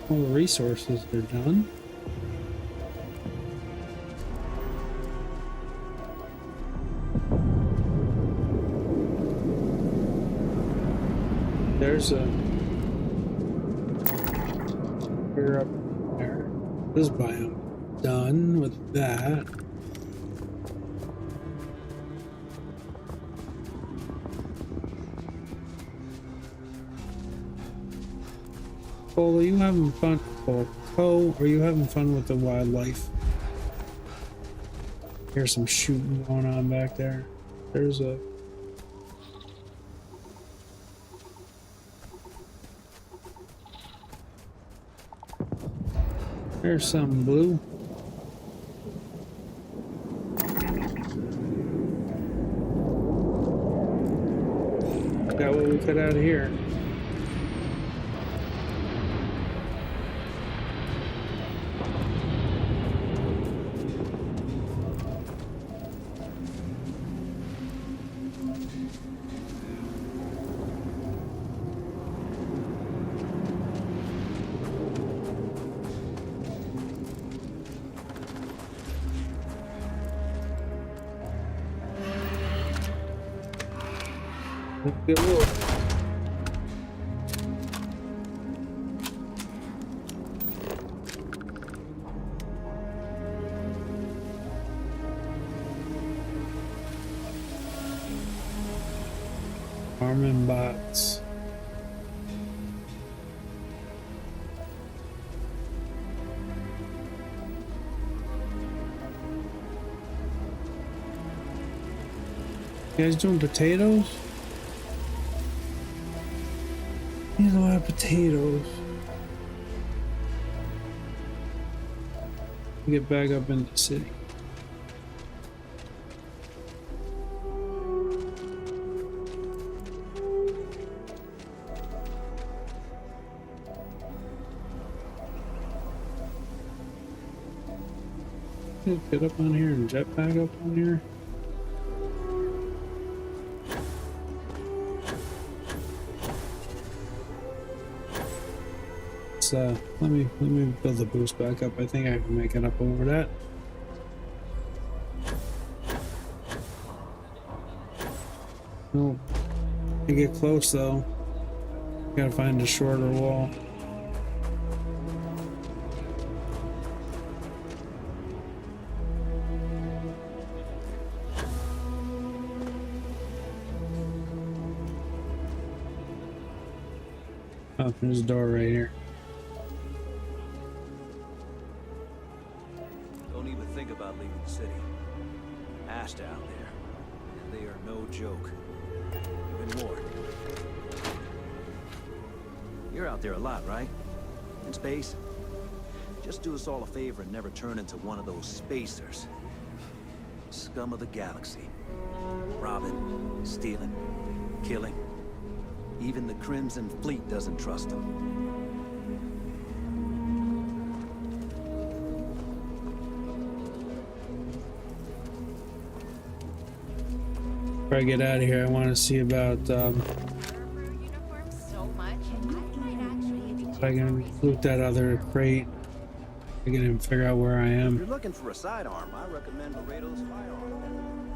All the resources are done. There's a. We're up there. This biome. Done with that. Cole, are you having fun? Cole, are you having fun with the wildlife? Here's some shooting going on back there. There's a. There's some blue. Got what we cut out of here. Good look. Farming bots. You guys doing potatoes? Need a lot of potatoes. Get back up in the city. Get up on here and jetpack up on here. let's let me build the boost back up. I think I can make it up over that. No, I get close though. Gotta find a shorter wall. Oh, there's a door right here. Don't even think about leaving the city. Asta out there, and they are no joke. Even more. You're out there a lot, right? In space? Just do us all a favor and never turn into one of those spacers. Scum of the galaxy. Robbing, stealing, killing. Even the Crimson Fleet doesn't trust them. Before I get out of here, I want to see about So much. if I can loot that other crate. I can even figure out where I If am. you're looking for a sidearm, I recommend Laredo's firearm.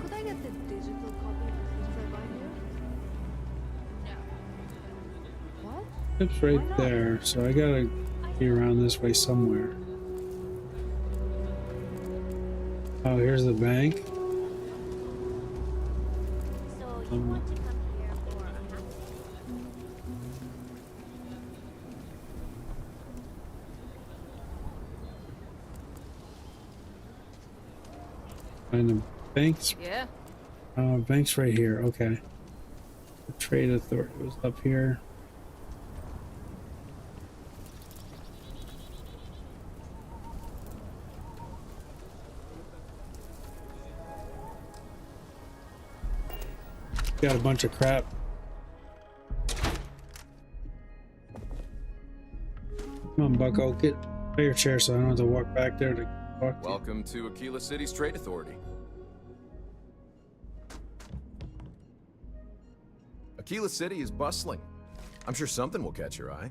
Could I get the digital copy of the things I buy here? No. What? It's right there, so I gotta be around this way somewhere. Oh, here's the bank. Find the banks. Yeah. Bank's right here. Okay. The trade authority was up here. Got a bunch of crap. Come on, Bucko, get by your chair so I don't have to walk back there to talk to you. Welcome to Aquila City's Trade Authority. Aquila City is bustling. I'm sure something will catch your eye.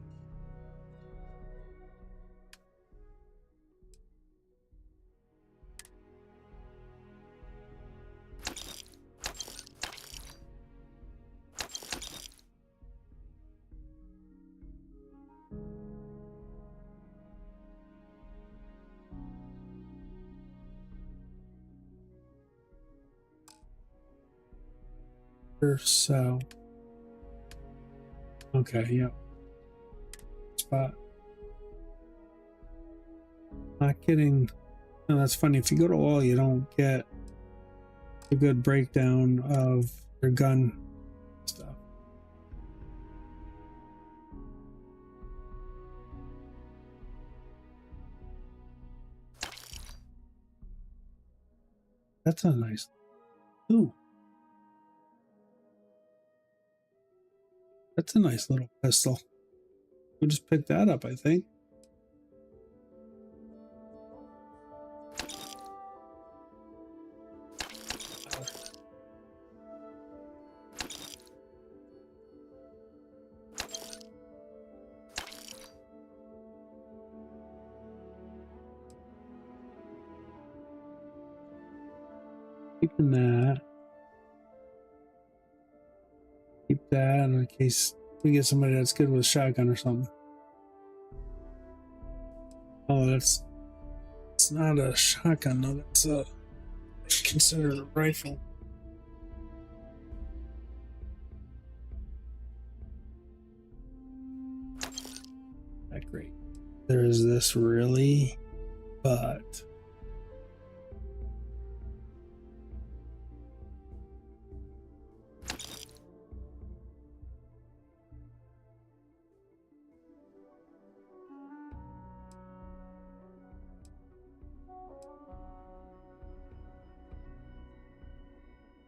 So, okay, yeah. Spot. Not getting. No, that's funny. If you go to all, you don't get a good breakdown of your gun stuff. That's a nice. Ooh. That's a nice little pistol. We just picked that up, I think. Keeping that. Keep that in case we get somebody that's good with a shotgun or something. Oh, it's not a shotgun, no, that's considered a rifle. Not great. There's this really, but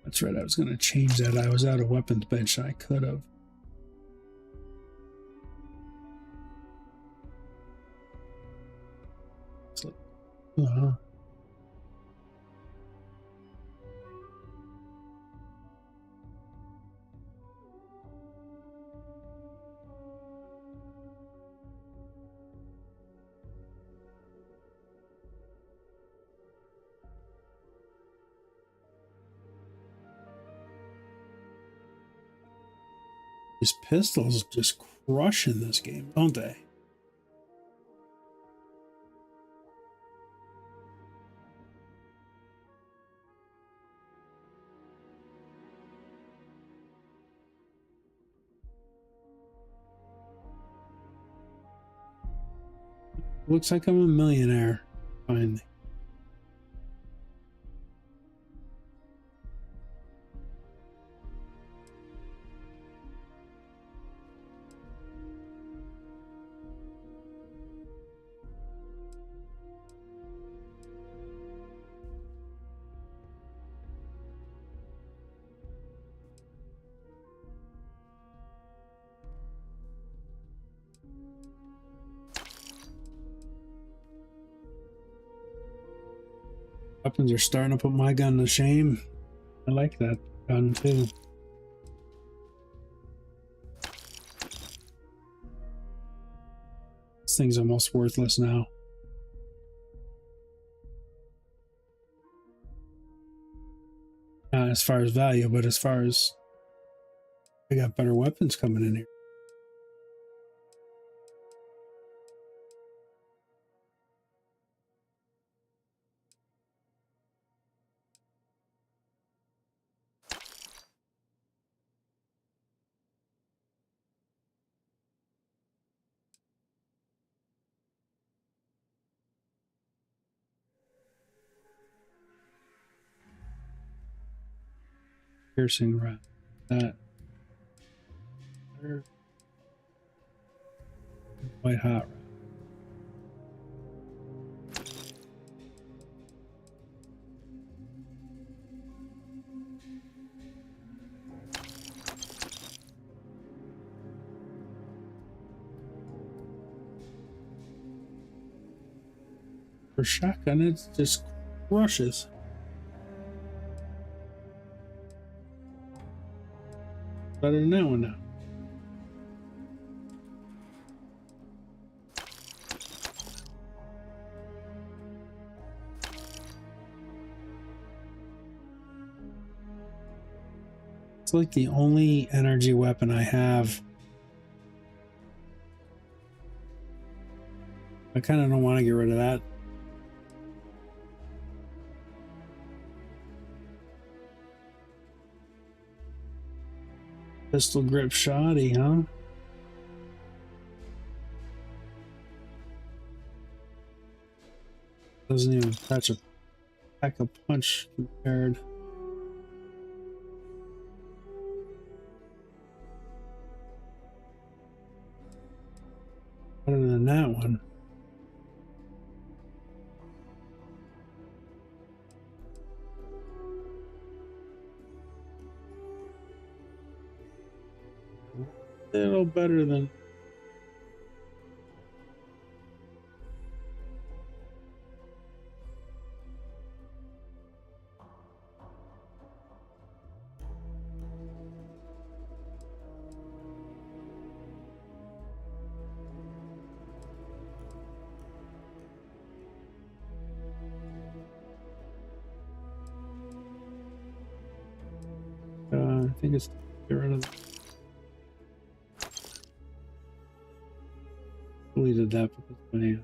that's right, I was going to change that. I was out of weapons bench. I could have. So, These pistols just crushing this game, don't they? Looks like I'm a millionaire, finally. Weapons are starting to put my gun to shame. I like that gun too. This thing's almost worthless now. Not as far as value, but as far as I got better weapons coming in here. Piercing rod. That. White hot rod. For shotgun, it just crushes. Better than that one now. It's like the only energy weapon I have. I kind of don't want to get rid of that. Pistol grip shoddy, huh? Doesn't even pack a punch compared. Better than that one. A little better than I think it's get rid of deleted that because my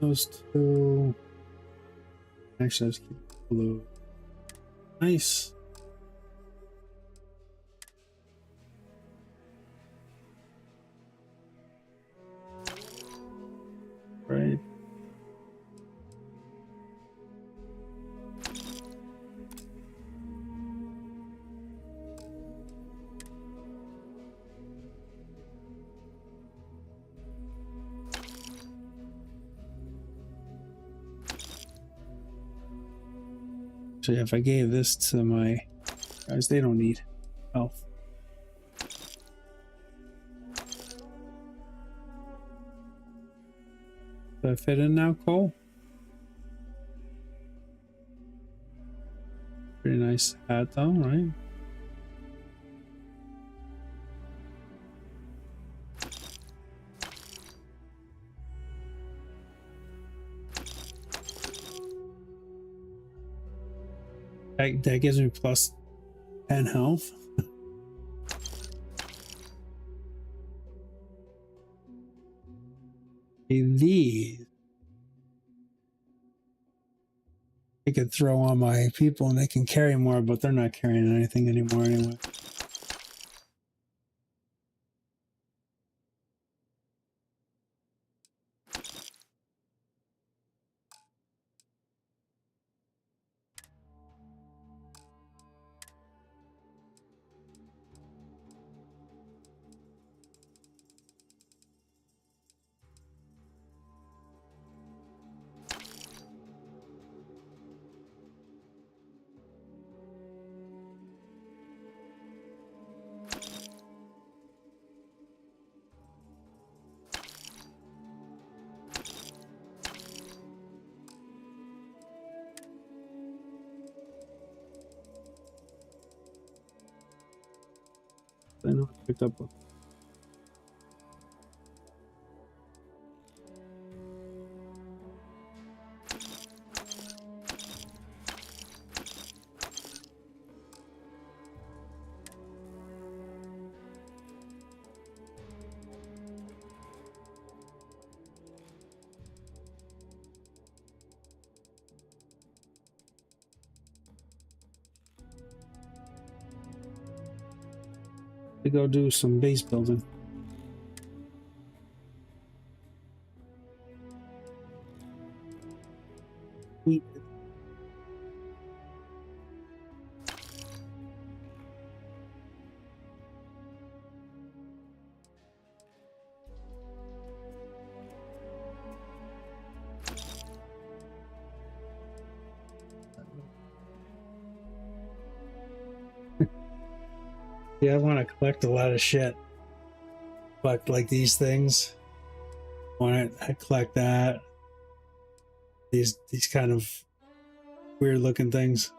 those two. Actually, let's keep blue. Nice. Right. So if I gave this to my guys, they don't need health. Do I fit in now, Cole? Pretty nice hat though, right? That gives me plus 10 health. These I could throw on my people and they can carry more, but they're not carrying anything anymore anyway. I know I picked up one. To go do some base building. Yeah, I want to collect a lot of shit. Collect like these things. I collect that. These kind of weird looking things.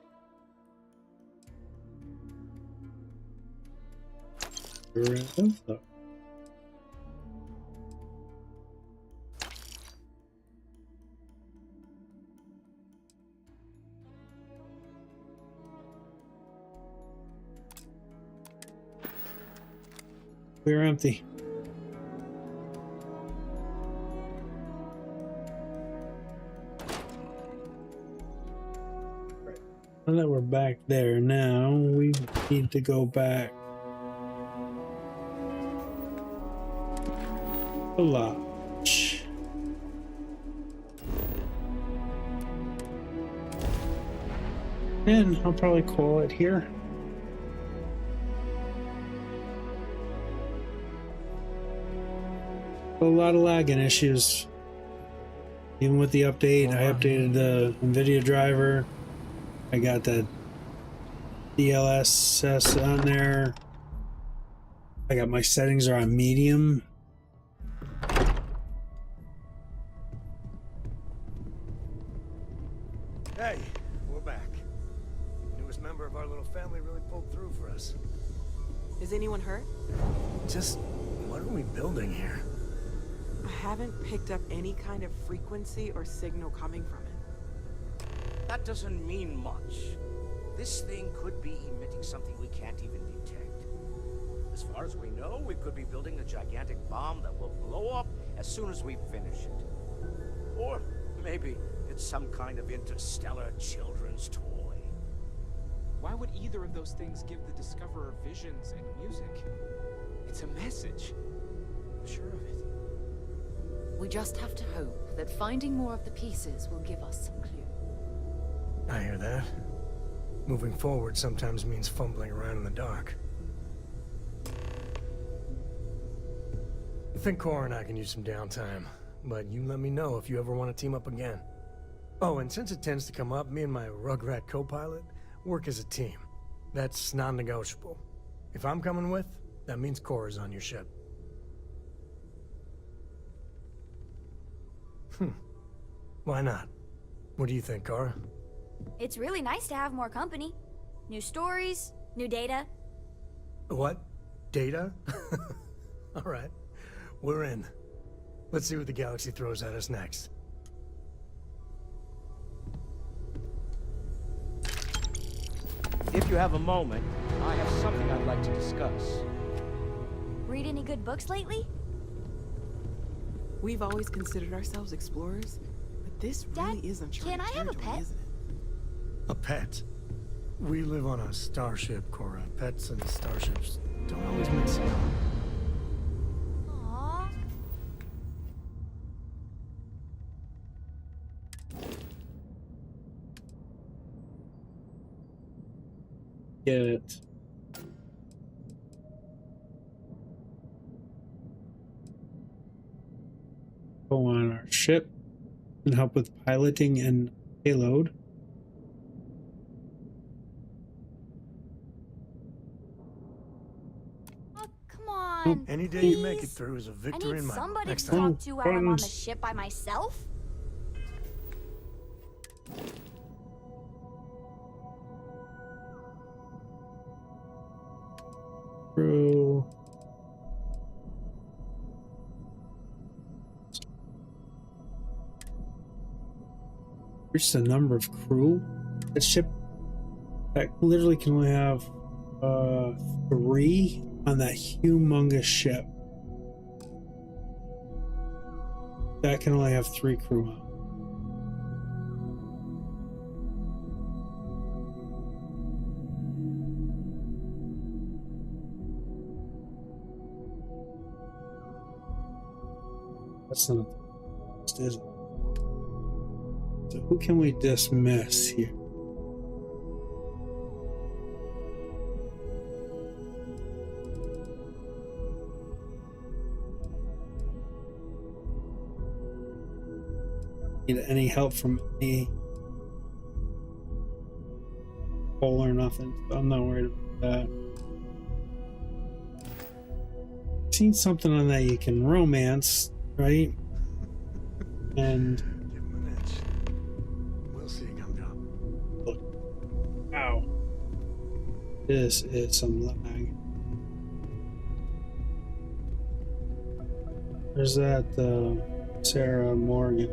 We're empty. Now that we're back there now, we need to go back a lodge. And I'll probably call it here. A lot of lagging issues. Even with the update, I updated the NVIDIA driver. I got the DLSS on there. I got my settings are on medium. Hey, we're back. Newest member of our little family really pulled through for us. Is anyone hurt? Just, what are we building here? I haven't picked up any kind of frequency or signal coming from it. That doesn't mean much. This thing could be emitting something we can't even detect. As far as we know, we could be building a gigantic bomb that will blow up as soon as we finish it. Or maybe it's some kind of interstellar children's toy. Why would either of those things give the Discoverer visions and music? It's a message. I'm sure of it. We just have to hope that finding more of the pieces will give us some clue. I hear that. Moving forward sometimes means fumbling around in the dark. I think Cora and I can use some downtime, but you let me know if you ever want to team up again. Oh, and since it tends to come up, me and my Rugrat co-pilot work as a team. That's non-negotiable. If I'm coming with, that means Cora's on your ship. Why not? What do you think, Cora? It's really nice to have more company. New stories, new data. What? Data? All right. We're in. Let's see what the galaxy throws at us next. If you have a moment, I have something I'd like to discuss. Read any good books lately? We've always considered ourselves explorers, but this really is uncharted Can I have a territory, pet? isn't it? A pet? We live on a starship, Cora. Pets and starships don't always mix up. Aww. Get go on our ship and help with piloting and payload. Come on. Any day you make it through is a I victory need in my book. somebody Next to time. talk to while I'm on the ship by myself. Crew. Reach the number of crew. That ship that literally can only have 3 on that humongous ship. That can only have 3 crew on. That's not is it? So who can we dismiss here? Need any help from any pole or nothing? I'm not worried about that. Seen something on that you can romance, right? And Give him an inch. We'll see, Gum. look, wow, this is some lag. There's that Sarah Morgan.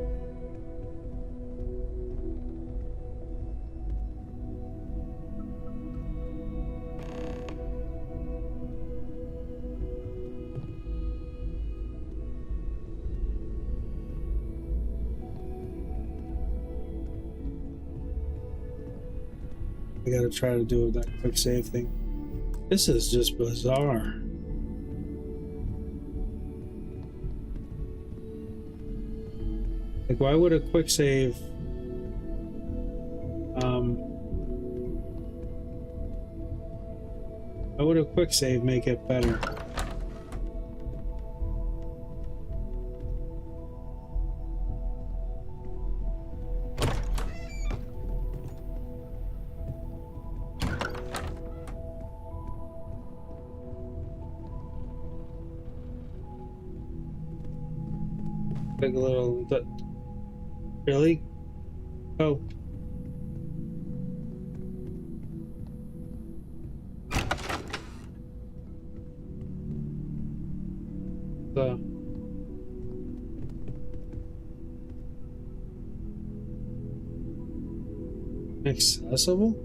I gotta try to do that quick save thing. This is just bizarre. Like, why would a quick save why would a quick save make it better? Big little really? Oh. The accessible?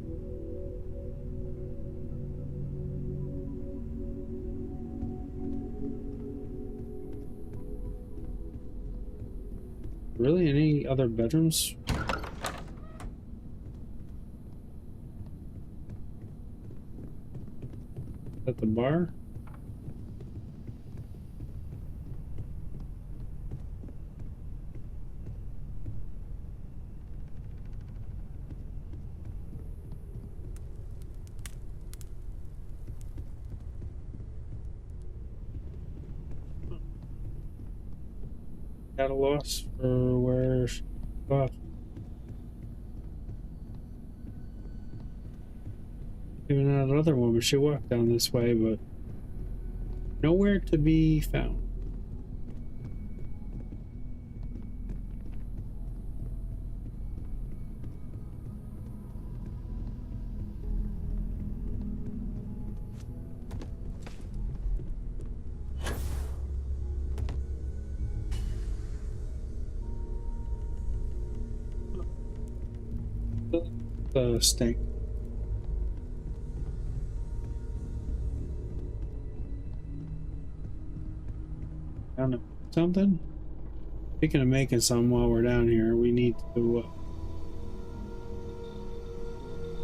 Really? Any other bedrooms? At the bar? Got a loss for where she left. Even another woman, she walked down this way, but nowhere to be found. Stink. Down to something? Speaking of making some while we're down here, we need to.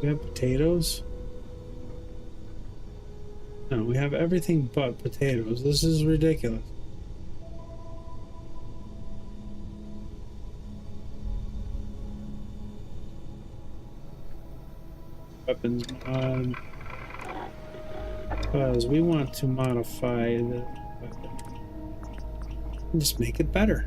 We have potatoes? No, we have everything but potatoes. This is ridiculous. Weapons mod. Because we want to modify the weapon. And just make it better.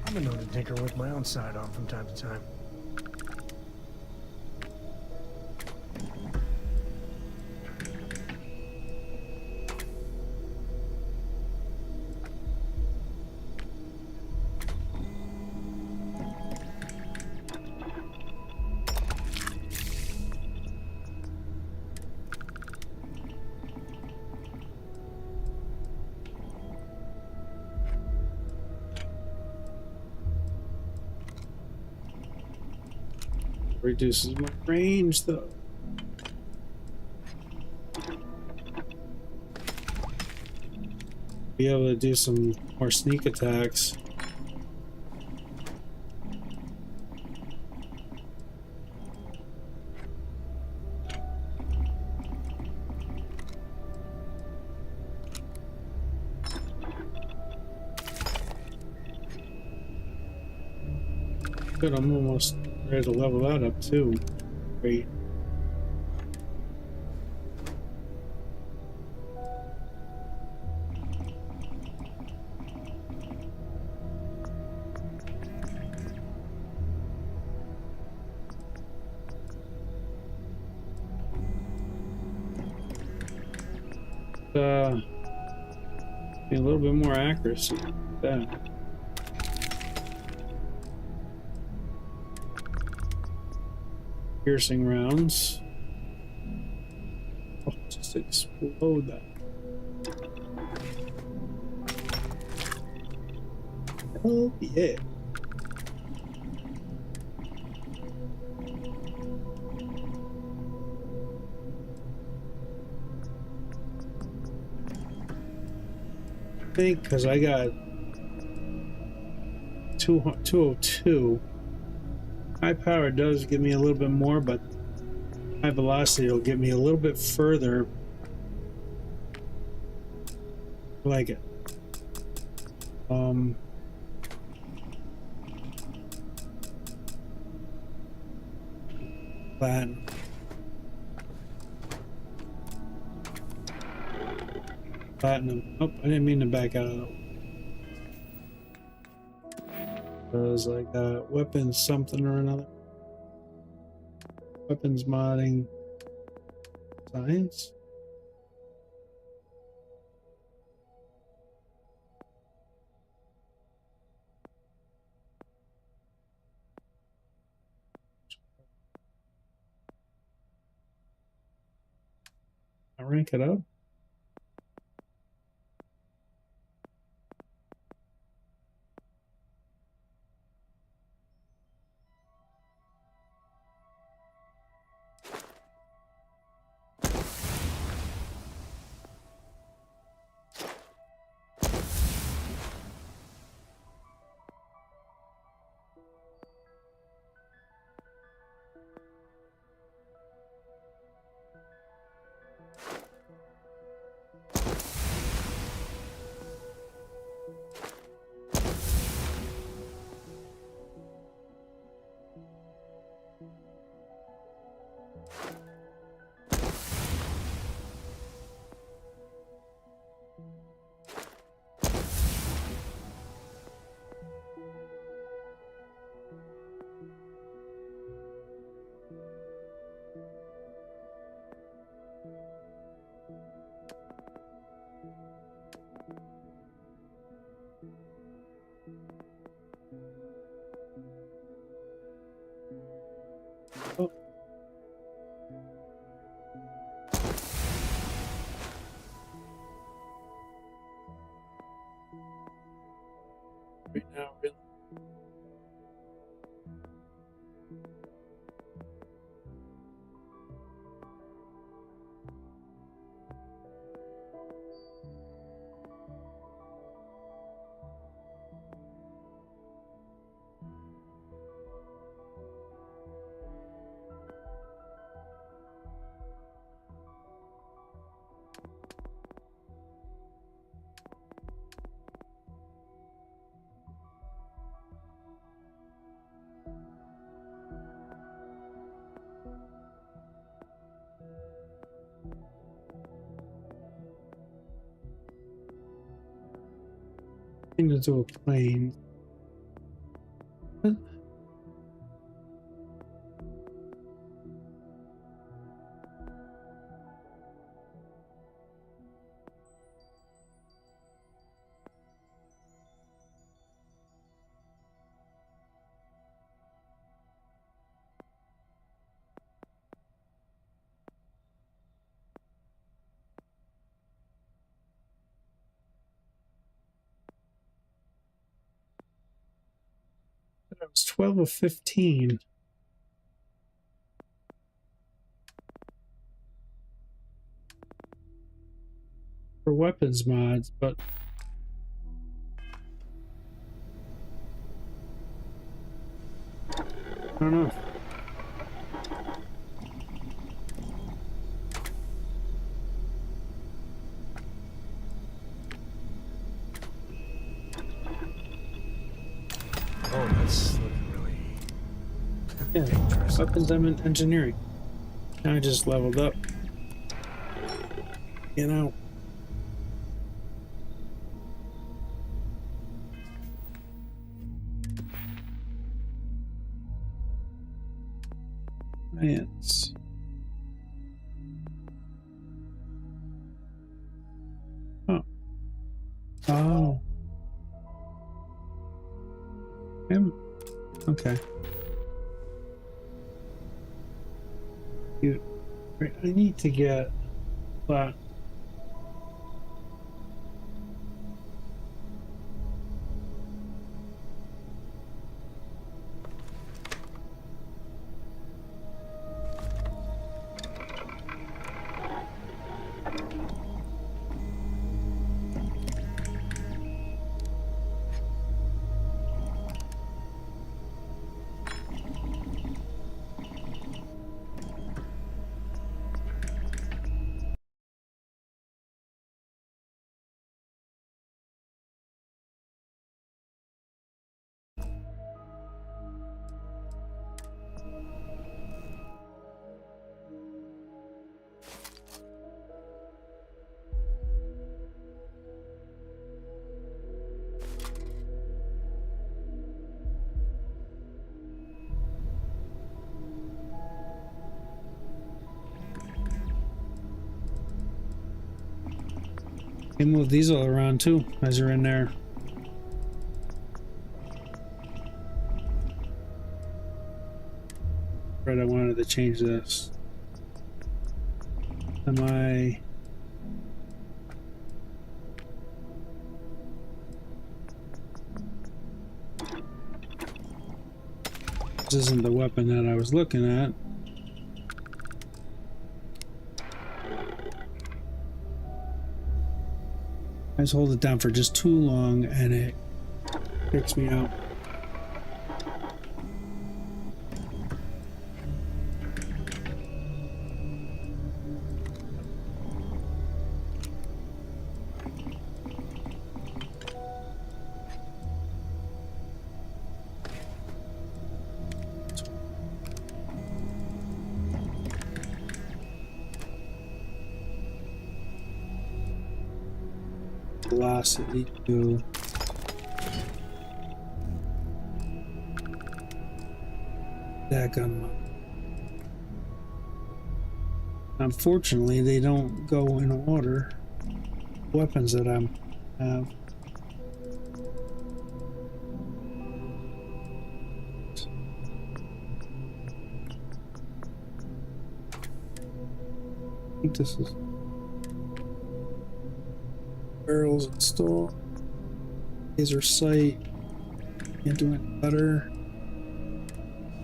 I've been known to tinker with my own sidearm from time to time. Reduces my range though. Be able to do some more sneak attacks. Good, I'm almost ready to level that up too. Great. Be a little bit more accuracy. That. Piercing rounds. Oh, just explode that. Oh, yeah. I think because I got 202. High power does give me a little bit more, but high velocity will get me a little bit further. I like it. Platinum. Platinum. Oh, I didn't mean to back out of that. Because I got weapons something or another. Weapons modding. Science? I rank it up. right now, really. Into a plane. What? It was 12 of 15. For weapons mods, but I don't know. Oh, that's looking really dangerous. Weapons and engineering. Now I just leveled up. You know. Science. Oh. Oh. Okay. Right, I need to get that. You move these all around too as you're in there. Right, I wanted to change this. Am I? This isn't the weapon that I was looking at. I just hold it down for just too long and it kicks me out. Velocity to that gun. Unfortunately, they don't go in order. Weapons that I have. I think this is barrels installed. Laser sight. Can't do it better.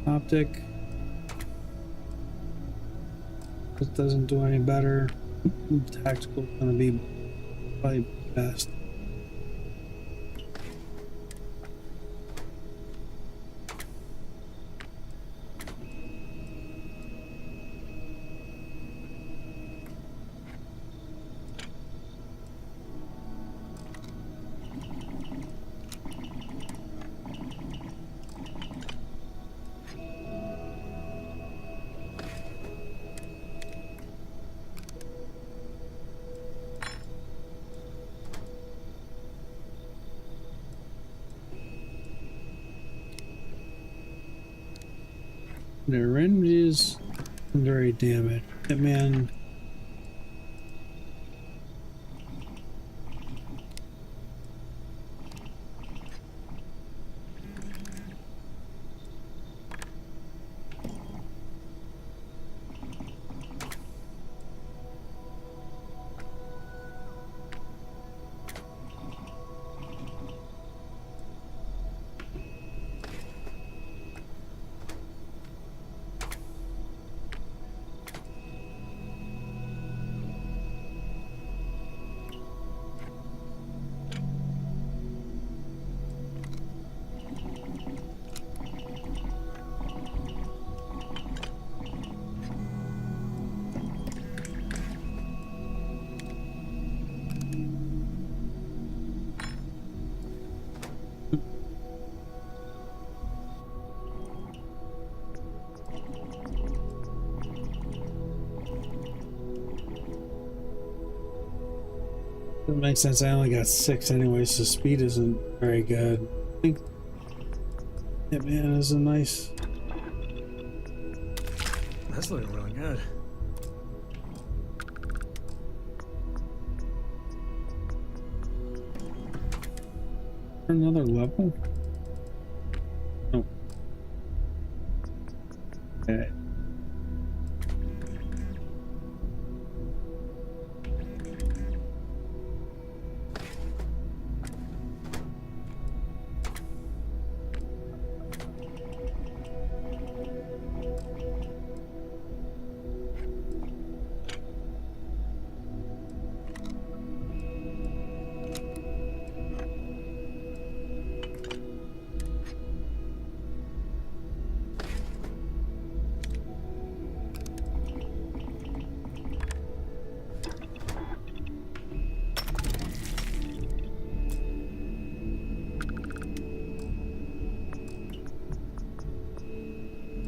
Optic. This doesn't do any better. Tactical is gonna be probably best. The ranges very damaged. Hitman. Doesn't make sense. I only got 6 anyway, so speed isn't very good. I think Hitman is a nice. That's looking really good. Another level? Oh. Okay.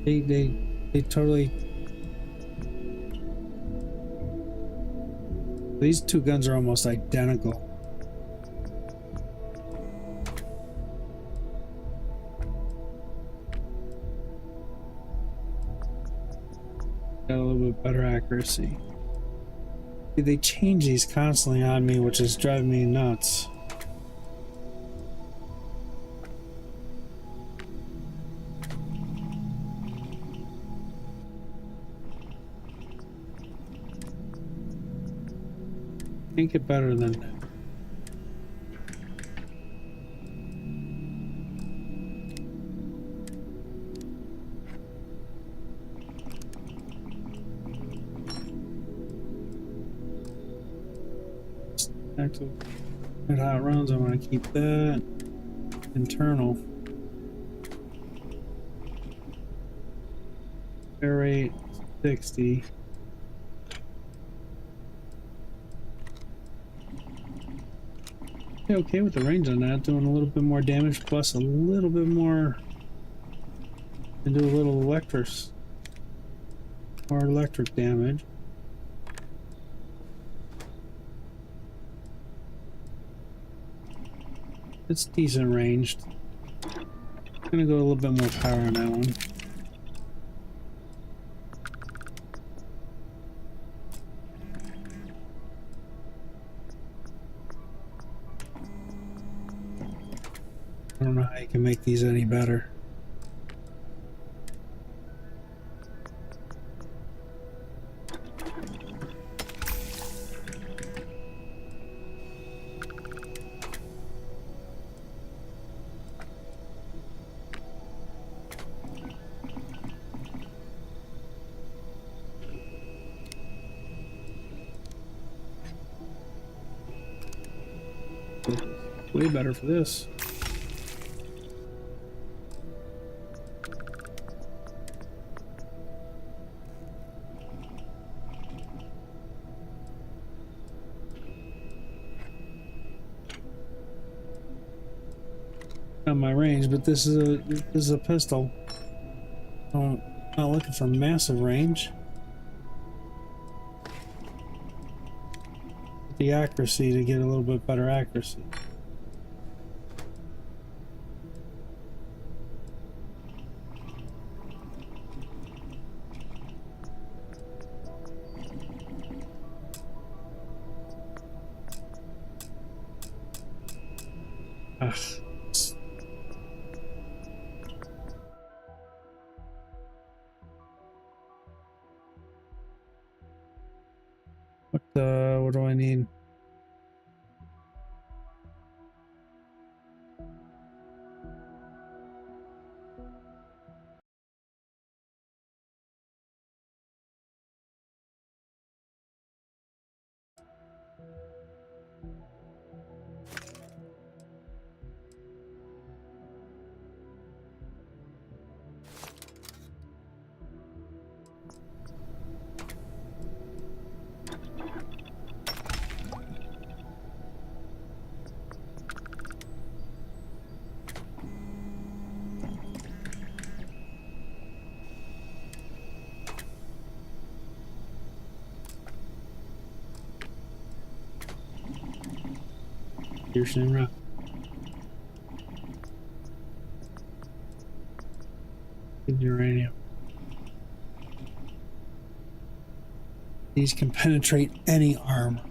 They totally. These two guns are almost identical. Got a little bit better accuracy. They change these constantly on me, which is driving me nuts. Can't get better than that. Active red hot rounds, I want to keep that. Internal. Air rate 60. Okay with the range on that, doing a little bit more damage plus a little bit more and do a little more electric damage. It's decent ranged. I'm gonna go a little bit more power on that one. I don't know how you can make these any better. Way better for this. Not my range, but this is a pistol. I'm not looking for massive range. The accuracy to get a little bit better accuracy. Ugh. What do I need? Piercing rock. Uranium. These can penetrate any armor,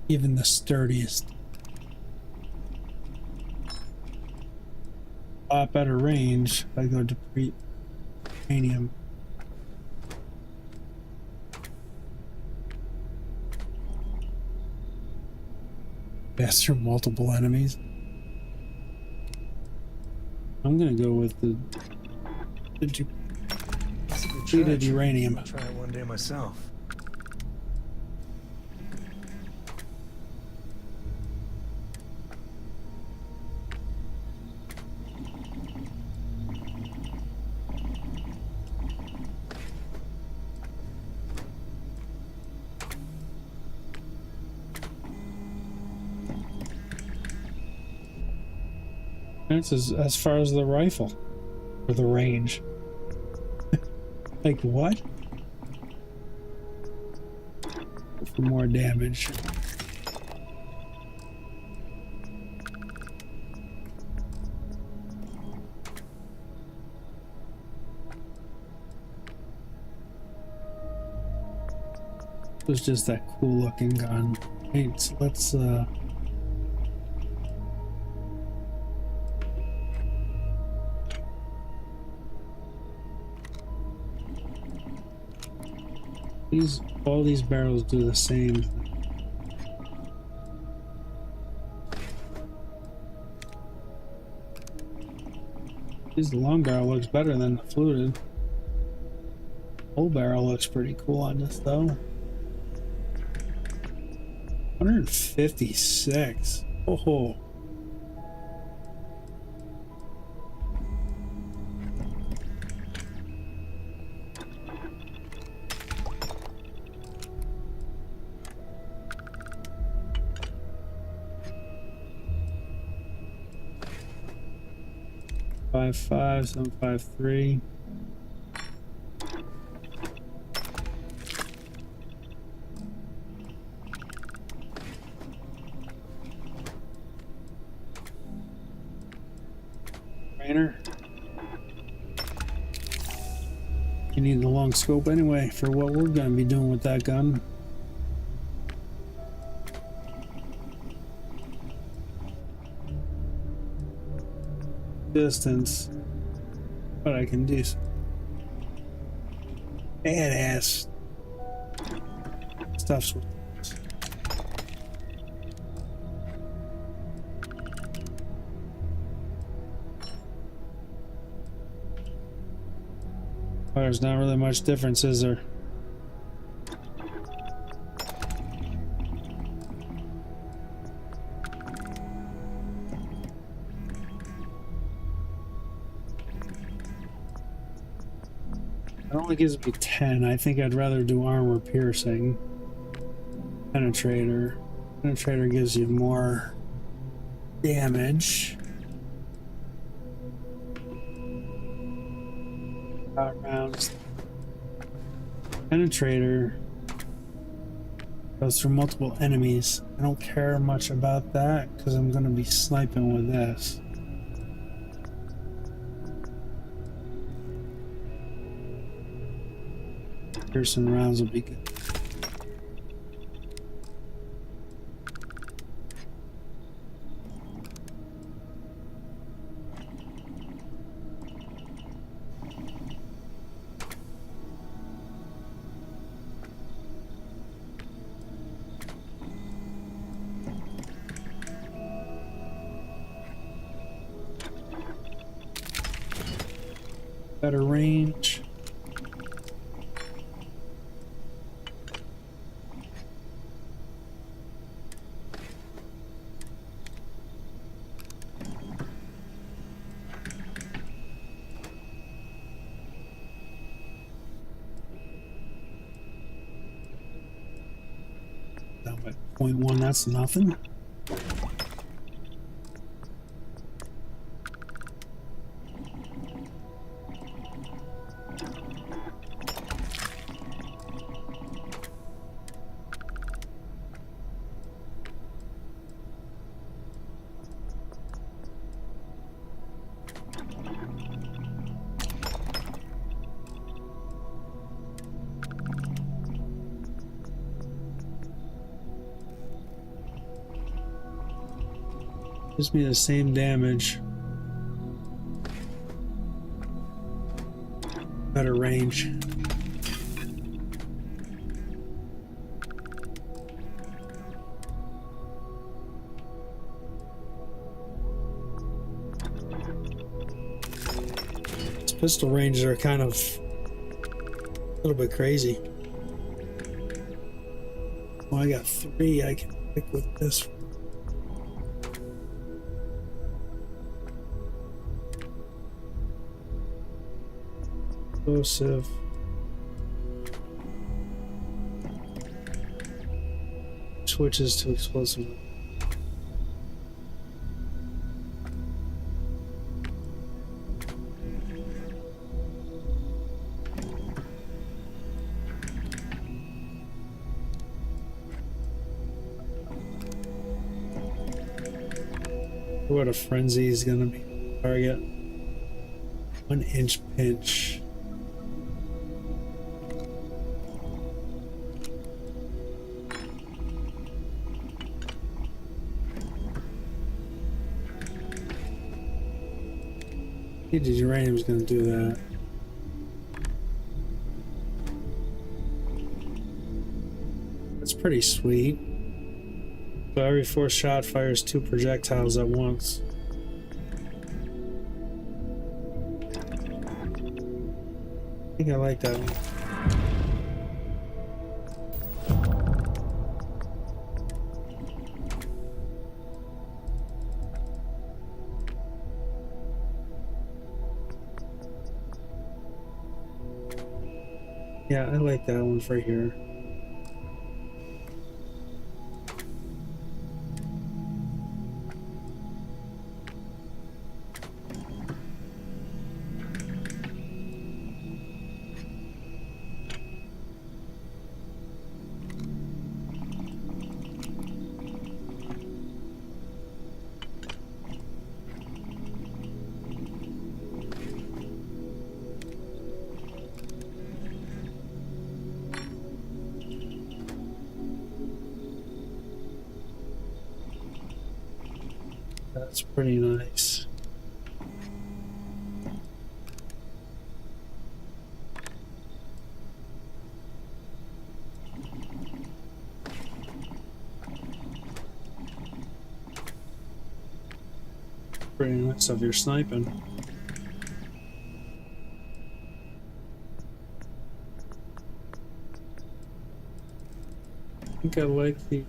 even the sturdiest. A lot better range if I go to uranium. Faster multiple enemies. I'm gonna go with the depleted uranium. I'll try it one day myself. That's as far as the rifle, or the range. Like what? For more damage. It was just that cool looking gun. Hey, so let's all these barrels do the same thing. The long barrel looks better than the fluted. Whole barrel looks pretty cool on this though. 156. Oh. Five 753. Rainer. You need the long scope anyway for what we're gonna be doing with that gun. Distance, but I can do some badass stuff with this. Well, there's not really much difference, is there? It only gives me 10. I think I'd rather do armor piercing. Penetrator. Penetrator gives you more damage. Rounds. Penetrator goes through multiple enemies. I don't care much about that because I'm going to be sniping with this. Piercing rounds will be good. Better range. Down by 0.1, that's nothing. Gives me the same damage. Better range. These pistol ranges are kind of a little bit crazy. Well, I got 3 I can pick with this. Explosive. Switches to explosive. What a frenzy is gonna be. Target. 1-inch pinch. Heated uranium is going to do that. That's pretty sweet. So every 4 shot fires 2 projectiles at once. I think I like that one. Yeah, I like that one for here. That's pretty nice. Pretty nice if you're sniping. I think I like the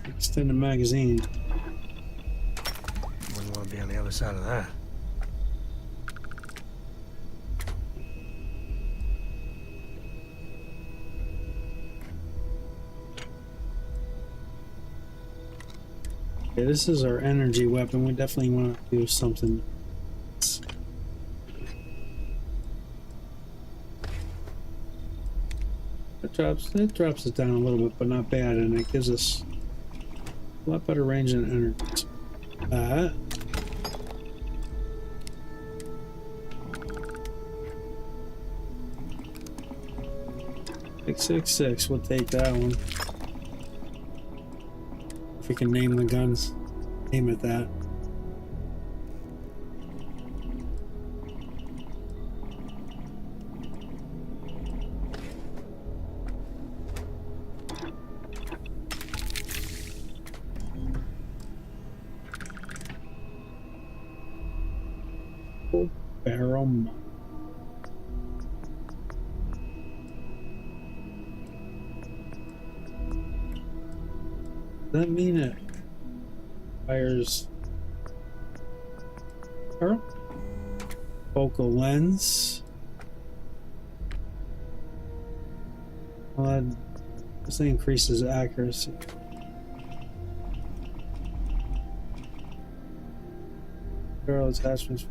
extended magazine. Wouldn't want to be on the other side of that. Okay, this is our energy weapon. We definitely want to do something. It drops it down a little bit, but not bad, and it gives us a lot better range and energy. That. 666, we'll take that one. If we can name the guns, name it that. Barrel. Does that mean it fires focal lens? Well, this thing increases accuracy. Barrel attachments.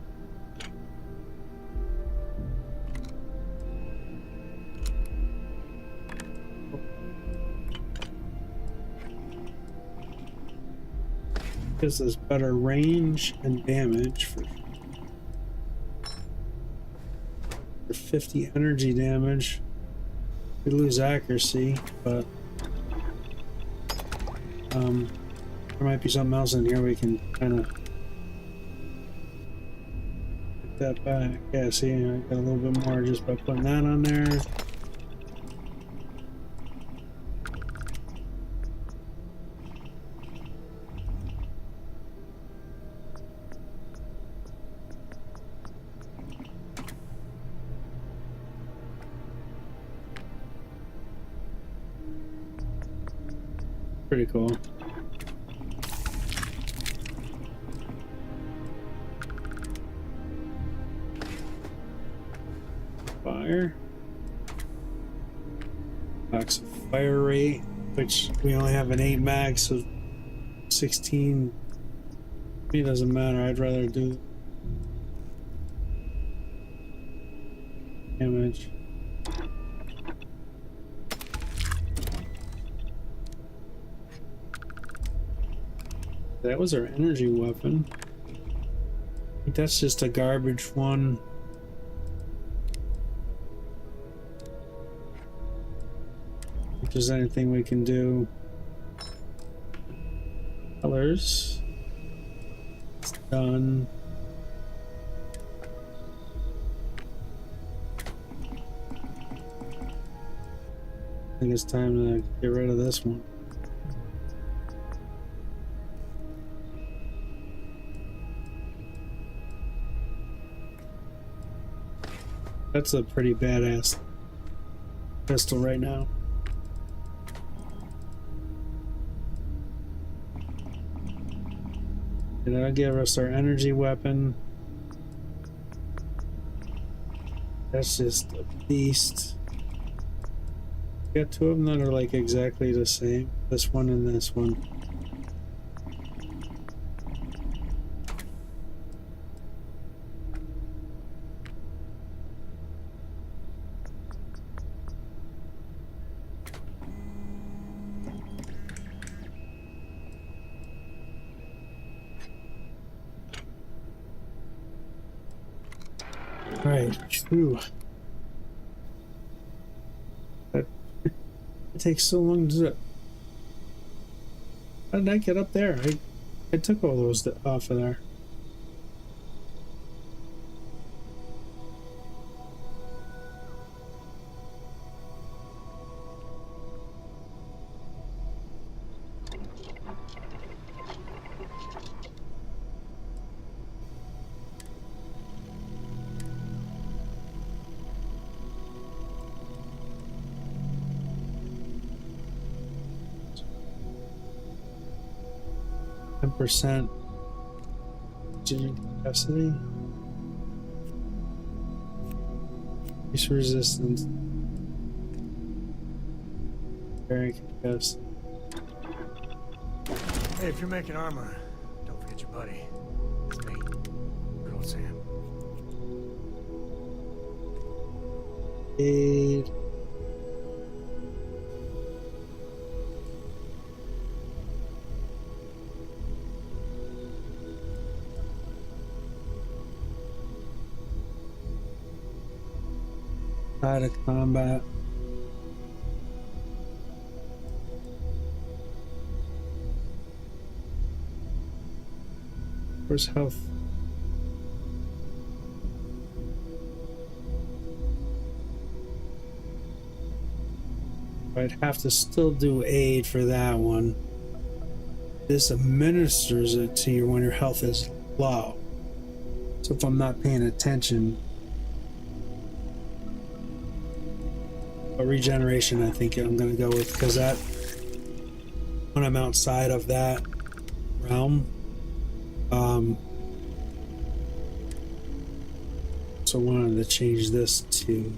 Gives us better range and damage for 50 energy damage. We lose accuracy, but there might be something else in here we can kind of get that back. Yeah, see, I got a little bit more just by putting that on there. Pretty cool. Fire. Max fire rate, which we only have an 8 max, so 16. It doesn't matter. I'd rather do damage. That was our energy weapon. I think that's just a garbage one. If there's anything we can do. Colors. It's done. I think it's time to get rid of this one. That's a pretty badass pistol right now. And that'll give us our energy weapon. That's just a beast. Got two of them that are like exactly the same. This one and this one. Right. Phew. It takes so long to do it. How did I get up there? I took all those off of there. Percent capacity, increase resistance, carrying capacity. Hey, if you're making armor, don't forget your buddy. It's me. Good old Sam. Aid. Out of combat. Where's health? I'd have to still do aid for that one. This administers it to you when your health is low. So if I'm not paying attention. But regeneration, I think I'm going to go with, because that, when I'm outside of that realm, so I wanted to change this to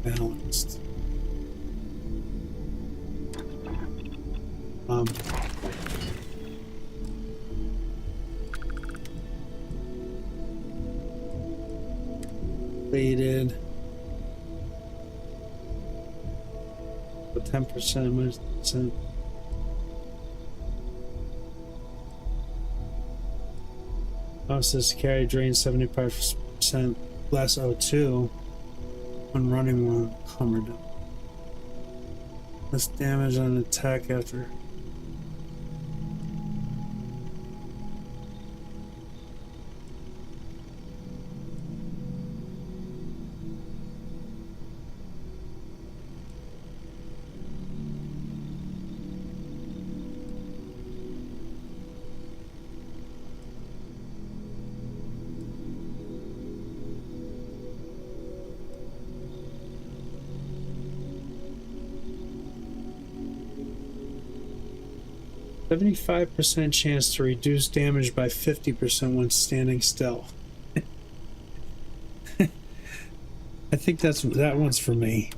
balanced. Faded. 10% minus 10%. Officers carry drain 75% less O2 when running one hammer down. Less damage on attack after. %75% chance to reduce damage by 50% when standing still. I think that one's for me.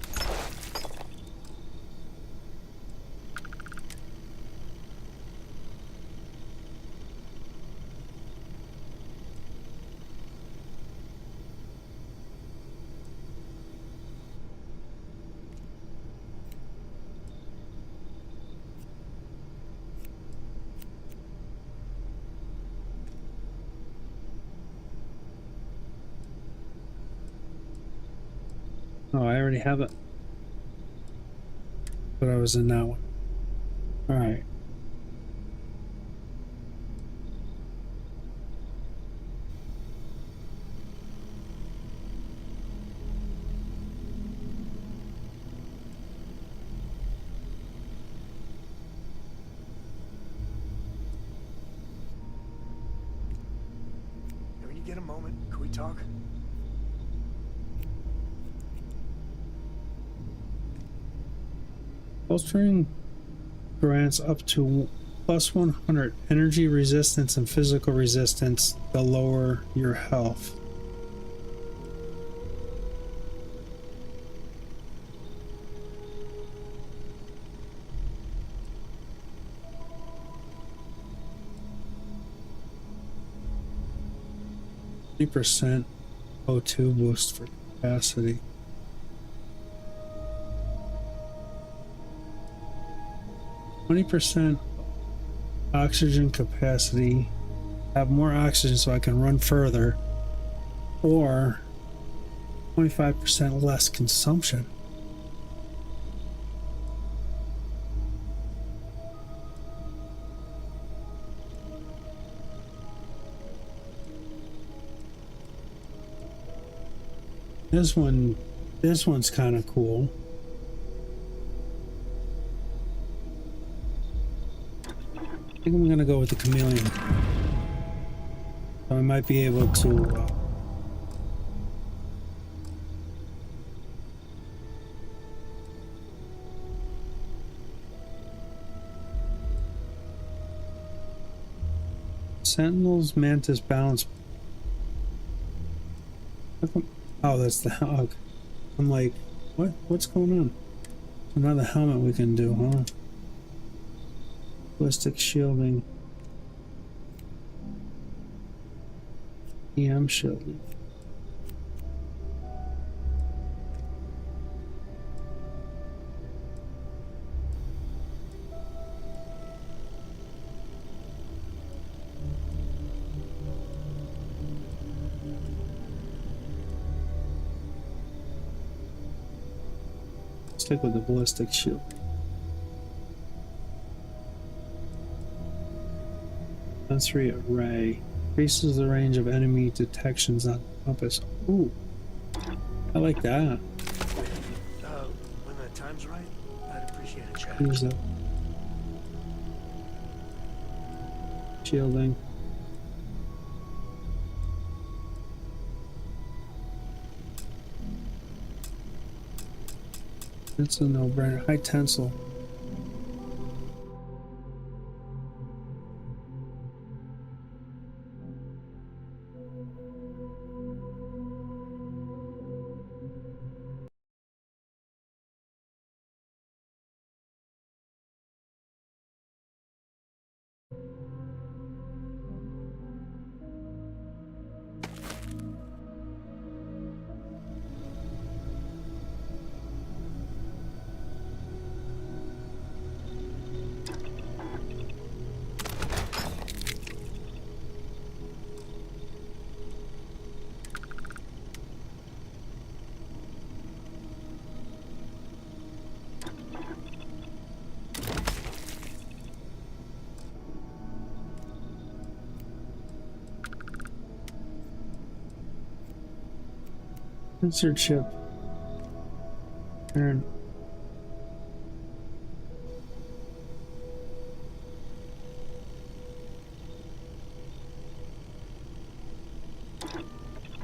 Oh, I already have it. But I was in that one. Alright. Hey, when you get a moment, can we talk? Bolstering grants up to plus 100 energy resistance and physical resistance the lower your health. %, O2 boost for capacity. 20% oxygen capacity, have more oxygen so I can run further, or 25% less consumption. This one's kind of cool. I think I'm gonna go with the chameleon. So I might be able to Sentinels, Mantis, Balance. Oh, that's the hog. I'm like, what's going on? Another helmet we can do, huh? Ballistic shielding. EM shielding. Stick with the ballistic shield. Sensory array. Increases the range of enemy detections on compass. Ooh. I like that. When the time's right, I'd appreciate a chat. Use that. Shielding. It's a no-brainer. High tensile. Insert chip. Aaron.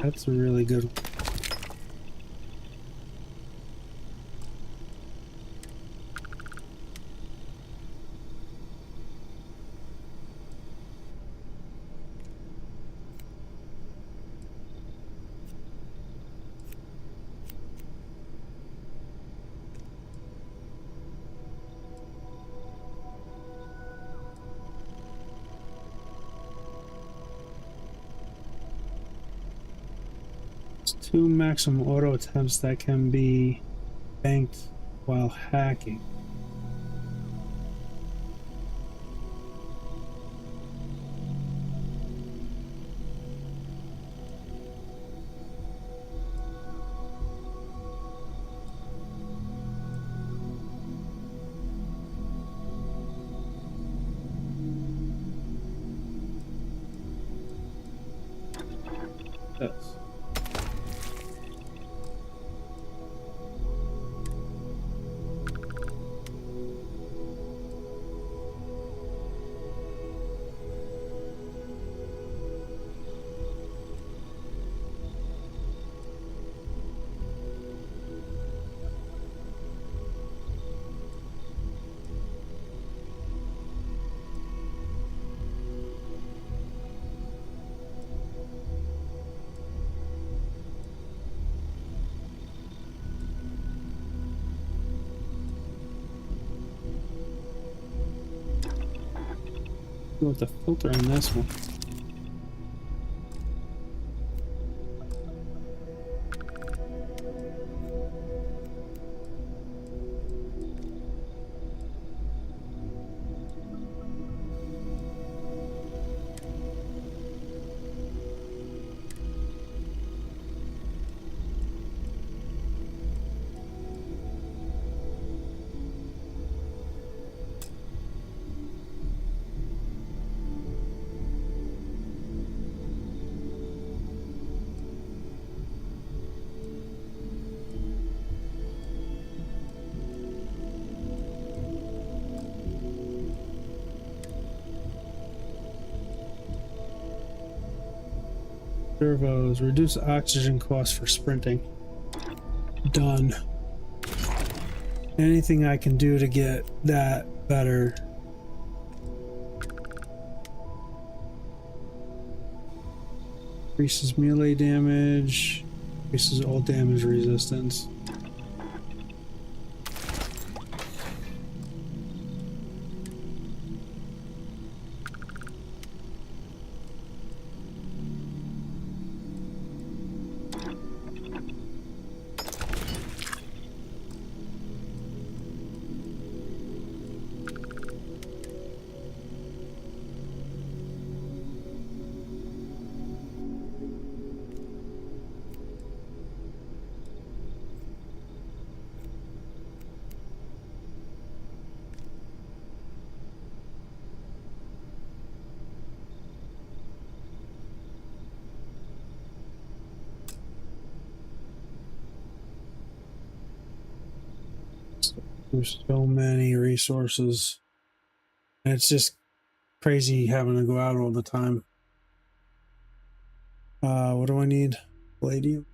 That's a really good one. Two maximum auto attempts that can be banked while hacking. Yes. Go with the filter on this one. Servos, reduce oxygen costs for sprinting. Done. Anything I can do to get that better. Increases melee damage, increases all damage resistance. There's so many resources. And it's just crazy having to go out all the time. What do I need? Palladium?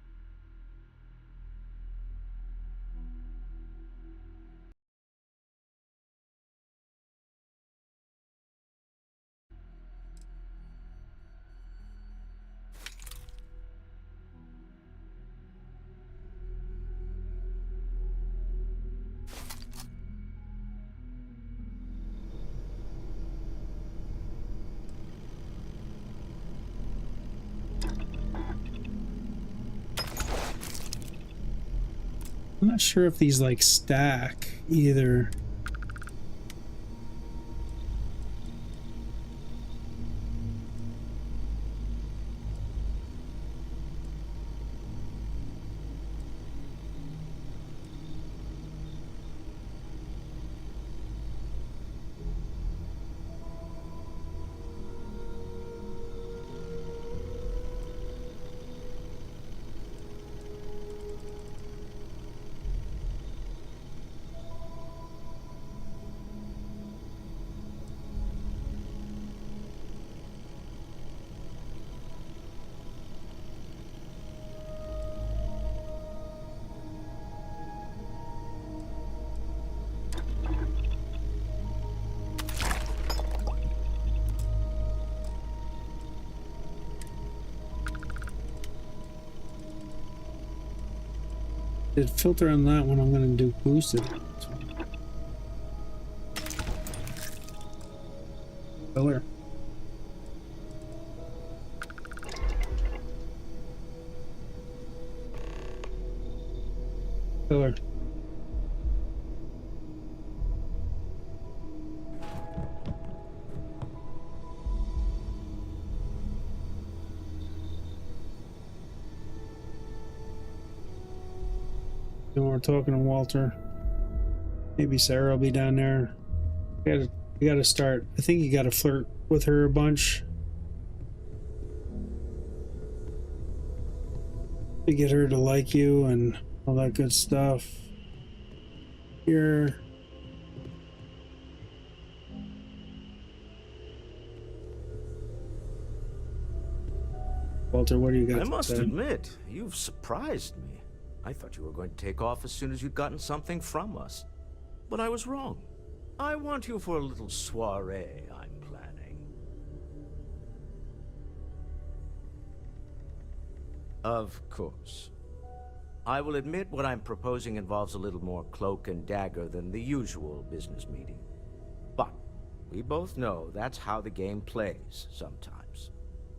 I'm not sure if these like stack either. Did filter on that one, I'm gonna do boosted. Filler. Filler. Then we're talking to Walter. Maybe Sarah will be down there. You gotta start. I think you gotta flirt with her a bunch to get her to like you and all that good stuff. Here. Walter, what do you got? I must admit, you've surprised me. I thought you were going to take off as soon as you'd gotten something from us. But I was wrong. I want you for a little soiree I'm planning. Of course. I will admit what I'm proposing involves a little more cloak and dagger than the usual business meeting. But we both know that's how the game plays sometimes.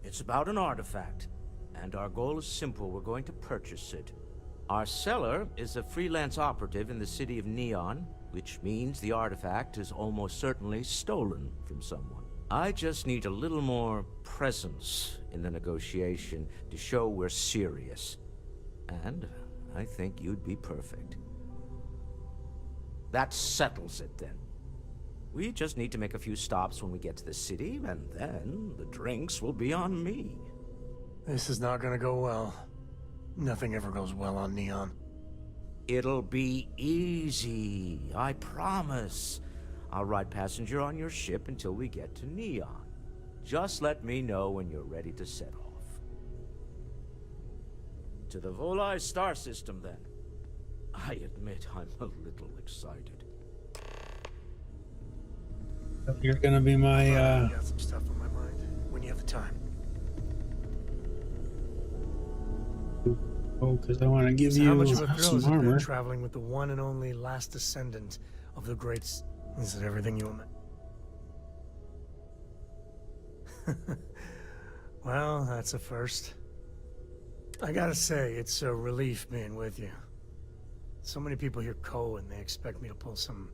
It's about an artifact, and our goal is simple. We're going to purchase it. Our seller is a freelance operative in the city of Neon, which means the artifact is almost certainly stolen from someone. I just need a little more presence in the negotiation to show we're serious. And I think you'd be perfect. That settles it then. We just need to make a few stops when we get to the city, and then the drinks will be on me. This is not gonna go well. Nothing ever goes well on Neon. It'll be easy, I promise. I'll ride passenger on your ship until we get to Neon. Just let me know when you're ready to set off. To the Volai star system, then. I admit I'm a little excited. You're gonna be my, I got some stuff on my mind. When you have the time. Oh, because I want to give So you how much of a thrill some has it been armor. traveling with the one and only last descendant of the greats? Is it everything you want? Well, that's a first. I gotta say, it's a relief being with you. So many people hear Ko and they expect me to pull some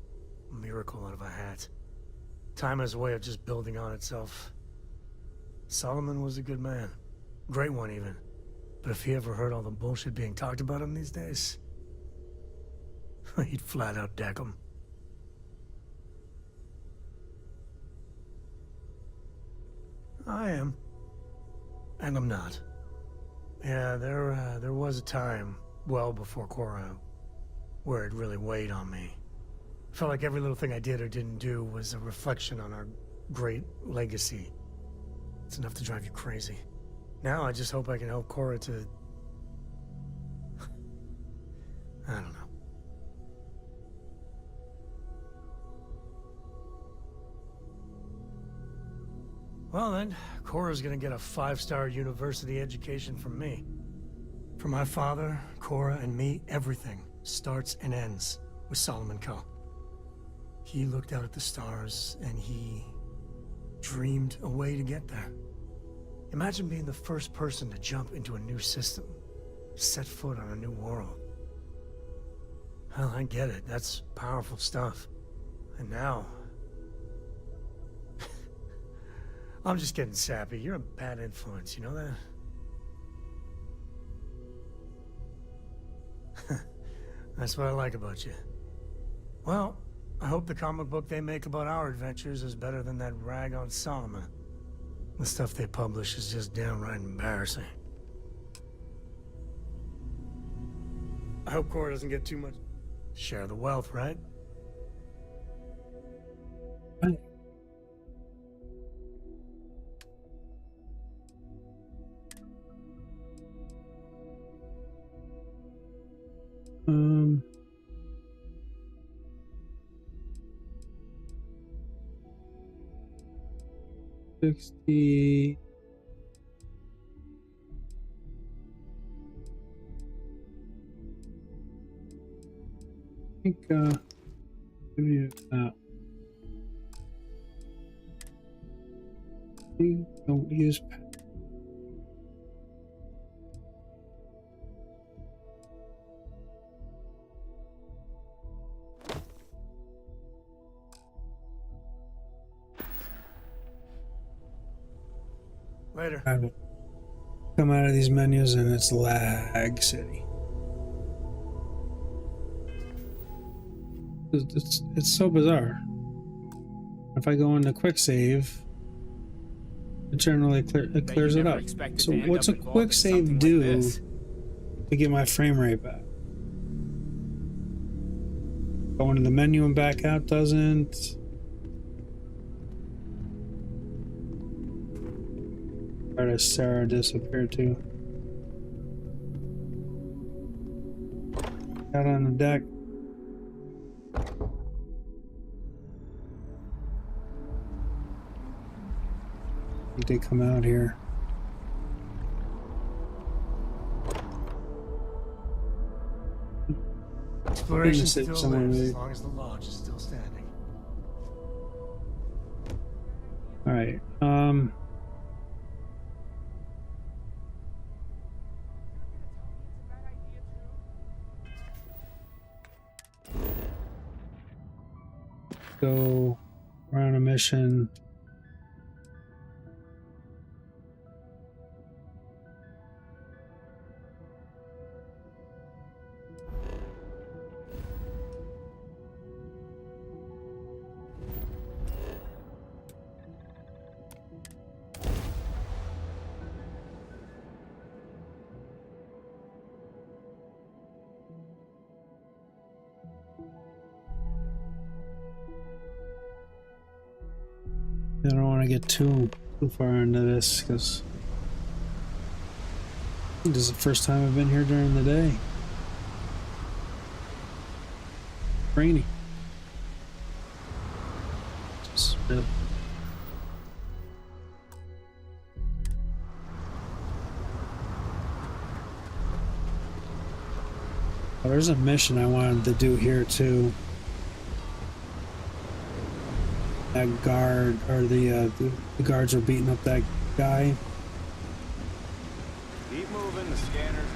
miracle out of a hat. Time has a way of just building on itself. Solomon was a good man. Great one, even. But if he ever heard all the bullshit being talked about him these days, he'd flat out deck him. I am. And I'm not. Yeah, there was a time, well before Korra, where it really weighed on me. I felt like every little thing I did or didn't do was a reflection on our great legacy. It's enough to drive you crazy. Now I just hope I can help Cora to... I don't know. Well then, Cora's gonna get a 5-star university education from me. For my father, Cora, and me, everything starts and ends with Solomon Co. He looked out at the stars, and he dreamed a way to get there. Imagine being the first person to jump into a new system, set foot on a new world. Hell, I get it. That's powerful stuff. And now... I'm just getting sappy. You're a bad influence, you know that? That's what I like about you. Well, I hope the comic book they make about our adventures is better than that rag on Solomon. The stuff they publish is just downright embarrassing. I hope Cora doesn't get too much... Share the wealth, right? Right. $60. I think, we don't use Later. Come out of these menus and it's lag city. It's so bizarre. If I go into quick save, it generally clears it up. So what's a quick save do to get my frame rate back? Going to the menu and back out doesn't. Where does Sarah disappear to? Out on the deck. I think they come out here. Exploration still lives as long as the lodge is still standing. All right. Go. We're on a mission. I don't want to get too far into this because this is the first time I've been here during the day. Rainy. Just really. Oh, there's a mission I wanted to do here too. That guard, or the guards are beating up that guy. Keep moving, the scanners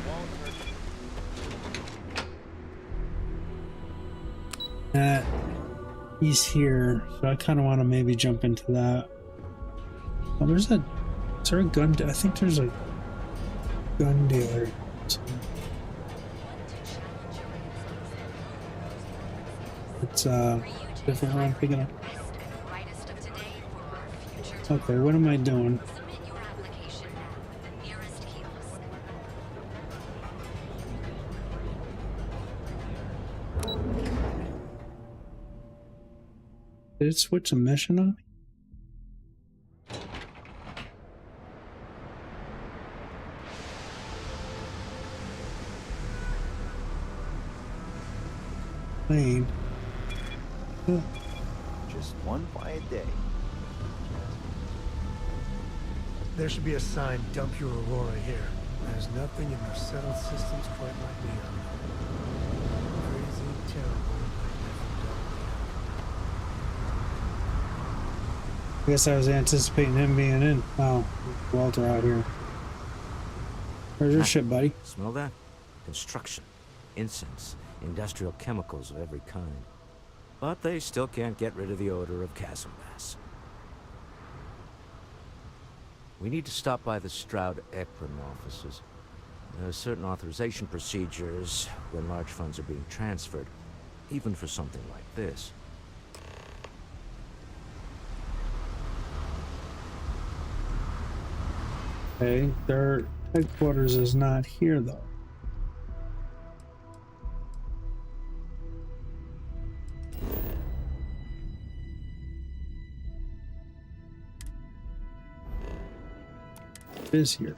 won't. He's here, so I kind of want to maybe jump into that. Oh, is there a gun? I think there's a gun dealer. It's different one I'm picking up. Okay, what am I doing? Did it switch a mission on me? Plane. Just one quiet day. There should be a sign, dump your Aurora here. There's nothing in the settled systems quite like Neon. Crazy, terrible. I guess I was anticipating him being in. Oh, Walter out here. Where's your ship, buddy? Smell that? Construction, incense, industrial chemicals of every kind. But they still can't get rid of the odor of chasm gas. We need to stop by the Stroud-Ekron offices. There are certain authorization procedures when large funds are being transferred, even for something like this. Okay, their headquarters is not here though. It is here.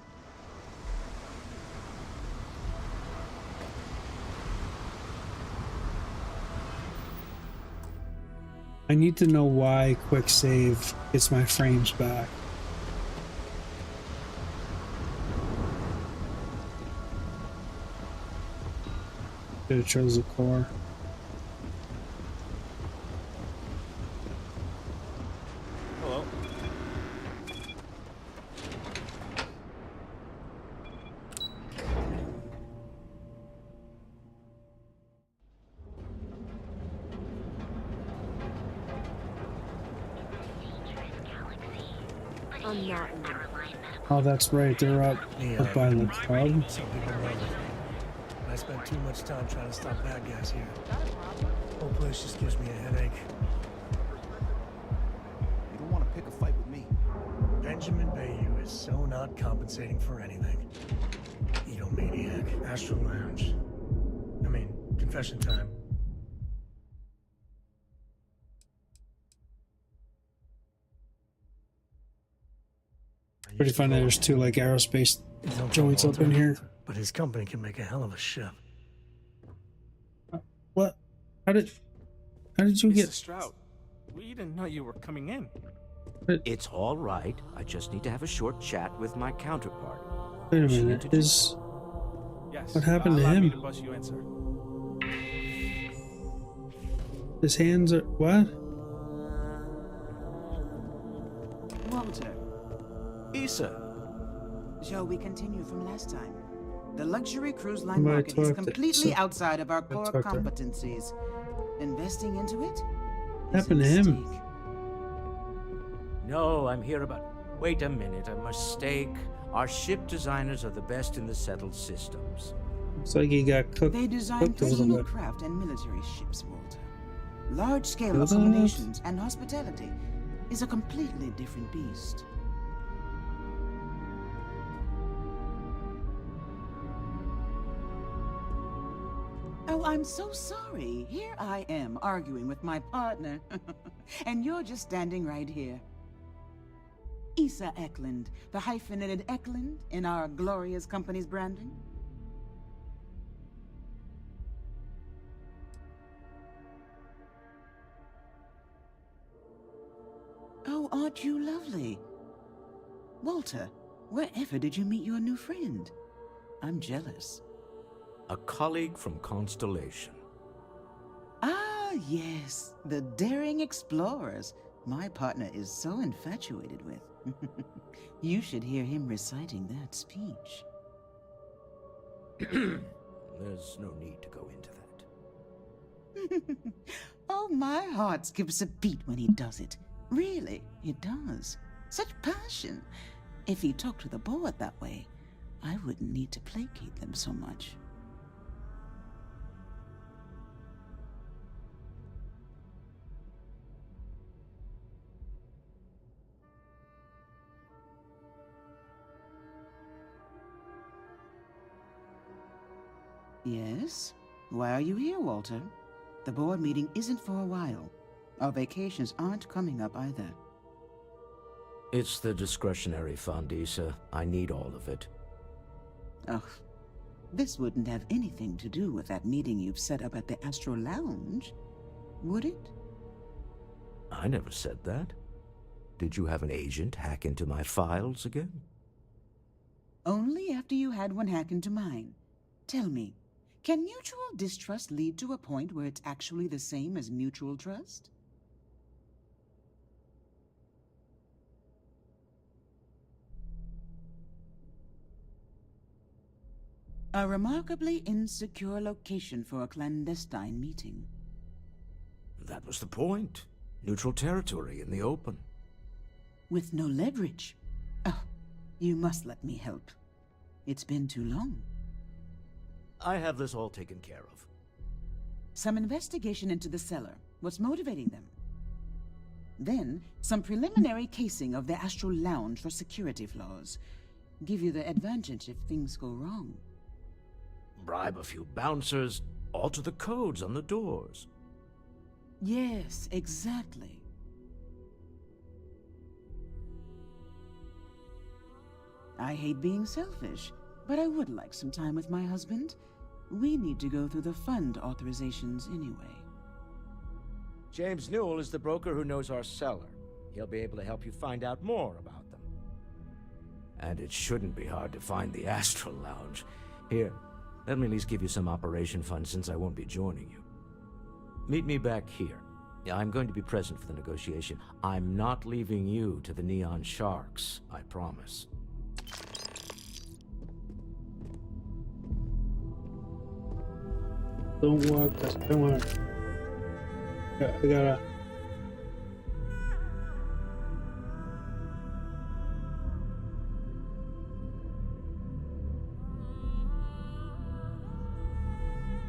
I need to know why quick save gets my frames back. Should have chose the core. Hello. I'm not in the Oh, that's right. They're up by the club. Some people love it. I spent too much time trying to stop bad guys here. Whole place just gives me a headache. You don't want to pick a fight with me. Benjamin Bayou is so not compensating for anything. Egomaniac. Astral Lounge. I mean, confession time. Pretty funny. There's two like aerospace joints up in here. But his company can make a hell of a ship. What? How did you get? Mr. Stroud, we didn't know you were coming in. It's all right. I just need to have a short chat with my counterpart. Wait a minute. Yes. What happened to allow me him? to bust you in, sir. His hands are what? Walter. Issa. Shall we continue from last time? The luxury cruise line Somebody market is talk to- completely so- outside of our core talk to- competencies. Investing into it? What happened to him? No, I'm here about... Wait a minute, a mistake. Our ship designers are the best in the settled systems. Looks like he got cooked. They design cooked a little personal bit. craft and military ships, Walter. Large-scale Build that? accommodations and hospitality is a completely different beast. Oh, I'm so sorry. Here I am arguing with my partner, and you're just standing right here. Issa Eklund, the hyphenated Eklund in our glorious company's branding. Oh, aren't you lovely? Walter, wherever did you meet your new friend? I'm jealous. A colleague from Constellation. Ah, yes, the daring explorers my partner is so infatuated with. You should hear him reciting that speech. There's no need to go into that. Oh, my heart skips a beat when he does it. Really, it does. Such passion. If he talked to the board that way, I wouldn't need to placate them so much. Yes? Why are you here, Walter? The board meeting isn't for a while. Our vacations aren't coming up either. It's the discretionary fund, Issa. I need all of it. Ugh. This wouldn't have anything to do with that meeting you've set up at the Astro Lounge, would it? I never said that. Did you have an agent hack into my files again? Only after you had one hack into mine. Tell me, can mutual distrust lead to a point where it's actually the same as mutual trust? A remarkably insecure location for a clandestine meeting. That was the point. Neutral territory in the open. With no leverage. Oh, you must let me help. It's been too long. I have this all taken care of. Some investigation into the cellar. What's motivating them? Then, some preliminary casing of the Astral Lounge for security flaws. Give you the advantage if things go wrong. Bribe a few bouncers, alter the codes on the doors. Yes, exactly. I hate being selfish, but I would like some time with my husband. We need to go through the fund authorizations anyway. James Newell is the broker who knows our cellar. He'll be able to help you find out more about them. And it shouldn't be hard to find the Astral Lounge. Here, let me at least give you some operation funds since I won't be joining you. Meet me back here. I'm going to be present for the negotiation. I'm not leaving you to the Neon Sharks, I promise. Don't walk us. Come on. I gotta.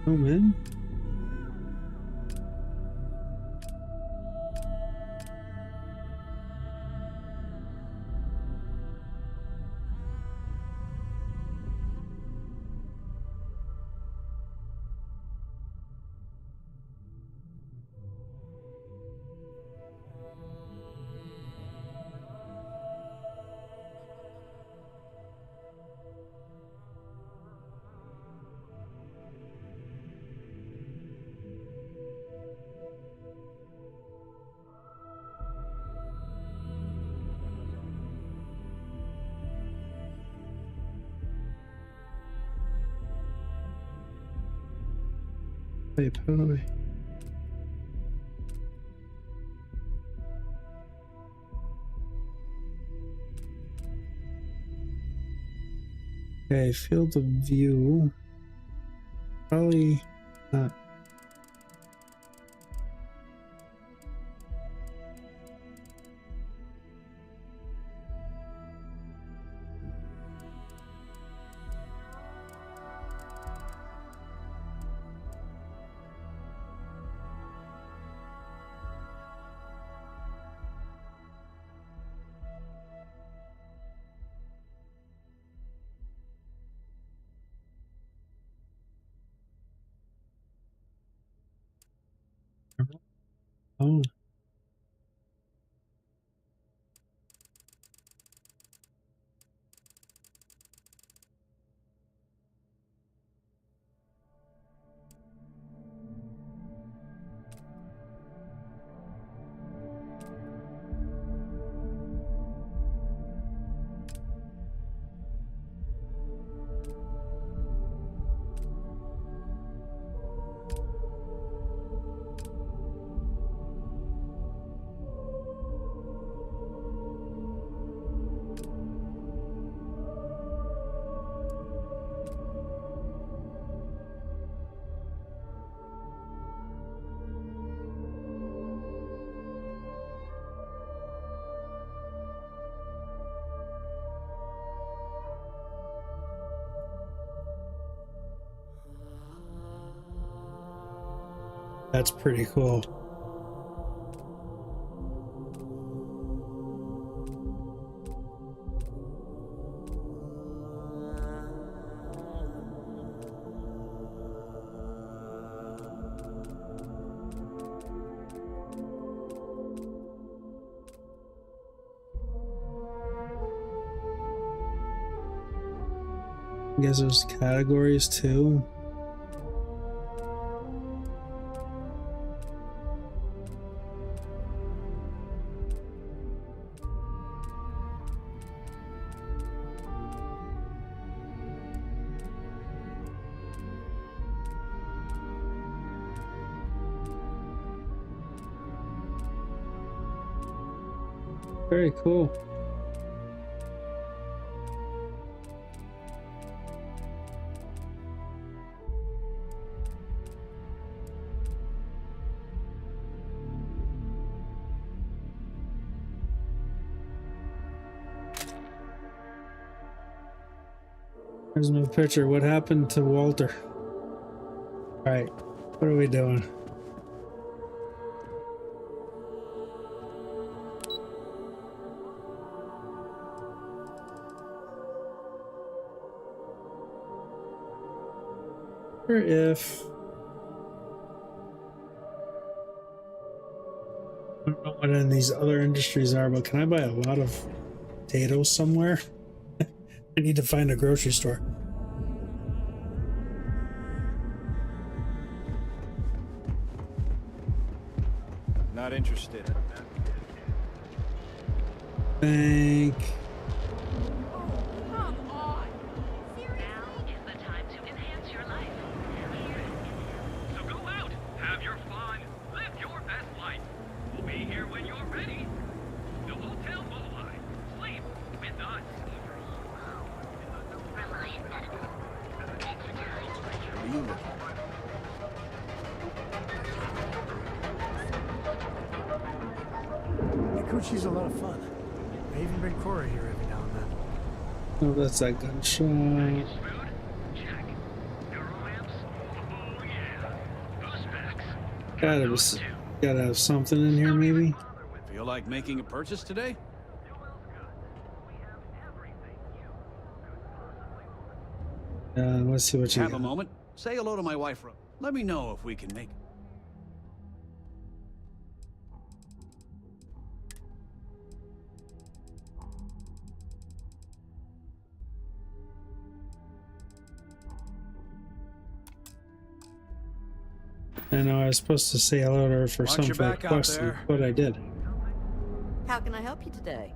Oh man. Probably. Okay, field of view. Probably not. Oh. That's pretty cool. I guess there's categories too. Very cool. There's no picture. What happened to Walter? All right, what are we doing? Or if I don't know what any of these other industries are, but can I buy a lot of potatoes somewhere? I need to find a grocery store. Not interested. Bank. She's a lot of fun. I even bring Cora here every now and then. Oh, that's that gunshot. Gotta have something in here, maybe. Feel like making a purchase today? Let's see what you have got. A moment. Say hello to my wife. Let me know if we can make. I know I was supposed to say hello to her for some quest, but I did. How can I help you today?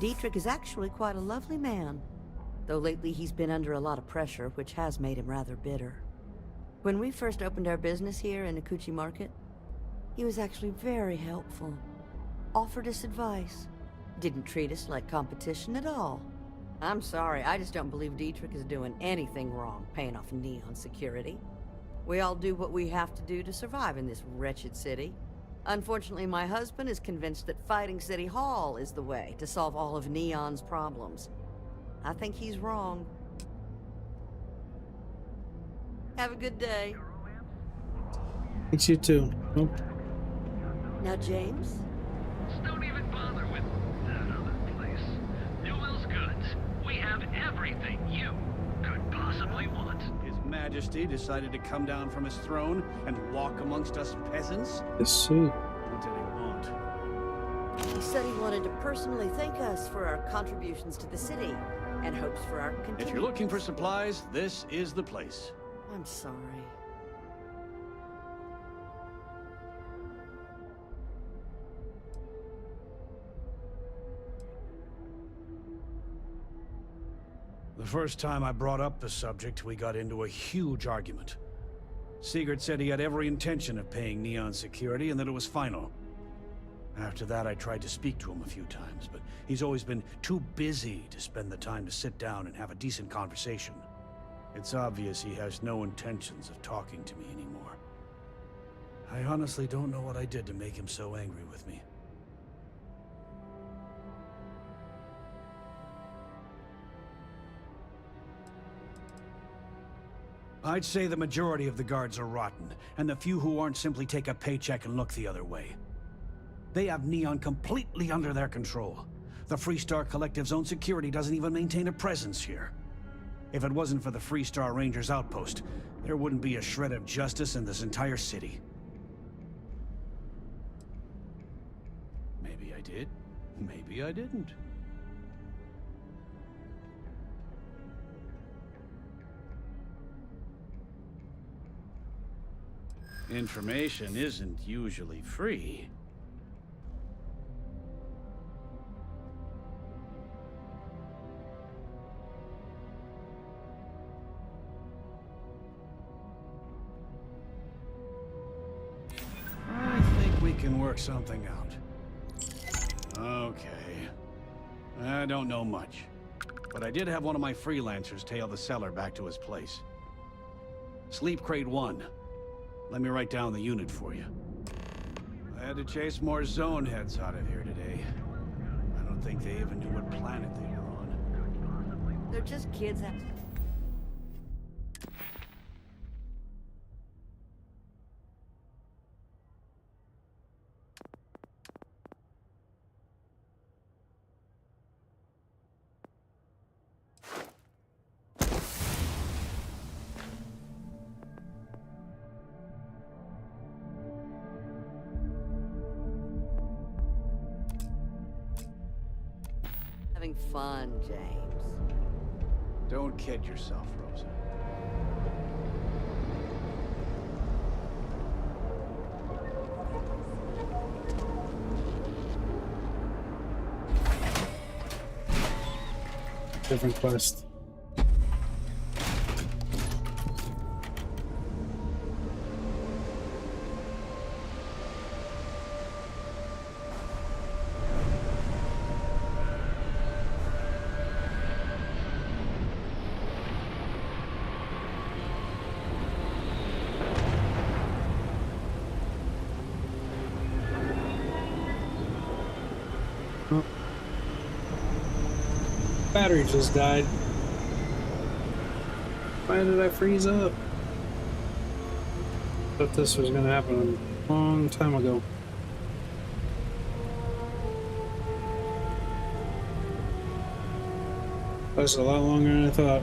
Dietrich is actually quite a lovely man, though lately he's been under a lot of pressure, which has made him rather bitter. When we first opened our business here in Akuchi Market, he was actually very helpful. Offered us advice. Didn't treat us like competition at all. I'm sorry, I just don't believe Dietrich is doing anything wrong paying off Neon security. We all do what we have to do to survive in this wretched city. Unfortunately, my husband is convinced that fighting City Hall is the way to solve all of Neon's problems. I think he's wrong. Have a good day. Thanks, you too. Nope. Now, James? Don't even bother with that other place. Newell's Goods. We have everything you could possibly want. His Majesty decided to come down from his throne and walk amongst us peasants? Yes, sir. What did he want? He said he wanted to personally thank us for our contributions to the city and hopes for our continued... If you're looking for supplies, this is the place. I'm sorry. The first time I brought up the subject, we got into a huge argument. Sigurd said he had every intention of paying Neon security and that it was final. After that, I tried to speak to him a few times, but he's always been too busy to spend the time to sit down and have a decent conversation. It's obvious he has no intentions of talking to me anymore. I honestly don't know what I did to make him so angry with me. I'd say the majority of the guards are rotten, and the few who aren't simply take a paycheck and look the other way. They have Neon completely under their control. The Freestar Collective's own security doesn't even maintain a presence here. If it wasn't for the Freestar Rangers outpost, there wouldn't be a shred of justice in this entire city. Maybe I did, maybe I didn't. Information isn't usually free. I think we can work something out. Okay. I don't know much, but I did have one of my freelancers tail the seller back to his place. Sleep Crate 1. Let me write down the unit for you. I had to chase more zone heads out of here today. I don't think they even knew what planet they were on. They're just kids. Having fun, James. Don't kid yourself, Rosa. Different quest. Battery just died. Why did I freeze up? Thought this was gonna happen a long time ago. That's a lot longer than I thought.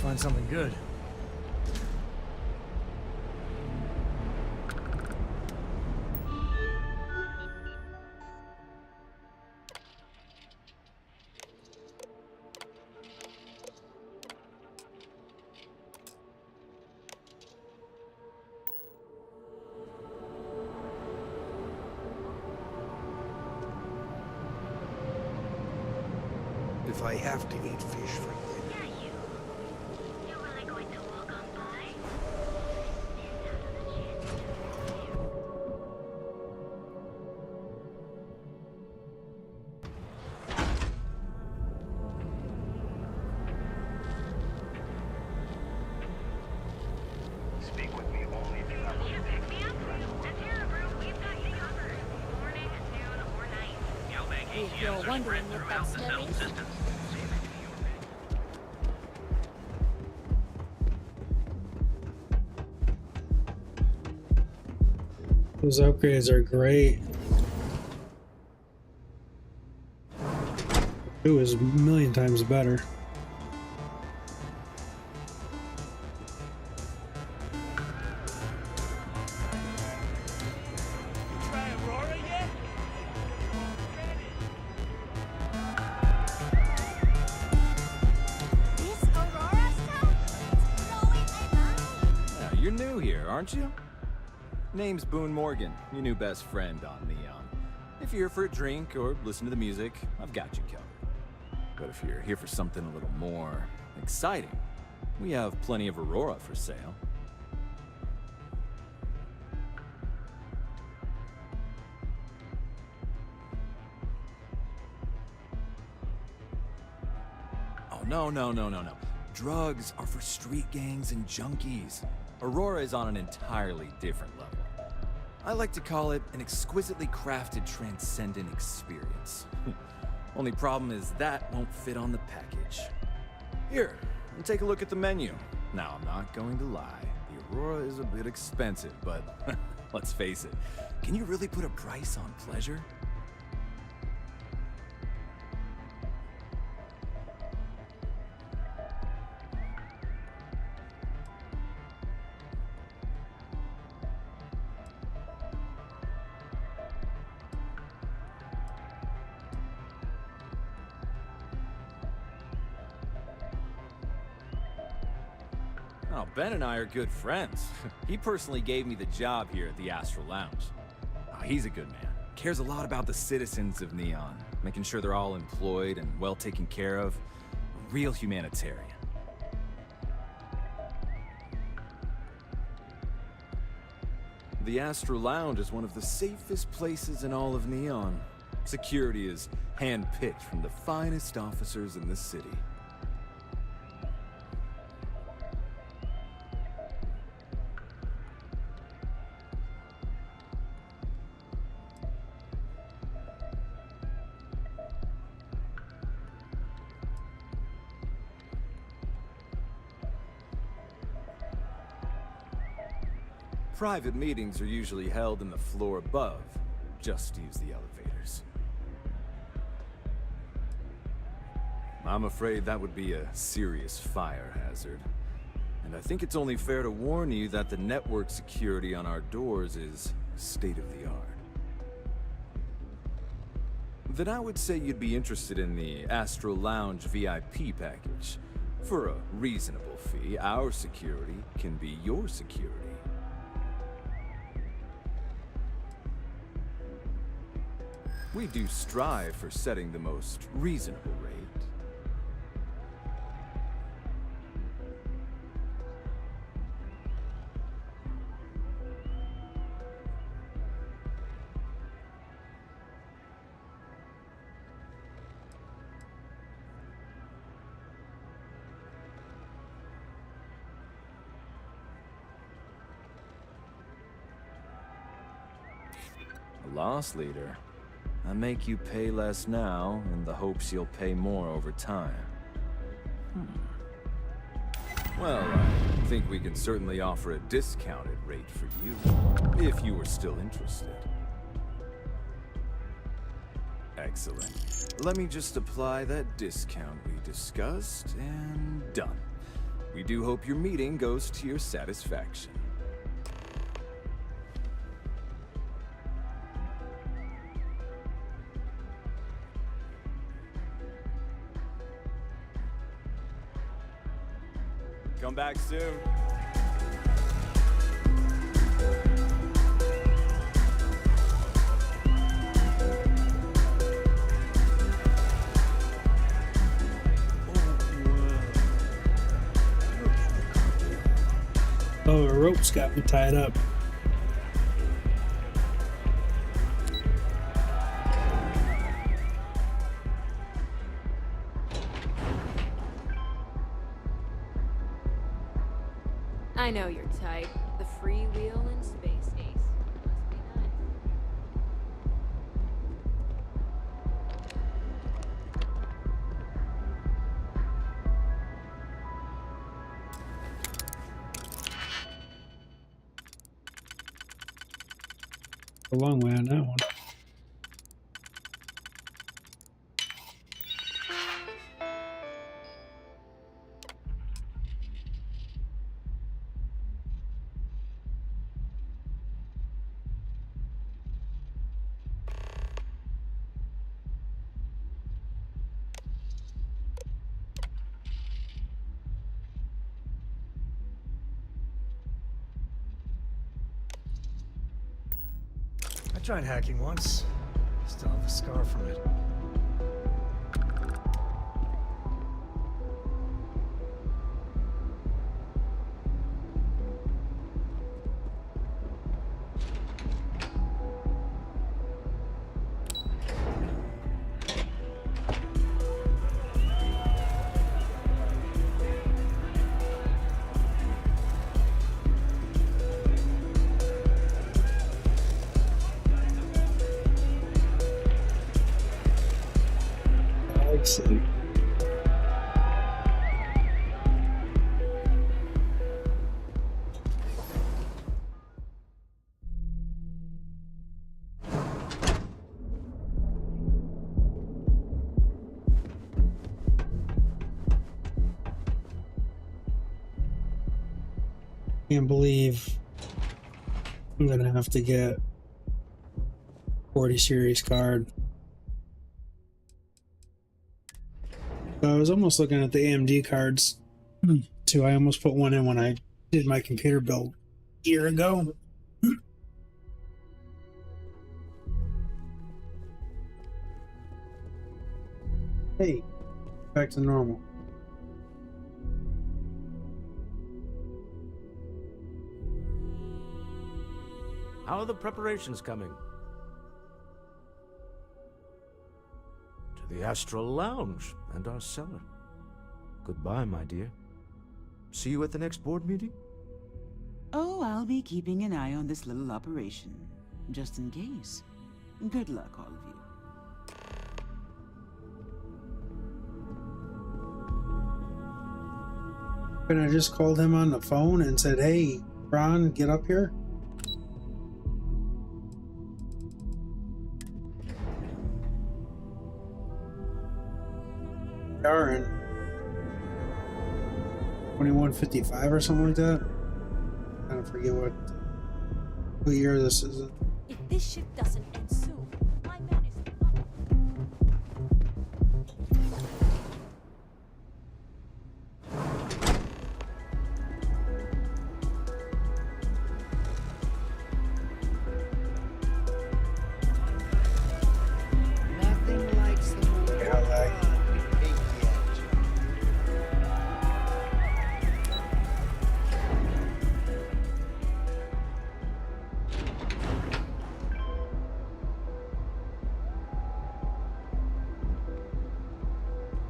Find something good. If I have to eat fish for dinner. If you're wondering what that smell is, those upgrades are great. It was a million times better. You're new here, aren't you? Name's Boone Morgan, your new best friend on Neon. If you're here for a drink or listen to the music, I've got you covered. But if you're here for something a little more exciting, we have plenty of Aurora for sale. Oh, no. Drugs are for street gangs and junkies. Aurora is on an entirely different level. I like to call it an exquisitely crafted, transcendent experience. Only problem is that won't fit on the package. Here, take a look at the menu. Now, I'm not going to lie. The Aurora is a bit expensive, but let's face it, can you really put a price on pleasure? Oh, Ben and I are good friends. He personally gave me the job here at the Astral Lounge. Oh, he's a good man. Cares a lot about the citizens of Neon, making sure they're all employed and well taken care of. A real humanitarian. The Astral Lounge is one of the safest places in all of Neon. Security is hand-picked from the finest officers in the city. Private meetings are usually held in the floor above. Just use the elevators. I'm afraid that would be a serious fire hazard. And I think it's only fair to warn you that the network security on our doors is state-of-the-art. Then I would say you'd be interested in the Astral Lounge VIP package. For a reasonable fee, our security can be your security. We do strive for setting the most reasonable rate. A loss leader. I make you pay less now in the hopes you'll pay more over time. Well, I think we can certainly offer a discounted rate for you, if you were still interested. Excellent. Let me just apply that discount we discussed, and done. We do hope your meeting goes to your satisfaction. Come back soon. Oh, a rope's got me tied up. I know your type. The freewheel in space ace. Must be nice. A long way on that one. I tried hacking once. Still have a scar from it. See. Can't believe I'm gonna have to get 40 series card. So I was almost looking at the AMD cards too. I almost put one in when I did my computer build a year ago. Hey, back to normal. How are the preparations coming? To the Astral Lounge and our cellar. Goodbye, my dear. See you at the next board meeting? Oh, I'll be keeping an eye on this little operation, just in case. Good luck, all of you. And I just called him on the phone and said, hey, Ron, get up here. Darn. 2155 or something like that. I don't forget what year this is. If this ship doesn't end soon, my man is Nothing like some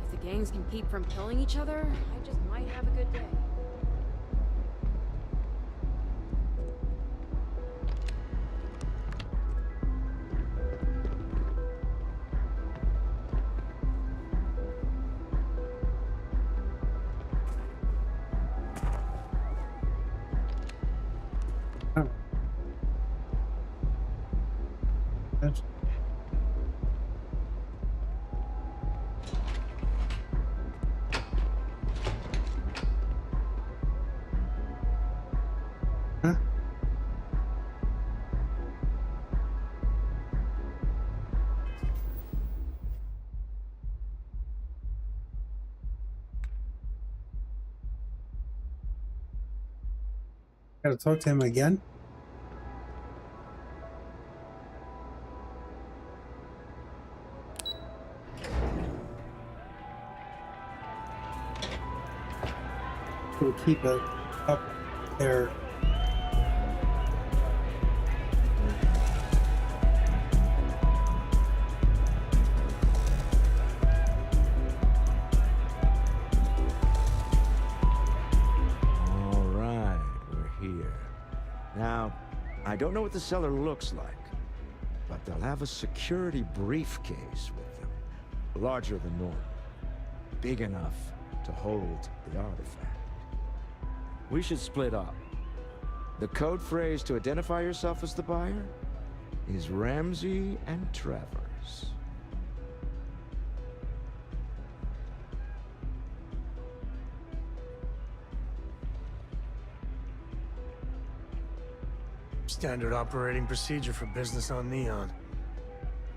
If the gangs can keep from killing each other, I just might have a good day. Gotta talk to him again. We'll keep it up there. I don't know what the cellar looks like, but they'll have a security briefcase with them, larger than normal, big enough to hold the artifact. We should split up. The code phrase to identify yourself as the buyer is Ramsey and Travers. Standard operating procedure for business on Neon.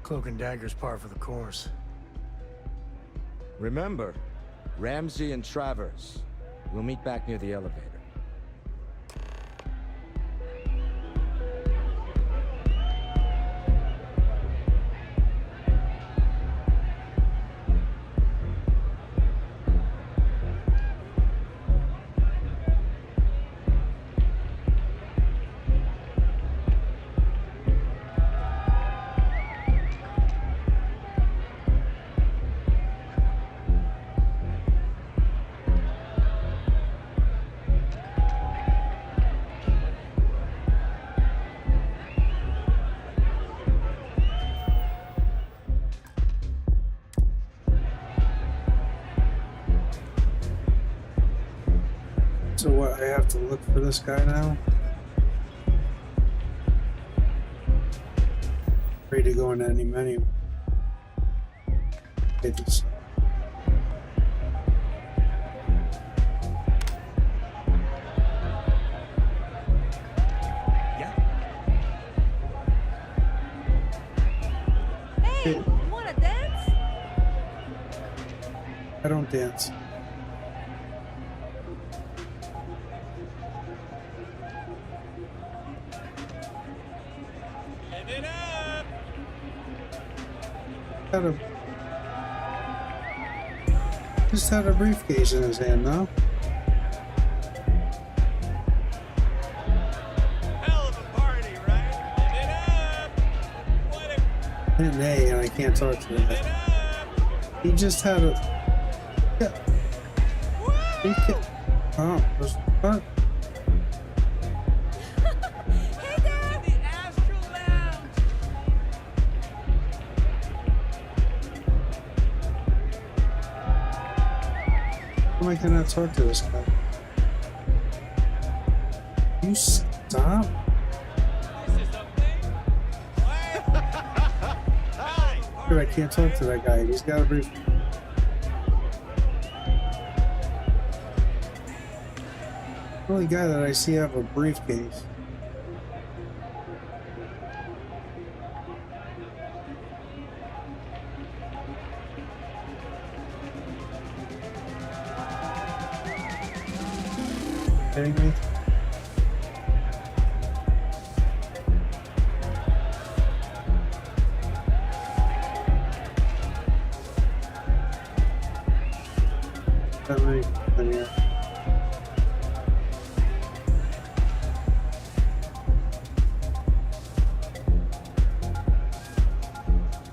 Cloak and dagger's par for the course. Remember, Ramsey and Travers. We'll meet back near the elevator. So what, I have to look for this guy now? Ready to go into any menu. It's I don't dance. Just had a briefcase in his hand now. Hell of a party, right? Hit an A and I can't talk to him. He just had a. Yeah. Oh, what? Why can I talk to this guy? You stop? Dude, I can't talk to that guy. He's got a brief. The only guy that I see have a briefcase. Kidding me?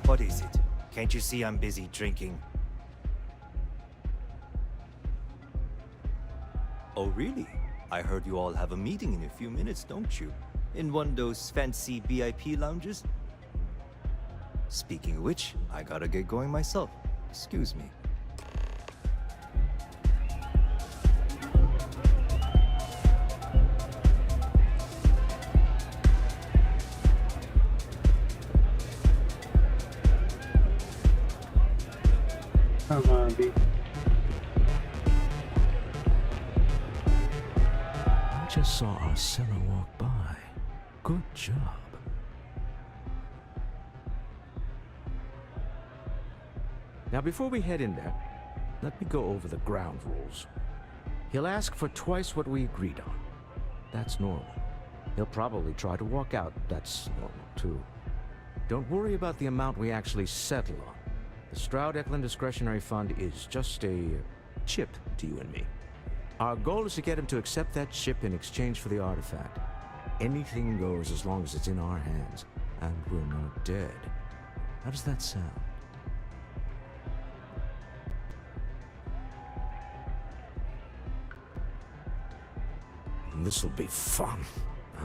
What is it? Can't you see I'm busy drinking? Oh, really? I heard you all have a meeting in a few minutes, don't you? In one of those fancy VIP lounges? Speaking of which, I gotta get going myself. Excuse me. Come on, B. I just saw our seller walk by. Good job. Now, before we head in there, let me go over the ground rules. He'll ask for twice what we agreed on. That's normal. He'll probably try to walk out. That's normal, too. Don't worry about the amount we actually settle on. The Stroud-Eklund Discretionary Fund is just a chip to you and me. Our goal is to get him to accept that chip in exchange for the artifact. Anything goes as long as it's in our hands, and we're not dead. How does that sound? This'll be fun.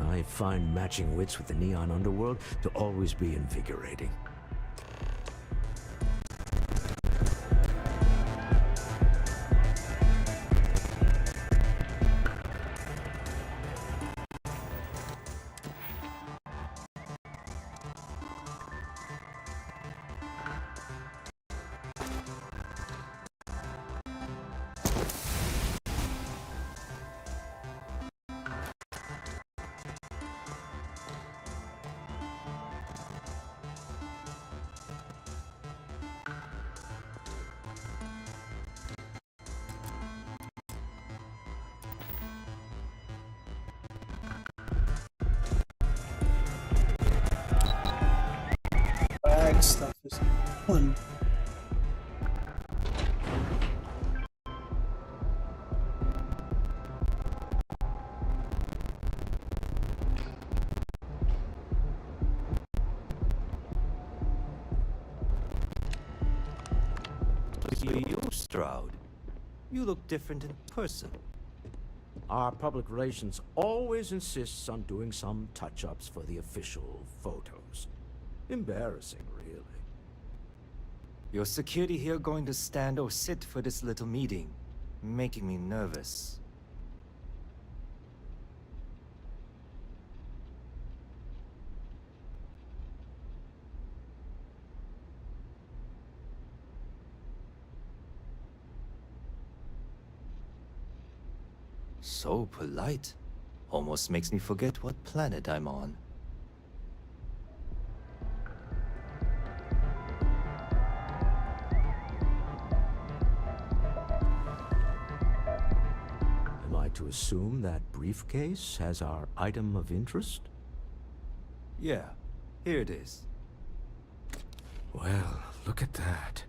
I find matching wits with the neon underworld to always be invigorating. Stuff is fun. You, Stroud. You look different in person. Our public relations always insists on doing some touch-ups for the official photos. Embarrassing, really. Your security here going to stand or sit for this little meeting, making me nervous. So polite. Almost makes me forget what planet I'm on. to assume that briefcase has our item of interest? Yeah, here it is. Well, look at that.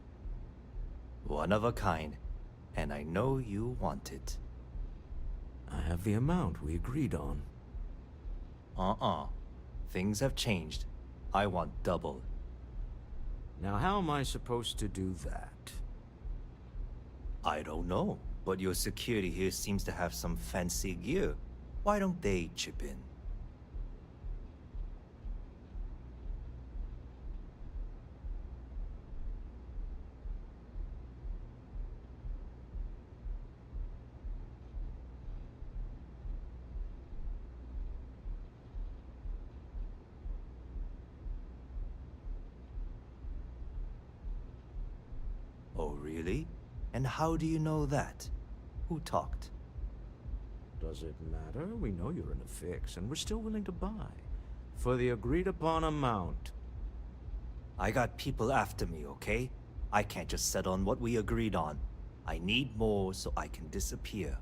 One of a kind, and I know you want it. I have the amount we agreed on. Things have changed. I want double. Now, how am I supposed to do that? I don't know, but your security here seems to have some fancy gear. Why don't they chip in? Oh, really? And how do you know that? Who talked? Does it matter? We know you're in a fix, and we're still willing to buy. For the agreed-upon amount. I got people after me, okay? I can't just settle on what we agreed on. I need more so I can disappear.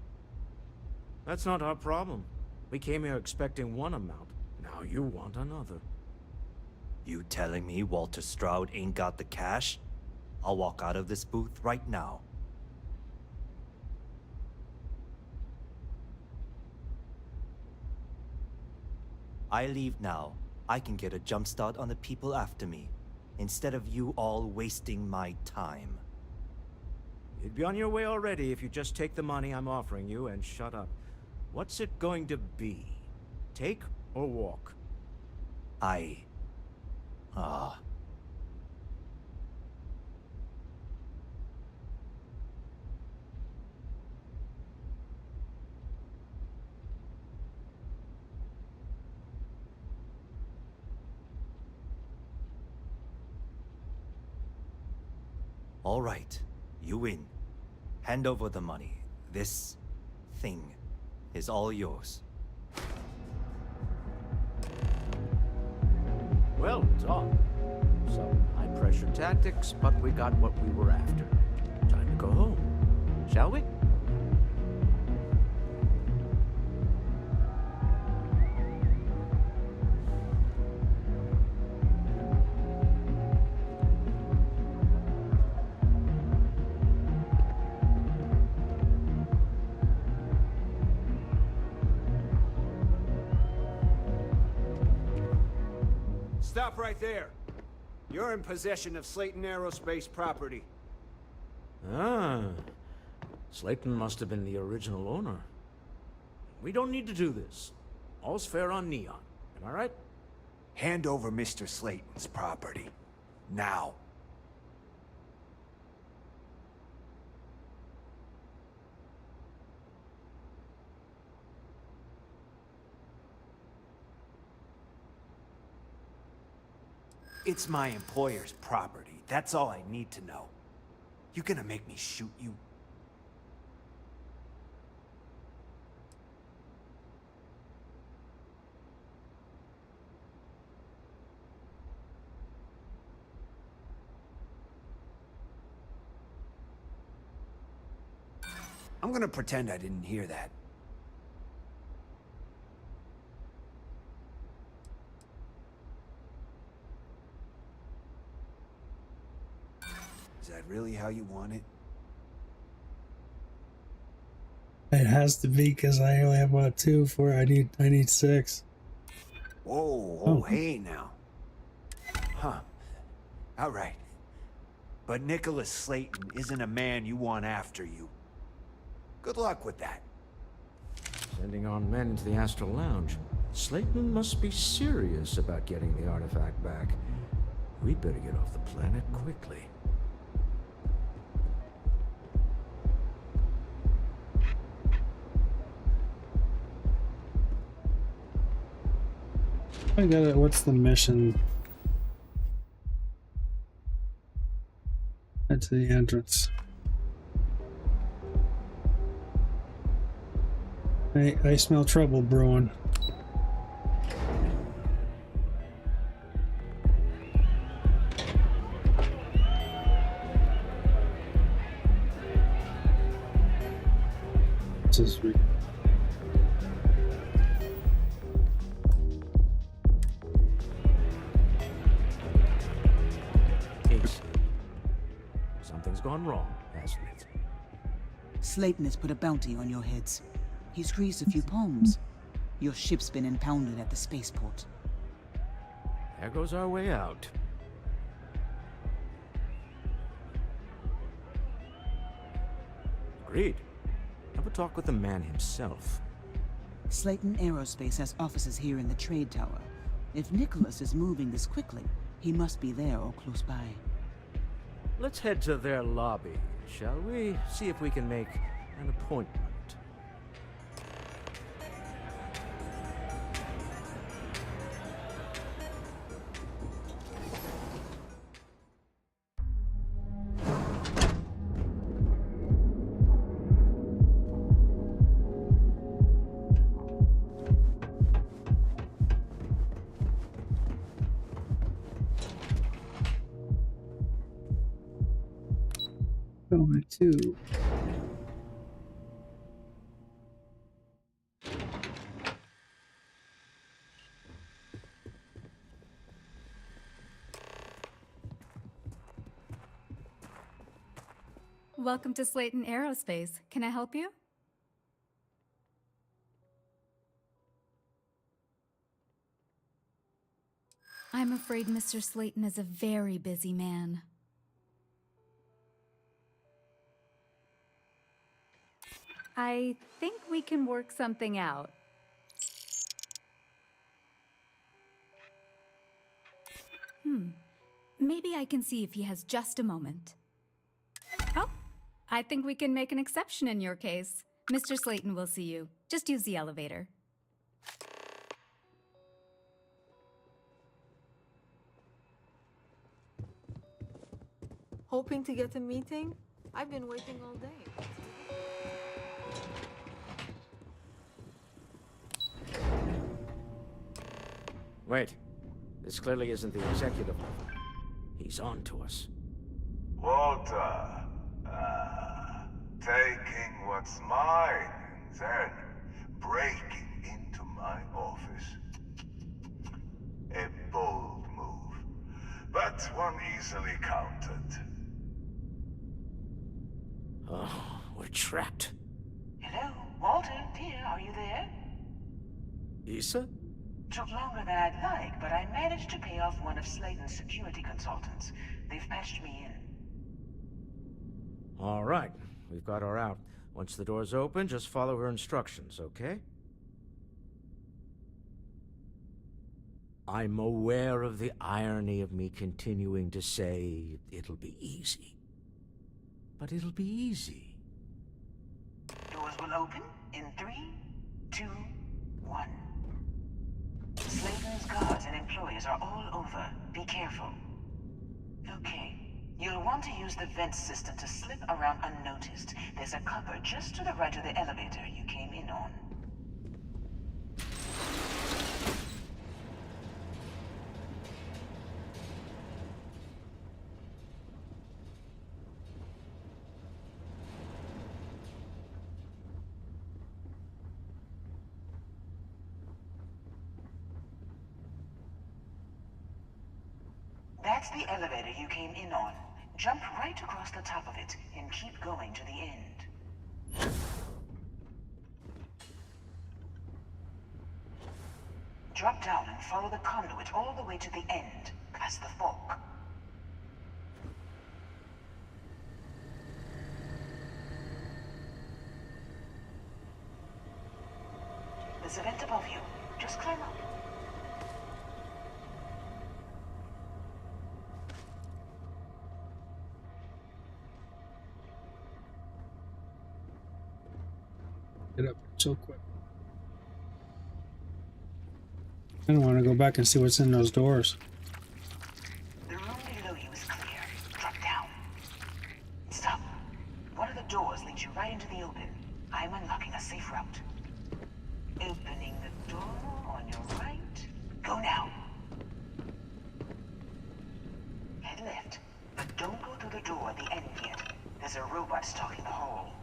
That's not our problem. We came here expecting one amount. Now you want another. You telling me Walter Stroud ain't got the cash? I'll walk out of this booth right now. I leave now. I can get a jump start on the people after me, instead of you all wasting my time. You'd be on your way already if you just take the money I'm offering you and shut up. What's it going to be? Take or walk? All right, you win. Hand over the money. This thing is all yours. Well done. Some high-pressure tactics, but we got what we were after. Time to go home, shall we? Stop right there. You're in possession of Slayton Aerospace property. Ah. Slayton must have been the original owner. We don't need to do this. All's fair on Neon. Am I right? Hand over Mr. Slayton's property. Now. It's my employer's property. That's all I need to know. You gonna make me shoot you? I'm gonna pretend I didn't hear that. Is that really how you want it? It has to be because I only have about 2 for it. I need 6. Whoa, hey now. Huh. All right. But Nicholas Slayton isn't a man you want after you. Good luck with that. Sending on men to the Astral Lounge. Slayton must be serious about getting the artifact back. We'd better get off the planet quickly. I got it. What's the mission? Head to the entrance. I smell trouble brewing. This is gone wrong, hasn't it? Slayton has put a bounty on your heads. He's greased a few palms. Your ship's been impounded at the spaceport. There goes our way out. Agreed. Have a talk with the man himself. Slayton Aerospace has offices here in the trade tower. If Nicholas is moving this quickly, he must be there or close by. Let's head to their lobby, shall we? See if we can make an appointment. Going to. Welcome to Slayton Aerospace. Can I help you? I'm afraid Mr. Slayton is a very busy man. I think we can work something out. Maybe I can see if he has just a moment. Oh, I think we can make an exception in your case. Mr. Slayton will see you. Just use the elevator. Hoping to get a meeting? I've been waiting all day. Wait. This clearly isn't the executive level. He's on to us. Walter, taking what's mine and then breaking into my office. A bold move, but one easily countered. Oh, we're trapped. Hello, Walter, dear, are you there? Issa? Took longer than I'd like, but I managed to pay off one of Slayton's security consultants. They've patched me in. All right, we've got her out. Once the door's open, just follow her instructions, okay? I'm aware of the irony of me continuing to say it'll be easy. But it'll be easy. Doors will open in 3, 2, 1. Slayton's guards and employees are all over. Be careful. Okay. You'll want to use the vent system to slip around unnoticed. There's a cupboard just to the right of the elevator you came in on. That's the elevator you came in on. Jump right across the top of it and keep going to the end. Drop down and follow the conduit all the way to the end, past the fork. There's a vent above you. Just climb up. Get up so quick. I don't want to go back and see what's in those doors. The room below you is clear. Drop down. Stop. One of the doors leads you right into the open. I'm unlocking a safe route. Opening the door on your right. Go now. Head left, but don't go through the door at the end yet. There's a robot stalking the hall.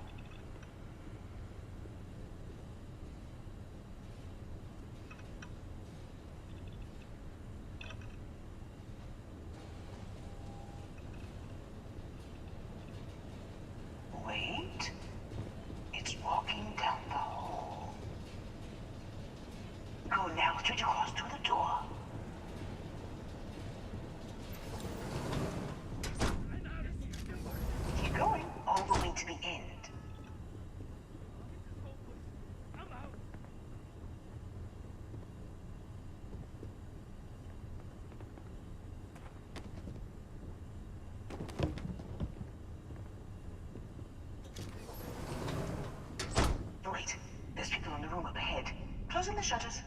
Closing the shutters.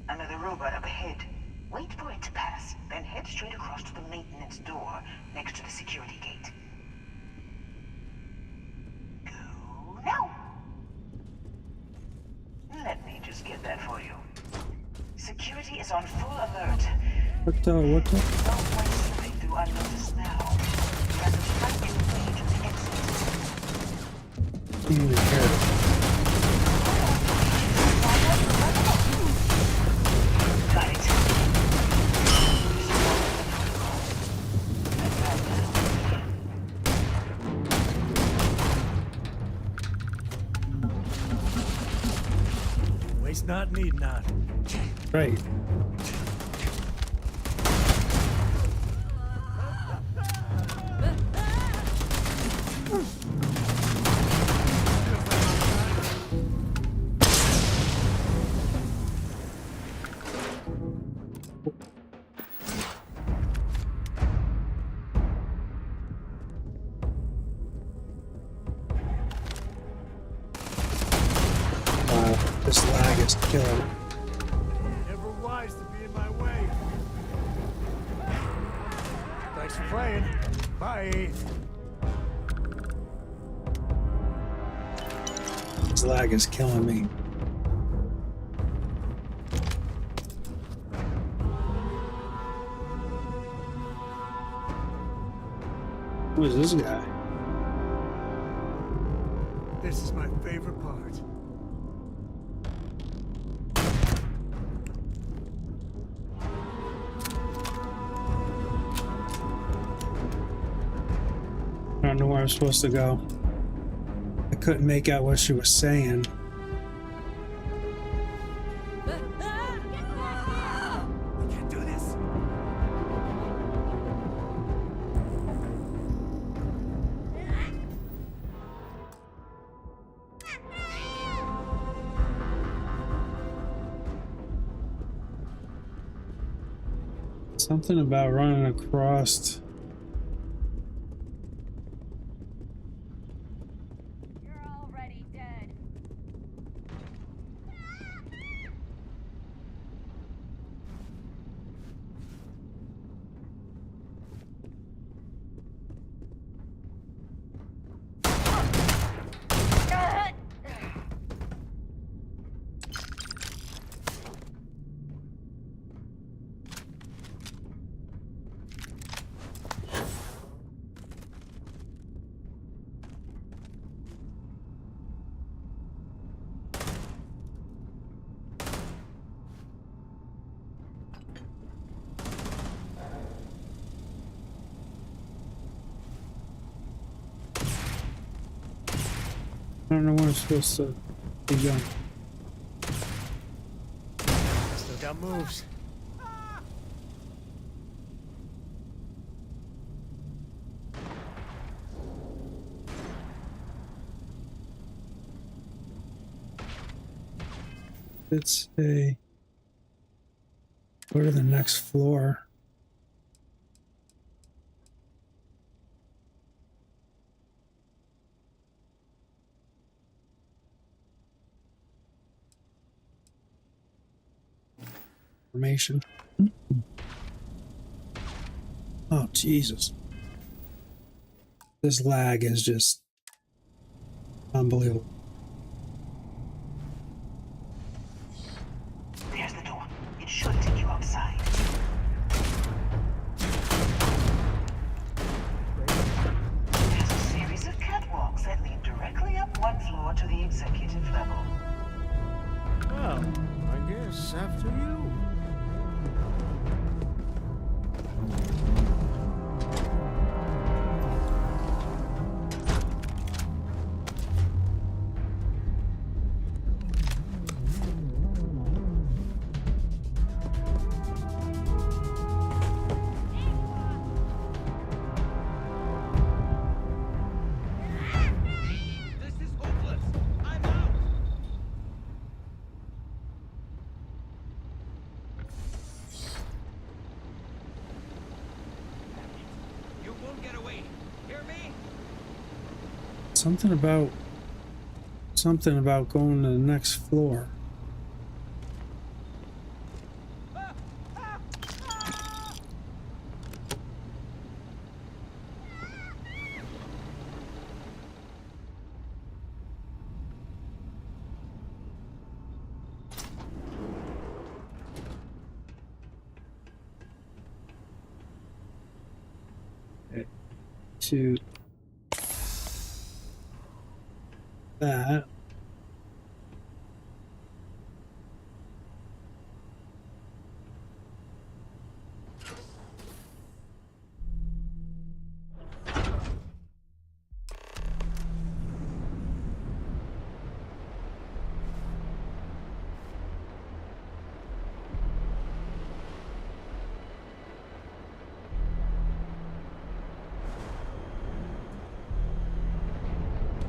Another robot up ahead. Wait for it to pass, then head straight across to the maintenance door next to the security gate. Go now! Let me just get that for you. Security is on full alert. What the? No point slipping through unnoticed now. There's a front way to the exit. Didn't even care. Got it. Waste not, need not. Right. Wow, this lag is killing. Never wise to be in my way. Thanks for playing. Bye. This lag is killing me. Who is this guy? This is my favorite part. I don't know where I'm supposed to go. I couldn't make out what she was saying. We can't do this. Something about running across. I don't know where I'm supposed to be going. Still got moves. Let's say go to the next floor. Information. Oh, Jesus. This lag is just unbelievable. There's the door. It should take you outside. There's a series of catwalks that lead directly up one floor to the executive level. Well, I guess after you. Something about going to the next floor. Okay. To that.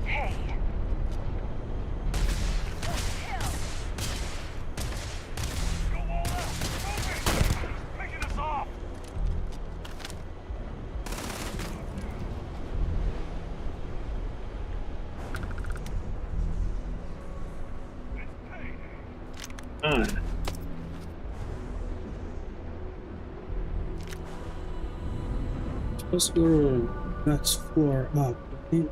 Hey. Supposed to go to the next floor up, right?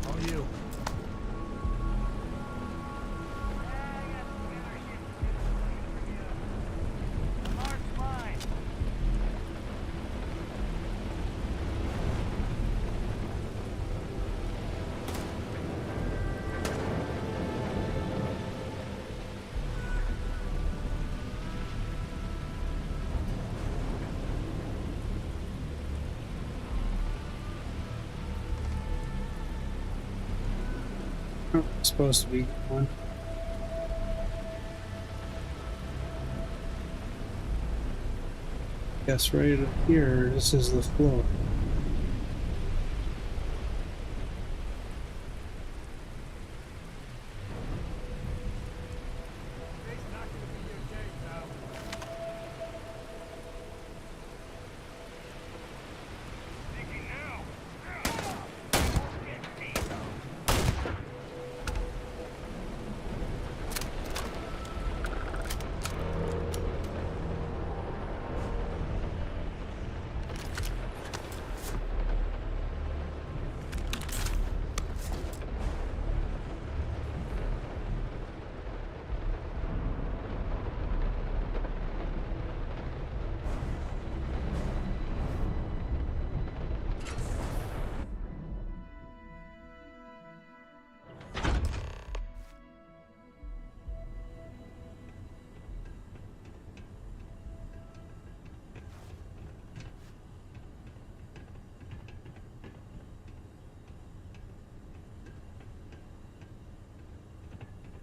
How are you? Oh, it's supposed to be one. Yes, right up here, this is the floor.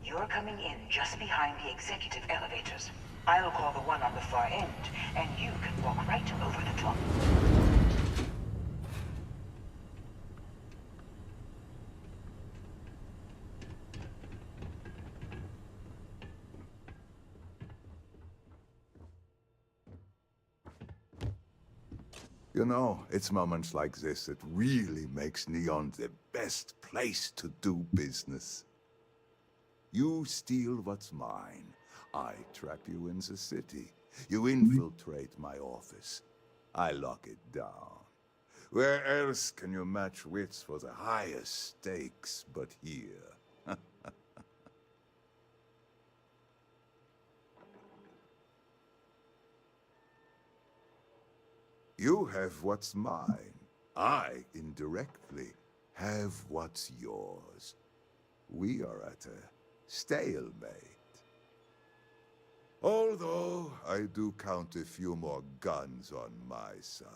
You're coming in just behind the executive elevators. I'll call the one on the far end, and you can walk right over the top. You know, it's moments like this that really makes Neon the best place to do business. You steal what's mine. I trap you in the city. You infiltrate my office. I lock it down. Where else can you match wits for the highest stakes but here? You have what's mine. I, indirectly, have what's yours. We are at a stalemate. Although, I do count a few more guns on my side.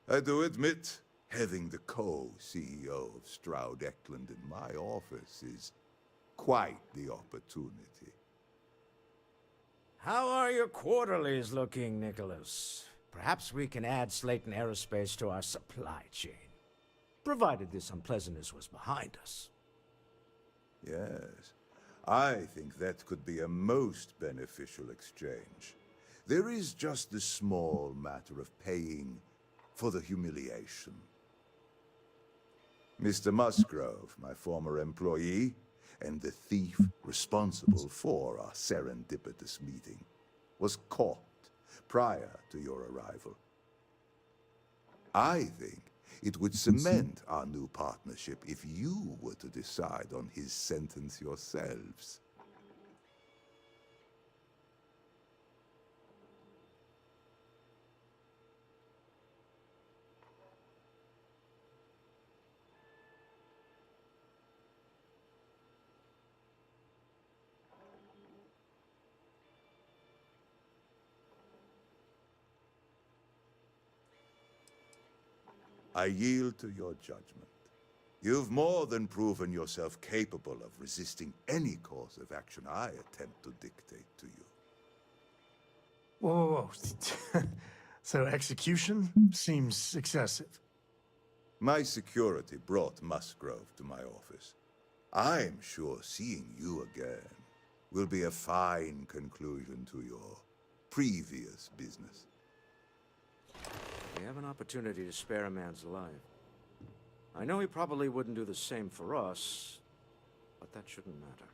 I do admit, Having the co-CEO of Stroud Eklund in my office is quite the opportunity. How are your quarterlies looking, Nicholas? Perhaps we can add Slayton Aerospace to our supply chain, provided this unpleasantness was behind us. Yes, I think that could be a most beneficial exchange. There is just the small matter of paying for the humiliation. Mr. Musgrove, my former employee, and the thief responsible for our serendipitous meeting, was caught prior to your arrival. I think it would cement our new partnership if you were to decide on his sentence yourselves. I yield to your judgment. You've more than proven yourself capable of resisting any course of action I attempt to dictate to you. Whoa, whoa, whoa. So execution seems excessive. My security brought Musgrove to my office. I'm sure seeing you again will be a fine conclusion to your previous business. We have an opportunity to spare a man's life. I know he probably wouldn't do the same for us, but that shouldn't matter.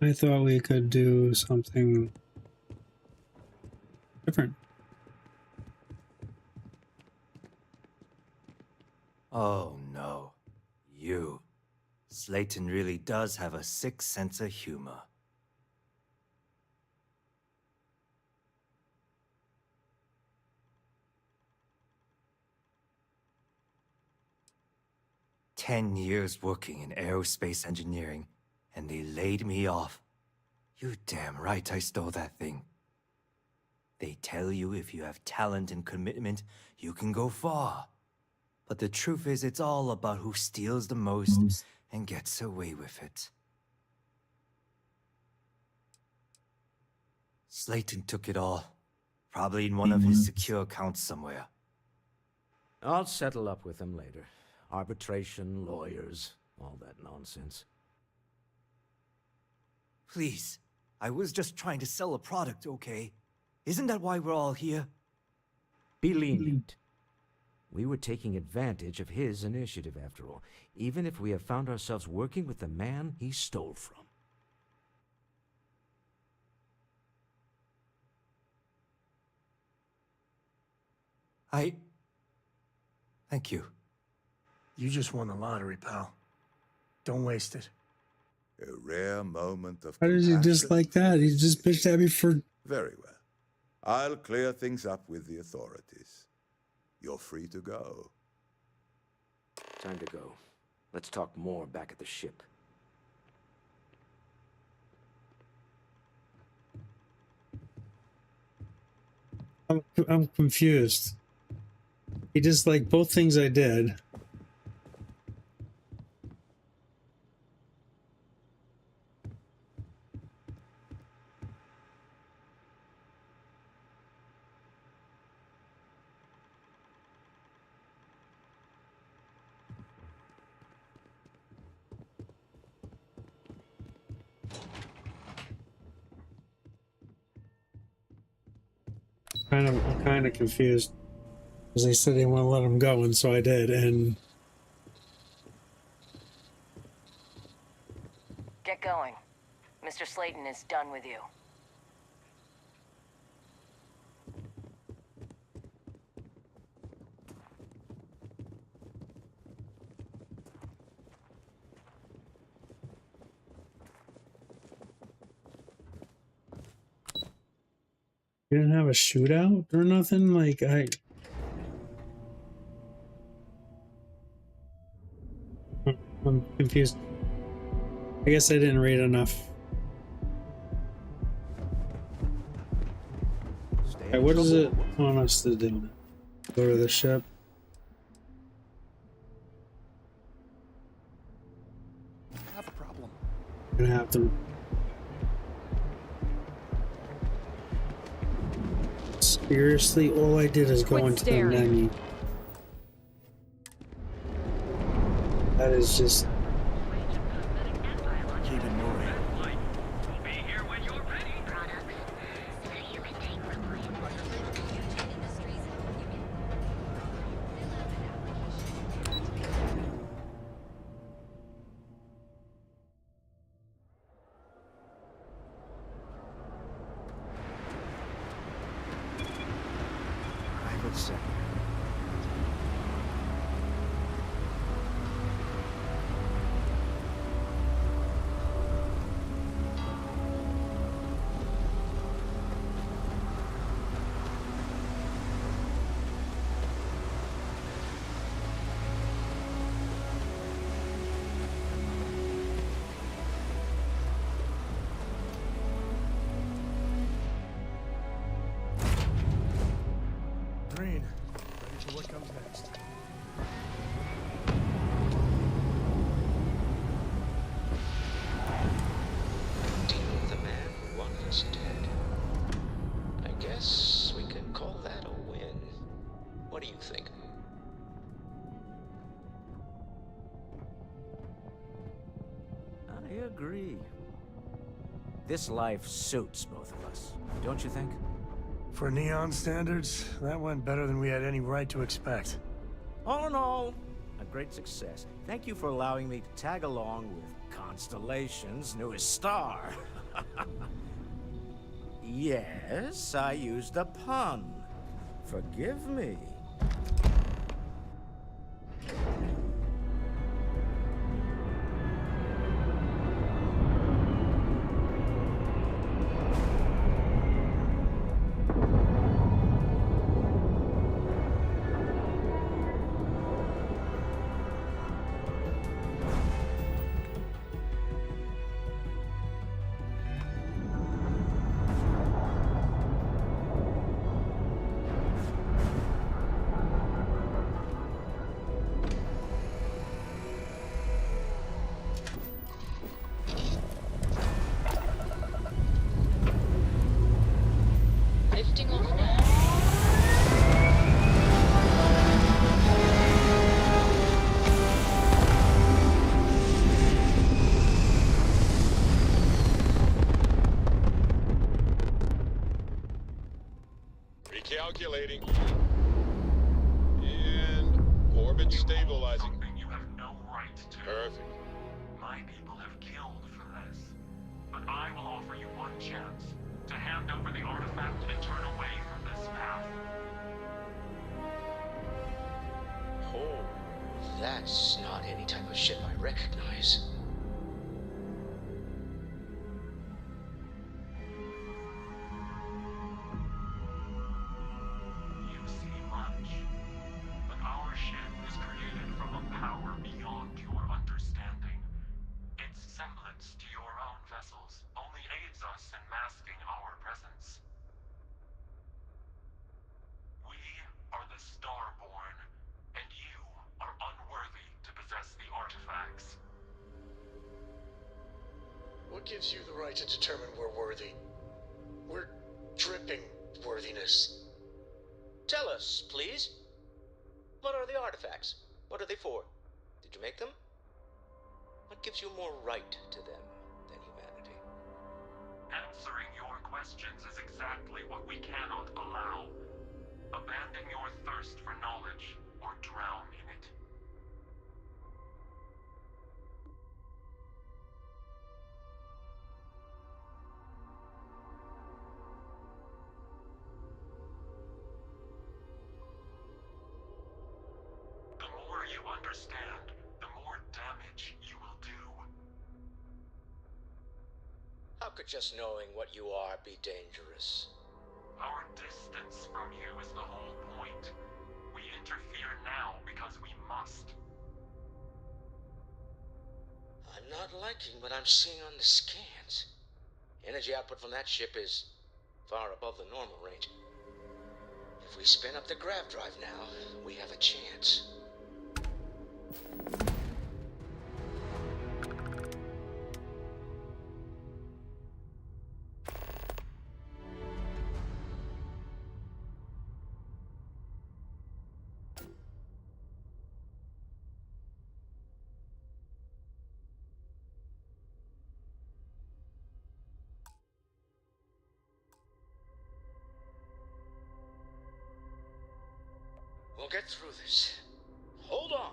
I thought we could do something different. Oh no. You. Slayton really does have a sick sense of humor. "10 years working in aerospace engineering, and they laid me off. You damn right I stole that thing. They tell you if you have talent and commitment, you can go far. But the truth is, it's all about who steals the most and gets away with it. Slayton took it all. Probably in one of his secure accounts somewhere. I'll settle up with him later. Arbitration, lawyers, all that nonsense. Please, I was just trying to sell a product, okay? Isn't that why we're all here? Be lenient. We were taking advantage of his initiative, after all, even if we have found ourselves working with the man he stole from. Thank you. You just won the lottery, pal. Don't waste it. A rare moment of How did you just compassion. like that? He just bitched at me for... Very well. I'll clear things up with the authorities. You're free to go. Time to go. Let's talk more back at the ship. I'm confused. He just like both things I did. I'm kind of confused. Because they said they want to let him go, and so I did, and... Get going. Mr. Slayton is done with you. You didn't have a shootout or nothing? Like, I'm confused. I guess I didn't read enough. Alright, what does it want us to do? Go to the ship. I have a problem. I'm gonna have to. Seriously, all I did is go into the menu. That is just. Keep it moving. We'll be here when you're ready. Private sector. Green, ready for what comes next. Deal with the man who wants us dead. I guess we can call that a win. What do you think? I agree. This life suits both of us, don't you think? For Neon standards, that went better than we had any right to expect. All in all, a great success. Thank you for allowing me to tag along with Constellation's newest star. Yes, I used a pun. Forgive me. Lifting off now. Recalculating. And orbit stabilizing. Something you have no right to. Perfect. My people have killed for this. But I will offer you one chance to hand over the artifact and turn away from this path. Oh, that's not any type of ship I recognize. You see much. But our ship is created from a power beyond your understanding. Its semblance to your own vessels only aids us in masking our presence. We are the Starborn, and you are unworthy to possess the artifacts. What gives you the right to determine we're worthy? We're dripping worthiness. Tell us, please. What are the artifacts? What are they for? Did you make them? What gives you more right to them than humanity? Answering your questions is exactly what we cannot allow. Abandon your thirst for knowledge, or drown in it. The more you understand, the more damage you will do. How could just knowing what you are be dangerous? Our distance from you is the whole point. We interfere now because we must. not liking what I'm seeing on the scans. Energy output from that ship is far above the normal range. If we spin up the grav drive now, we have a chance. We'll get through this. Hold on.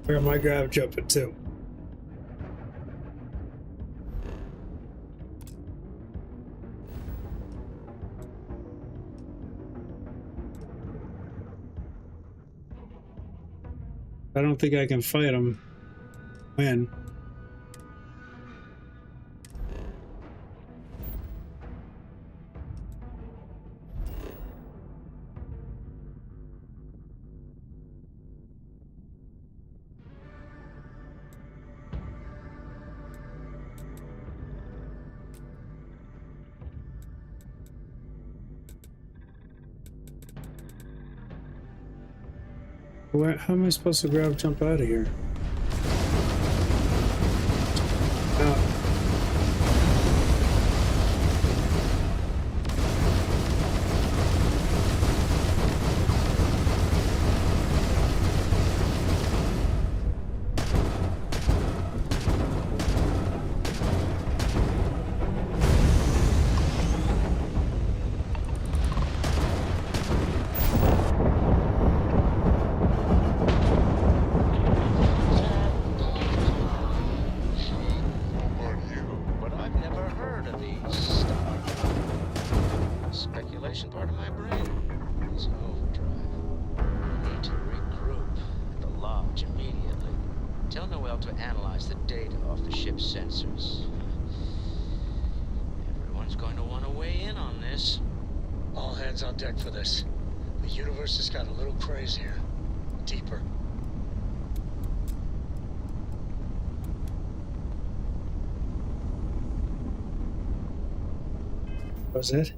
Where am I grav jumping to? I don't think I can fight him. When? How am I supposed to grab jump out of here? On deck for this. The universe has got a little crazier. Deeper. Was it?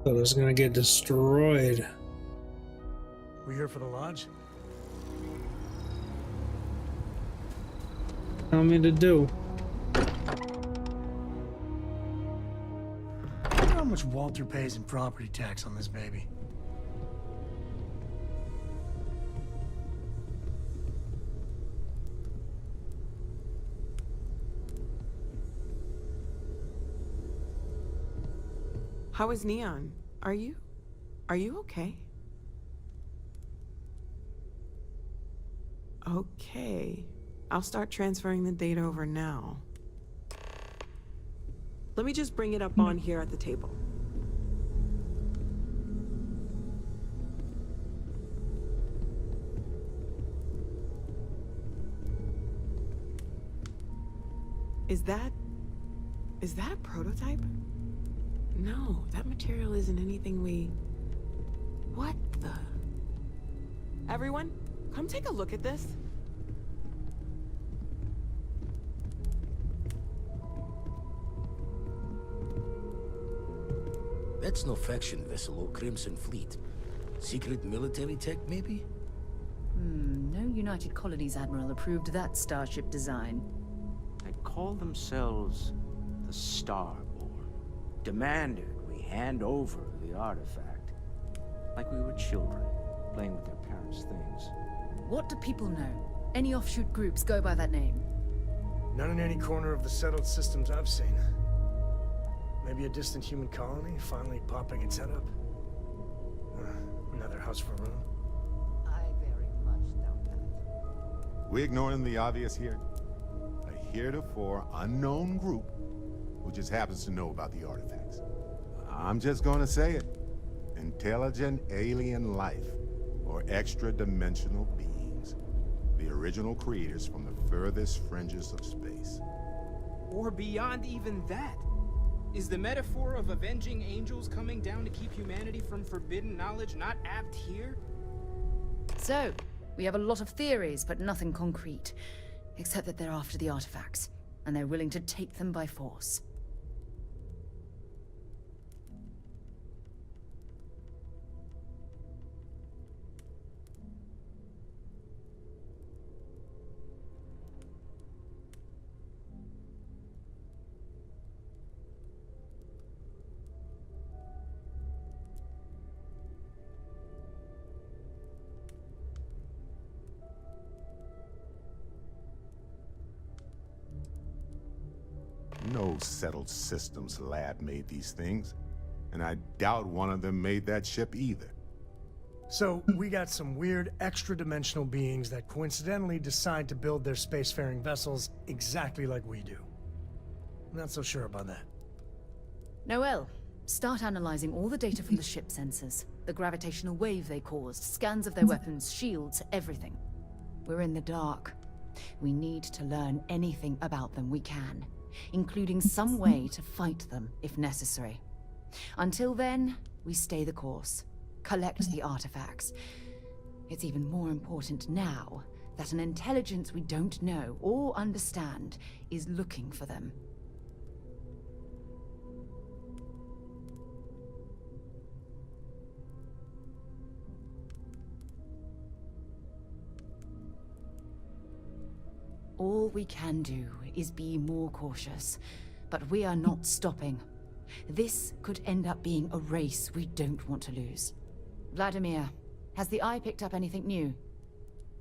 So it's gonna get destroyed. We here for the lodge? Tell me to do. I wonder how much Walter pays in property tax on this baby. How is Neon? Are you okay? Okay. I'll start transferring the data over now. Let me just bring it up on here at the table. Is that a prototype? No, that material isn't anything we... What the... Everyone, come take a look at this. That's no faction vessel or Crimson Fleet. Secret military tech, maybe? No United Colonies Admiral approved that starship design. They'd call themselves the Starborn. Demanded we hand over the artifact. Like we were children, playing with their parents' things. What do people know? Any offshoot groups go by that name? None in any corner of the settled systems I've seen. Maybe a distant human colony finally popping its head up? Another house for room? I very much doubt that. We ignoring the obvious here? A heretofore unknown group who just happens to know about the artifacts. I'm just gonna say it. Intelligent alien life, or extra-dimensional beings. The original creators from the furthest fringes of space. Or beyond even that. Is the metaphor of avenging angels coming down to keep humanity from forbidden knowledge not apt here? So, we have a lot of theories, but nothing concrete. Except that they're after the artifacts, and they're willing to take them by force. No settled systems lab made these things, and I doubt one of them made that ship either. So, we got some weird extra-dimensional beings that coincidentally decide to build their spacefaring vessels exactly like we do. Not so sure about that. Noel, start analyzing all the data from the ship sensors. The gravitational wave they caused, scans of their weapons, shields, everything. We're in the dark. We need to learn anything about them we can, including some way to fight them if necessary. Until then, we stay the course, collect the artifacts. It's even more important now that an intelligence we don't know or understand is looking for them. All we can do is be more cautious, but we are not stopping. This could end up being a race we don't want to lose. Vladimir, has the Eye picked up anything new?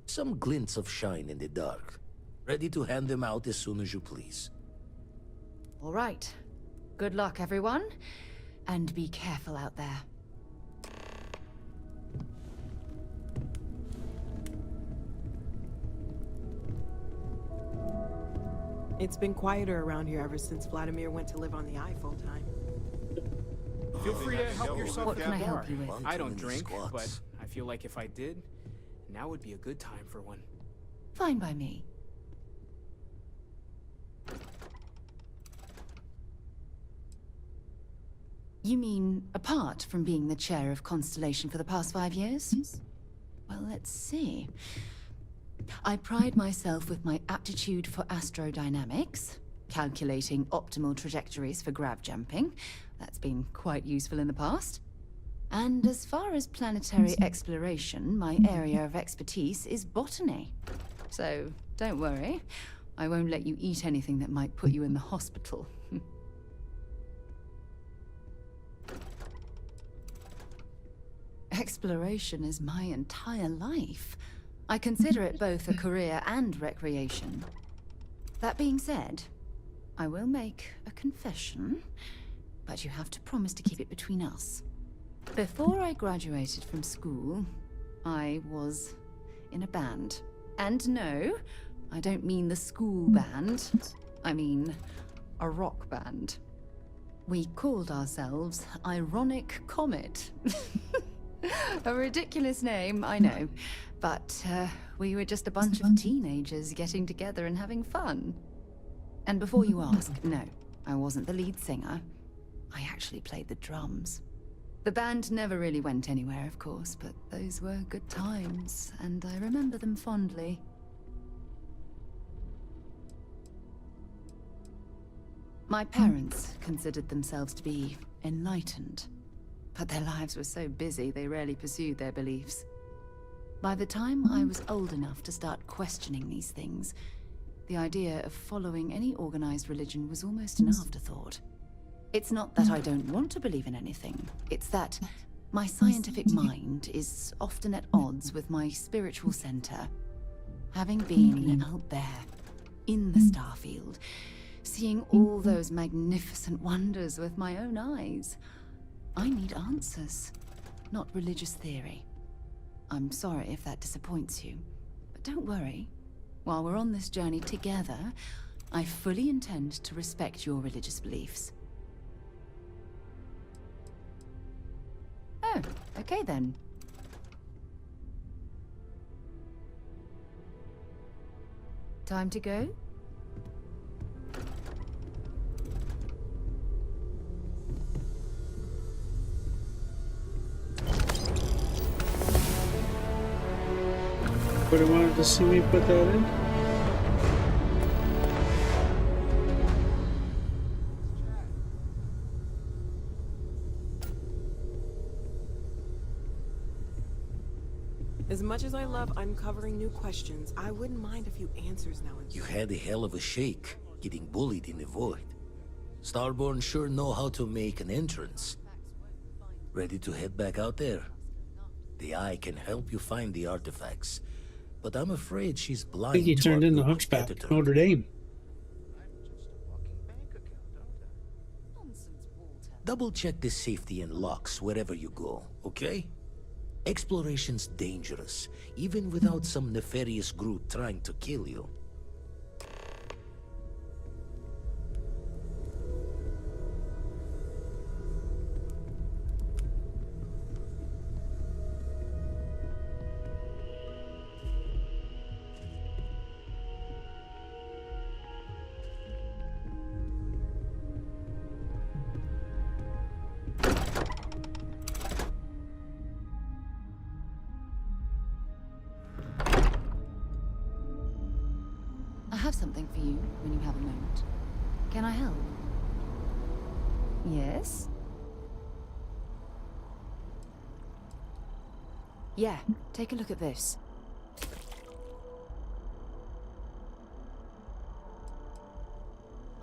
Some glints of shine in the dark. Ready to hand them out as soon as you please. All right. Good luck, everyone. And be careful out there. It's been quieter around here ever since Vladimir went to live on the Eye full time. Feel free to help yourself What at can I the help bar. you with? I don't drink, but I feel like if I did, now would be a good time for one. Fine by me. You mean apart from being the chair of Constellation for the past 5 years? Well, let's see. I pride myself with my aptitude for astrodynamics, calculating optimal trajectories for grav jumping. That's been quite useful in the past. And as far as planetary exploration, my area of expertise is botany. So don't worry, I won't let you eat anything that might put you in the hospital. Exploration is my entire life. I consider it both a career and recreation. That being said, I will make a confession, but you have to promise to keep it between us. Before I graduated from school, I was in a band. And no, I don't mean the school band. I mean a rock band. We called ourselves Ironic Comet. A ridiculous name, I know. But we were just a bunch of teenagers getting together and having fun. And before you ask, no, I wasn't the lead singer. I actually played the drums. The band never really went anywhere, of course, but those were good times, and I remember them fondly. My parents considered themselves to be enlightened, but their lives were so busy they rarely pursued their beliefs. By the time I was old enough to start questioning these things, the idea of following any organized religion was almost an afterthought. It's not that I don't want to believe in anything, it's that my scientific mind is often at odds with my spiritual center. Having been out there, in the Starfield, seeing all those magnificent wonders with my own eyes. I need answers, not religious theory. I'm sorry if that disappoints you, but don't worry. While we're on this journey together, I fully intend to respect your religious beliefs. Oh, okay then. Time to go? But I wanted to see me put that in. As much as I love uncovering new questions, I wouldn't mind a few answers now and then. You had a hell of a shake, getting bullied in the void. Starborn sure know how to make an entrance. Ready to head back out there? The Eye can help you find the artifacts, but I'm afraid she's blind. I think he turned into Hunchback Notre Dame. Double check the safety and locks wherever you go, okay? Exploration's dangerous, even without some nefarious group trying to kill you. I have something for you when you have a moment. Can I help? Yes? Yeah, take a look at this.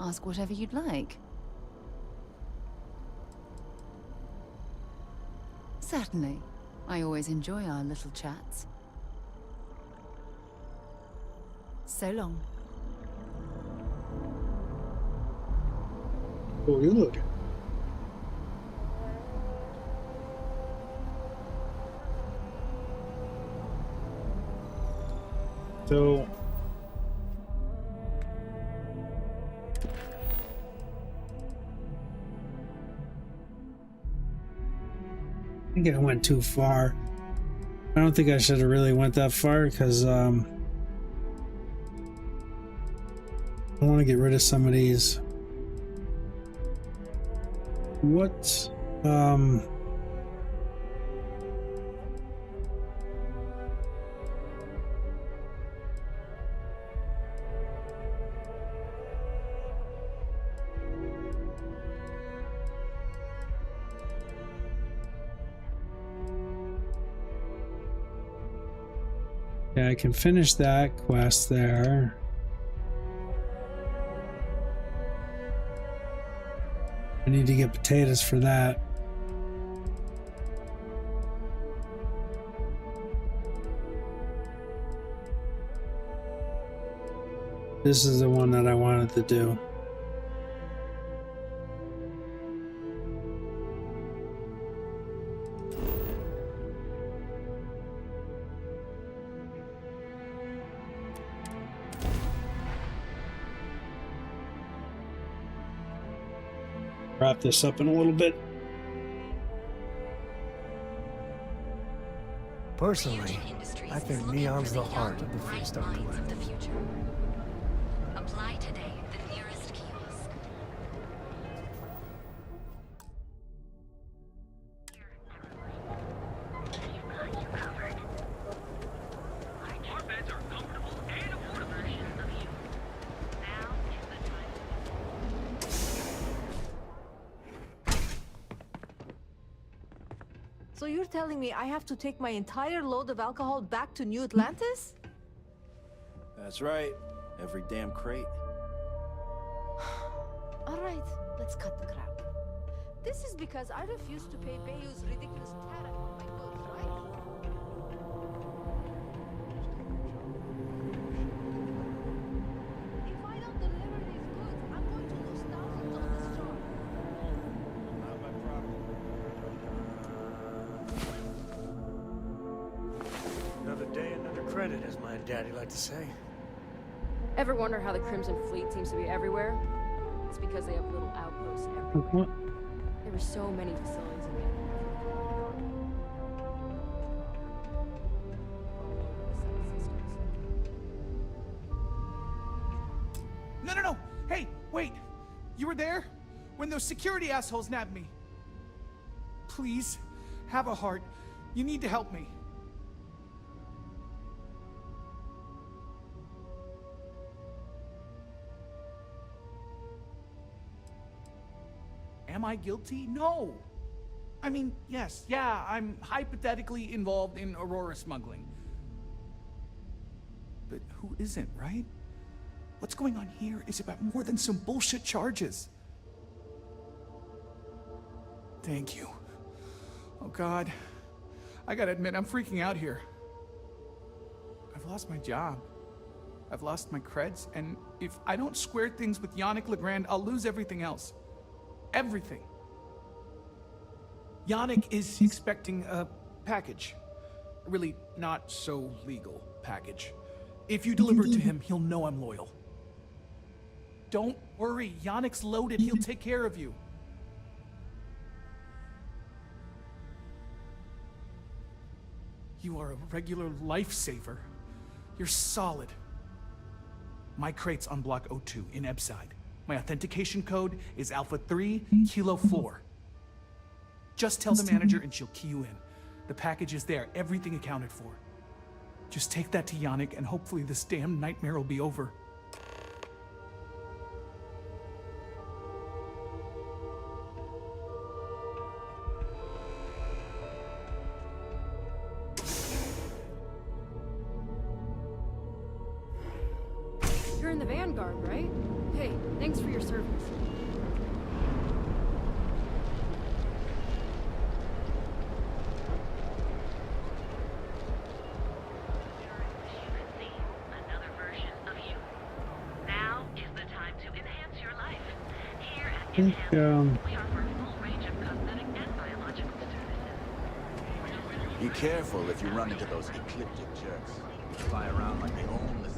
Ask whatever you'd like. Certainly. I always enjoy our little chats. So long. Oh, you look. So I think I went too far. I don't think I should have really went that far because I want to get rid of some of these. What? Yeah, I can finish that quest there. I need to get potatoes for that. This is the one that I wanted to do. Wrap this up in a little bit. Personally, I think neon's the heart of the freestyle collective. Apply today at the nearest kiosk. So you're telling me I have to take my entire load of alcohol back to New Atlantis? That's right. Every damn crate. All right, let's cut the crap. This is because I refuse to pay Bayou's ridiculous tariff on my goods, right? If I don't deliver these goods, I'm going credit, as my daddy liked to say. Ever wonder how the Crimson Fleet seems to be everywhere? It's because they have little outposts everywhere. What? There were so many facilities in No! Hey, wait! You were there? When those security assholes nabbed me? Please, have a heart. You need to help me. Am I guilty? No! I mean, yes, yeah, I'm hypothetically involved in Aurora smuggling. But who isn't, right? What's going on here is about more than some bullshit charges. Thank you. Oh God. I gotta admit, I'm freaking out here. I've lost my job. I've lost my creds, and if I don't square things with Yannick Legrand, I'll lose everything else. Everything. Yannick is expecting a package. A really not so legal package. If you deliver it to him, he'll know I'm loyal. Don't worry, Yannick's loaded. He'll take care of you. You are a regular lifesaver. You're solid. My crate's on Block 02 in Ebside. My authentication code is Alpha 3 Kilo 4. Just tell the manager and she'll key you in. The package is there, everything accounted for. Just take that to Yannick and hopefully this damn nightmare will be over. You're in the Vanguard, right? Hey, thanks for your service. I think, Be careful if you run into those ecliptic jerks. They fly around like they own the...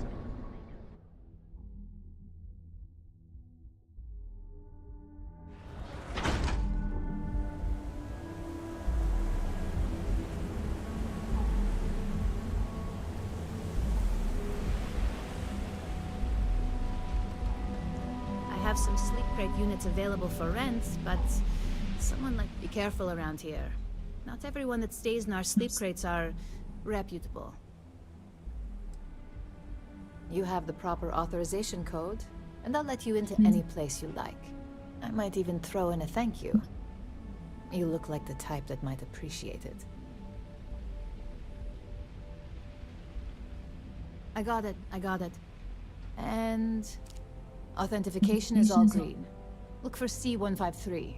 I have some sleep crate units available for rent, but someone like be careful around here. Not everyone that stays in our sleep crates are reputable. You have the proper authorization code, and I'll let you into any place you like. I might even throw in a thank you. You look like the type that might appreciate it. I got it. And authentication is all green. Look for C153.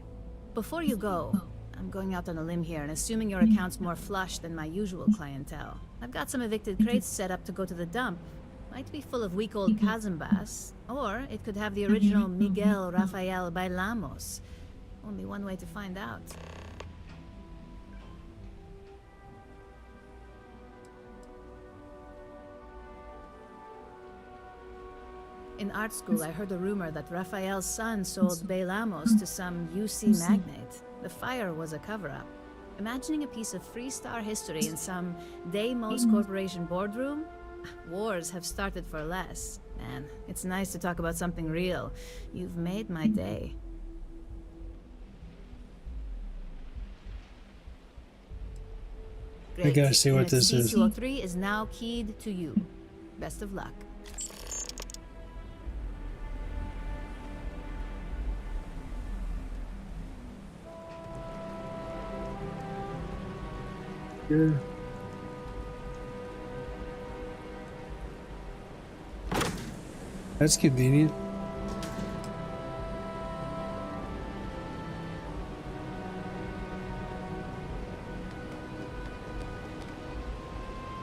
Before you go, I'm going out on a limb here and assuming your account's more flush than my usual clientele. I've got some evicted crates set up to go to the dump. Might be full of weak old Kazambas, or it could have the original Miguel Rafael Bailamos. Only one way to find out. In art school, I heard a rumor that Rafael's son sold Bailamos to some UC magnate. The fire was a cover-up. Imagining a piece of Freestar history in some Deimos Corporation boardroom? Wars have started for less. Man, it's nice to talk about something real. You've made my day. I gotta see what this is. C203 is now keyed to you. Best of luck. Sure. That's convenient.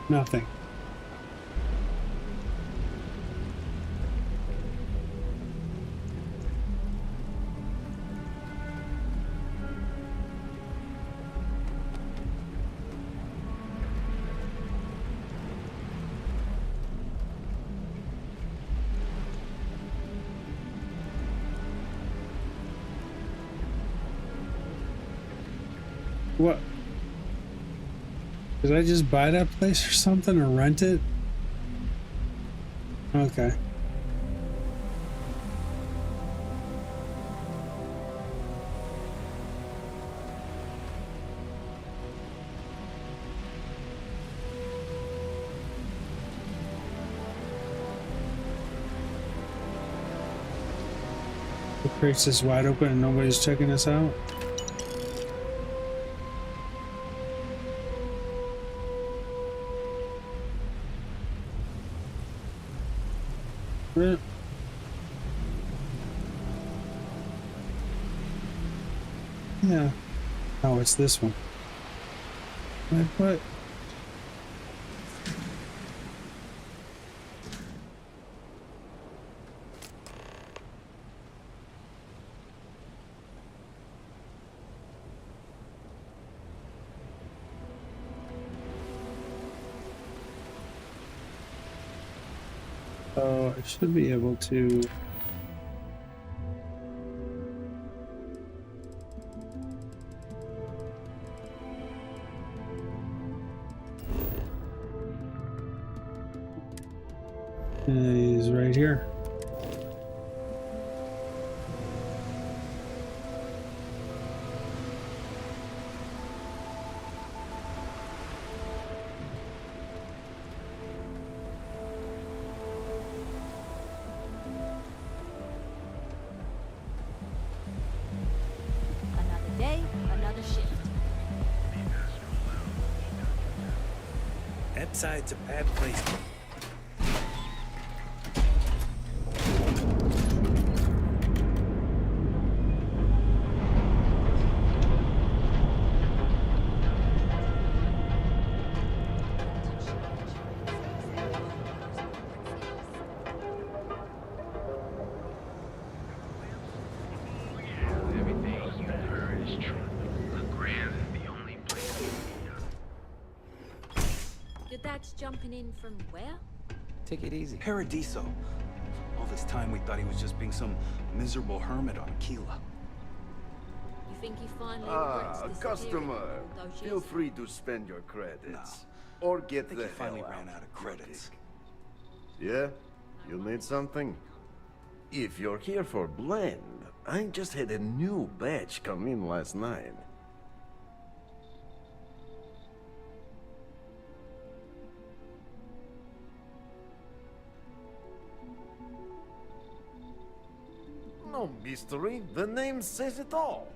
Nothing. What? Did I just buy that place or something, or rent it? Okay. The crate's just wide open and nobody's checking us out. Yeah. Oh, it's this one. Like what? So I should be able to. He's right here. Another day, another shift. Epside's a bad place. Your dad's jumping in from where? Take it easy. Paradiso. All this time we thought he was just being some miserable hermit on Aquila. You think he finally regrets disappearing Customer. all those Feel years? free to spend your credits. Or get I think the he finally hell ran out. out of credits. Yeah? You need something? If you're here for blend, I just had a new batch come in last night. No mystery, the name says it all.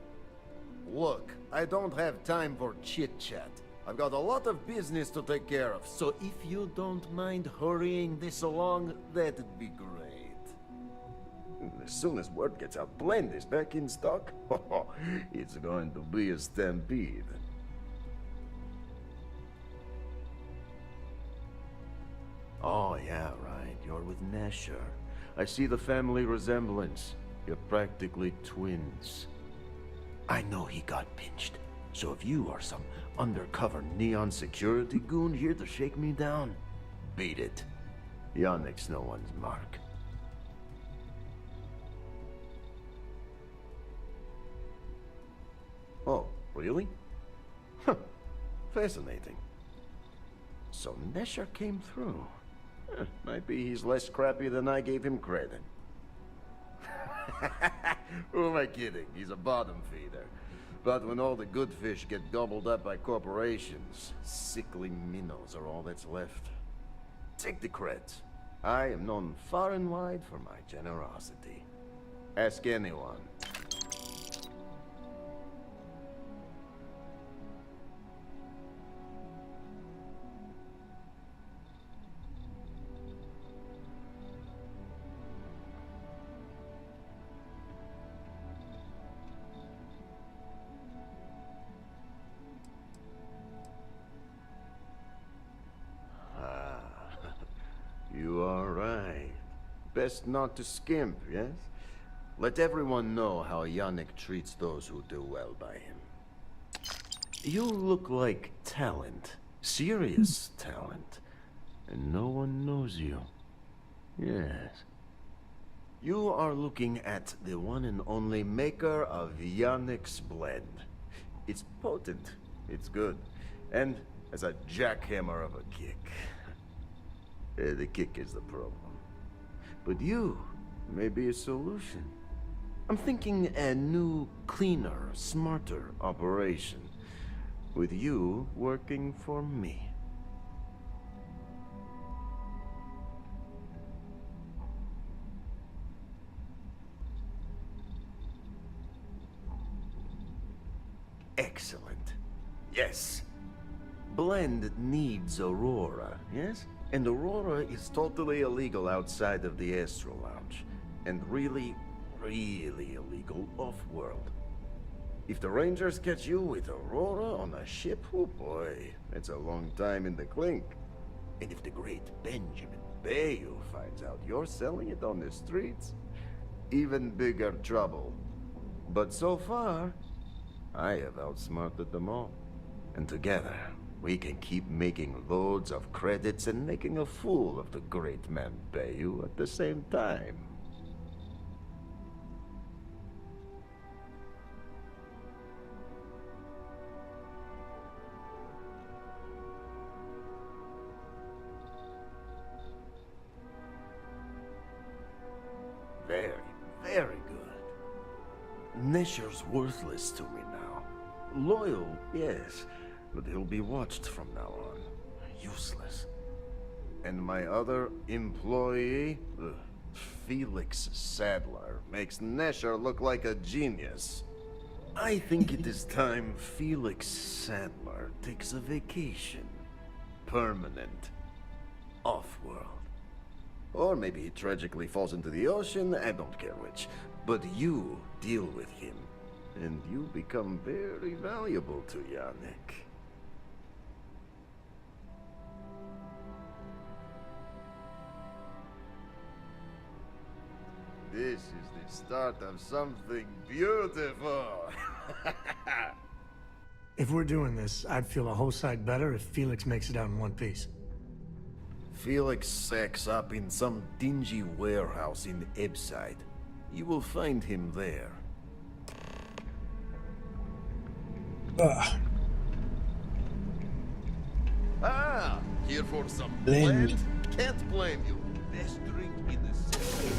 Look, I don't have time for chit-chat. I've got a lot of business to take care of, so if you don't mind hurrying this along, that'd be great. As soon as word gets out, Blend is back in stock. It's going to be a stampede. Oh, yeah, right. You're with Nasher. I see the family resemblance. You're practically twins. I know he got pinched. So if you are some undercover neon security goon here to shake me down, beat it. Yannick's no one's mark. Oh, really? Huh. Fascinating. So Nesher came through. Might be he's less scrappy than I gave him credit. Who am I kidding? He's a bottom feeder. But when all the good fish get gobbled up by corporations, sickly minnows are all that's left. Take the creds. I am known far and wide for my generosity. Ask anyone. You are right. Best not to skimp, yes? Let everyone know how Yannick treats those who do well by him. You look like talent. Serious talent. And no one knows you. Yes. You are looking at the one and only maker of Yannick's blend. It's potent, It's good. And has a jackhammer of a kick. The kick is the problem. But you may be a solution. I'm thinking a new, cleaner, smarter operation. With you working for me. Excellent. Yes. Blend needs Aurora, yes? And Aurora is totally illegal outside of the Astral Lounge. And really, really illegal off-world. If the Rangers catch you with Aurora on a ship, oh boy, it's a long time in the clink. And if the great Benjamin Bayou finds out you're selling it on the streets, even bigger trouble. But so far, I have outsmarted them all. And together, we can keep making loads of credits and making a fool of the great man Bayou at the same time. Very, very good. Nesher's worthless to me now. Loyal, yes, but he'll be watched from now on. Useless. And my other employee, Felix Sadler, makes Nesher look like a genius. I think it is time Felix Sadler takes a vacation. Permanent. Off-world. Or maybe he tragically falls into the ocean, I don't care which. But you deal with him, and you become very valuable to Yannick. This is the start of something beautiful. If we're doing this, I'd feel a whole side better if Felix makes it out in one piece. Felix sacks up in some dingy warehouse in Ebside. You will find him there. Ah, here for some blend? Can't blame you. Best drink in the city.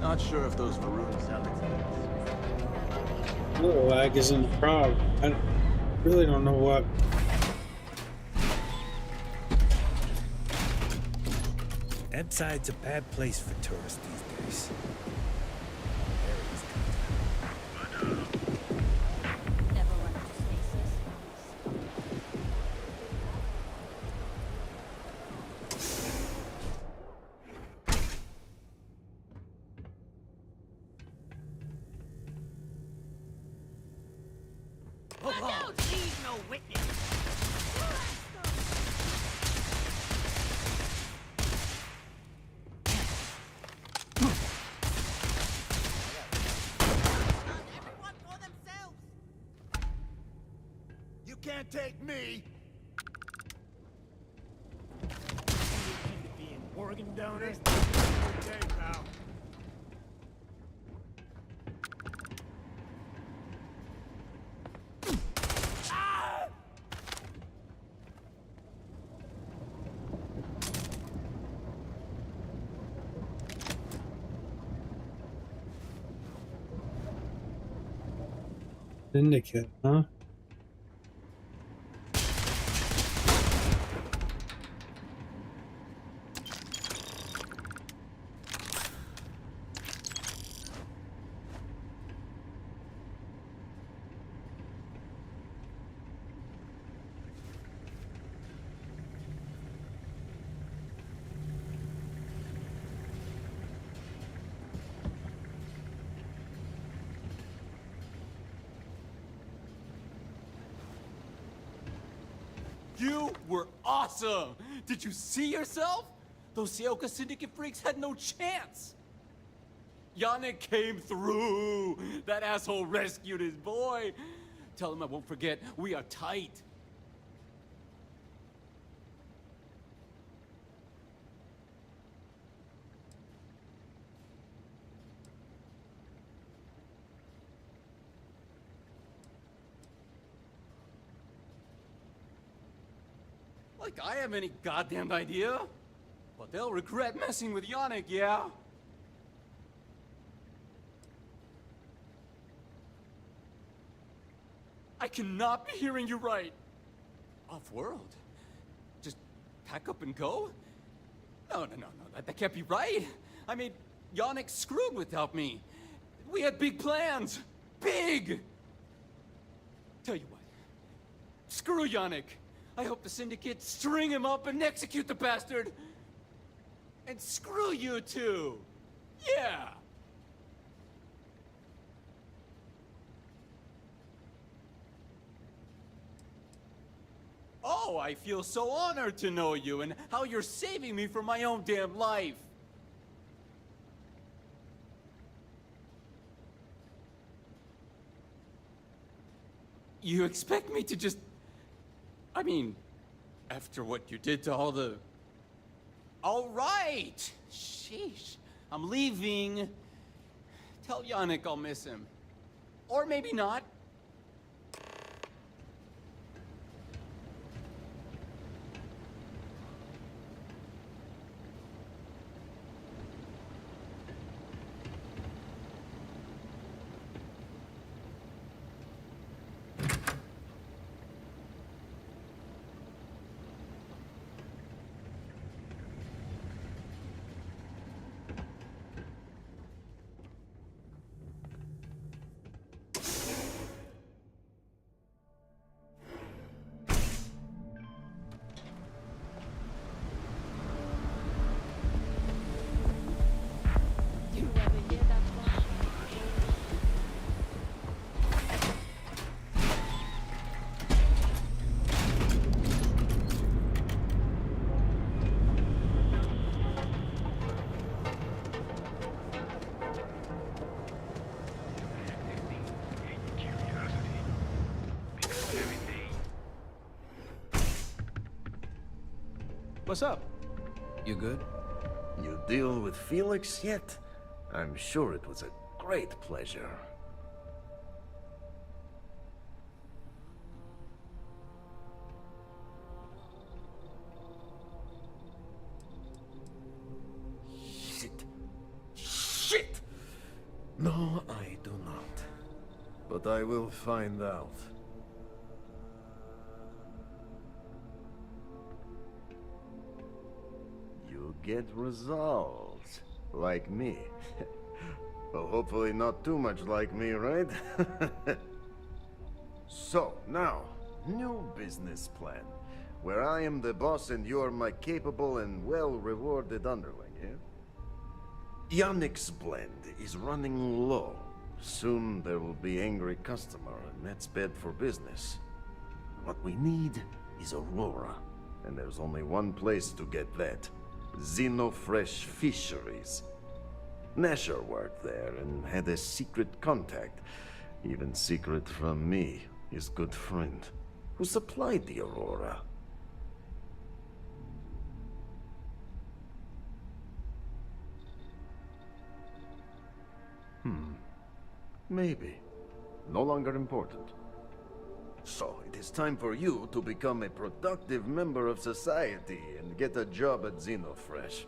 Not sure if those maroons Little lag isn't a problem. I really don't know what. Ebside's a bad place for tourists these days. Can't take me. Being organ donors. Syndicate, huh? You were awesome! Did you see yourself? Those Sioka Syndicate freaks had no chance! Yannick came through! That asshole rescued his boy! Tell him I won't forget, we are tight. Like I have any goddamn idea. But they'll regret messing with Yannick, yeah? I cannot be hearing you right. Off-world? Just pack up and go? No, that can't be right. I mean, Yannick screwed without me. We had big plans. Big! Tell you what. Screw Yannick. I hope the Syndicate string him up and execute the bastard. And screw you too. Yeah! Oh, I feel so honored to know you and how you're saving me from my own damn life. You expect me to just... I mean, after what you did to all the... All right! Sheesh. I'm leaving. Tell Yannick I'll miss him. Or maybe not. What's up? You good? You deal with Felix yet? I'm sure it was a great pleasure. Shit! No, I do not. But I will find out. You get results. Like me. Well, hopefully not too much like me, right? So, now, new business plan. Where I am the boss and you are my capable and well-rewarded underling, yeah? Yannick's blend is running low. Soon there will be angry customer, and that's bad for business. What we need is Aurora, and there's only one place to get that. Xenofresh Fisheries. Nasher worked there and had a secret contact, even secret from me, his good friend, who supplied the Aurora. Maybe. No longer important. So, it is time for you to become a productive member of society and get a job at Xenofresh.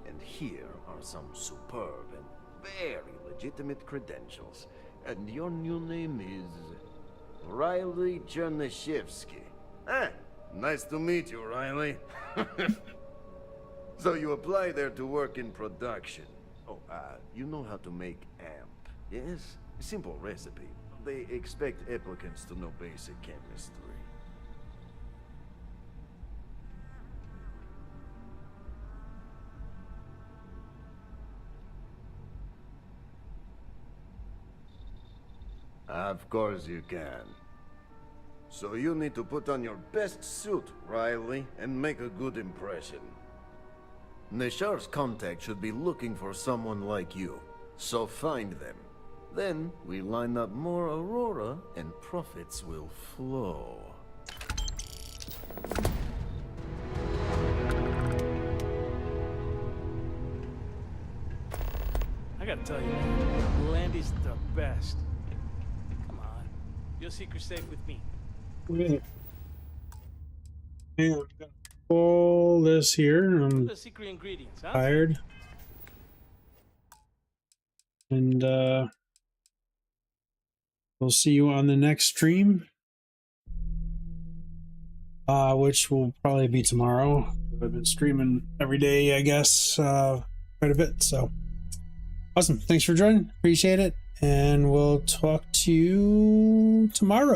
And here are some superb and very legitimate credentials. And your new name is... Riley Chernyshevsky. Ah, nice to meet you, Riley. So you apply there to work in production. Oh, you know how to make amp, yes? Simple recipe. They expect applicants to know basic chemistry. Of course you can. So you need to put on your best suit, Riley, and make a good impression. Nashar's contact should be looking for someone like you, so find them. Then we line up more Aurora and profits will flow. I gotta tell you, man, Landy's the best. Come on. Your secret's safe with me. And I'm gonna pull this here. I'm The secret ingredients, huh? tired. And we'll see you on the next stream. Which will probably be tomorrow. I've been streaming every day, I guess, quite a bit. So awesome. Thanks for joining. Appreciate it. And we'll talk to you tomorrow.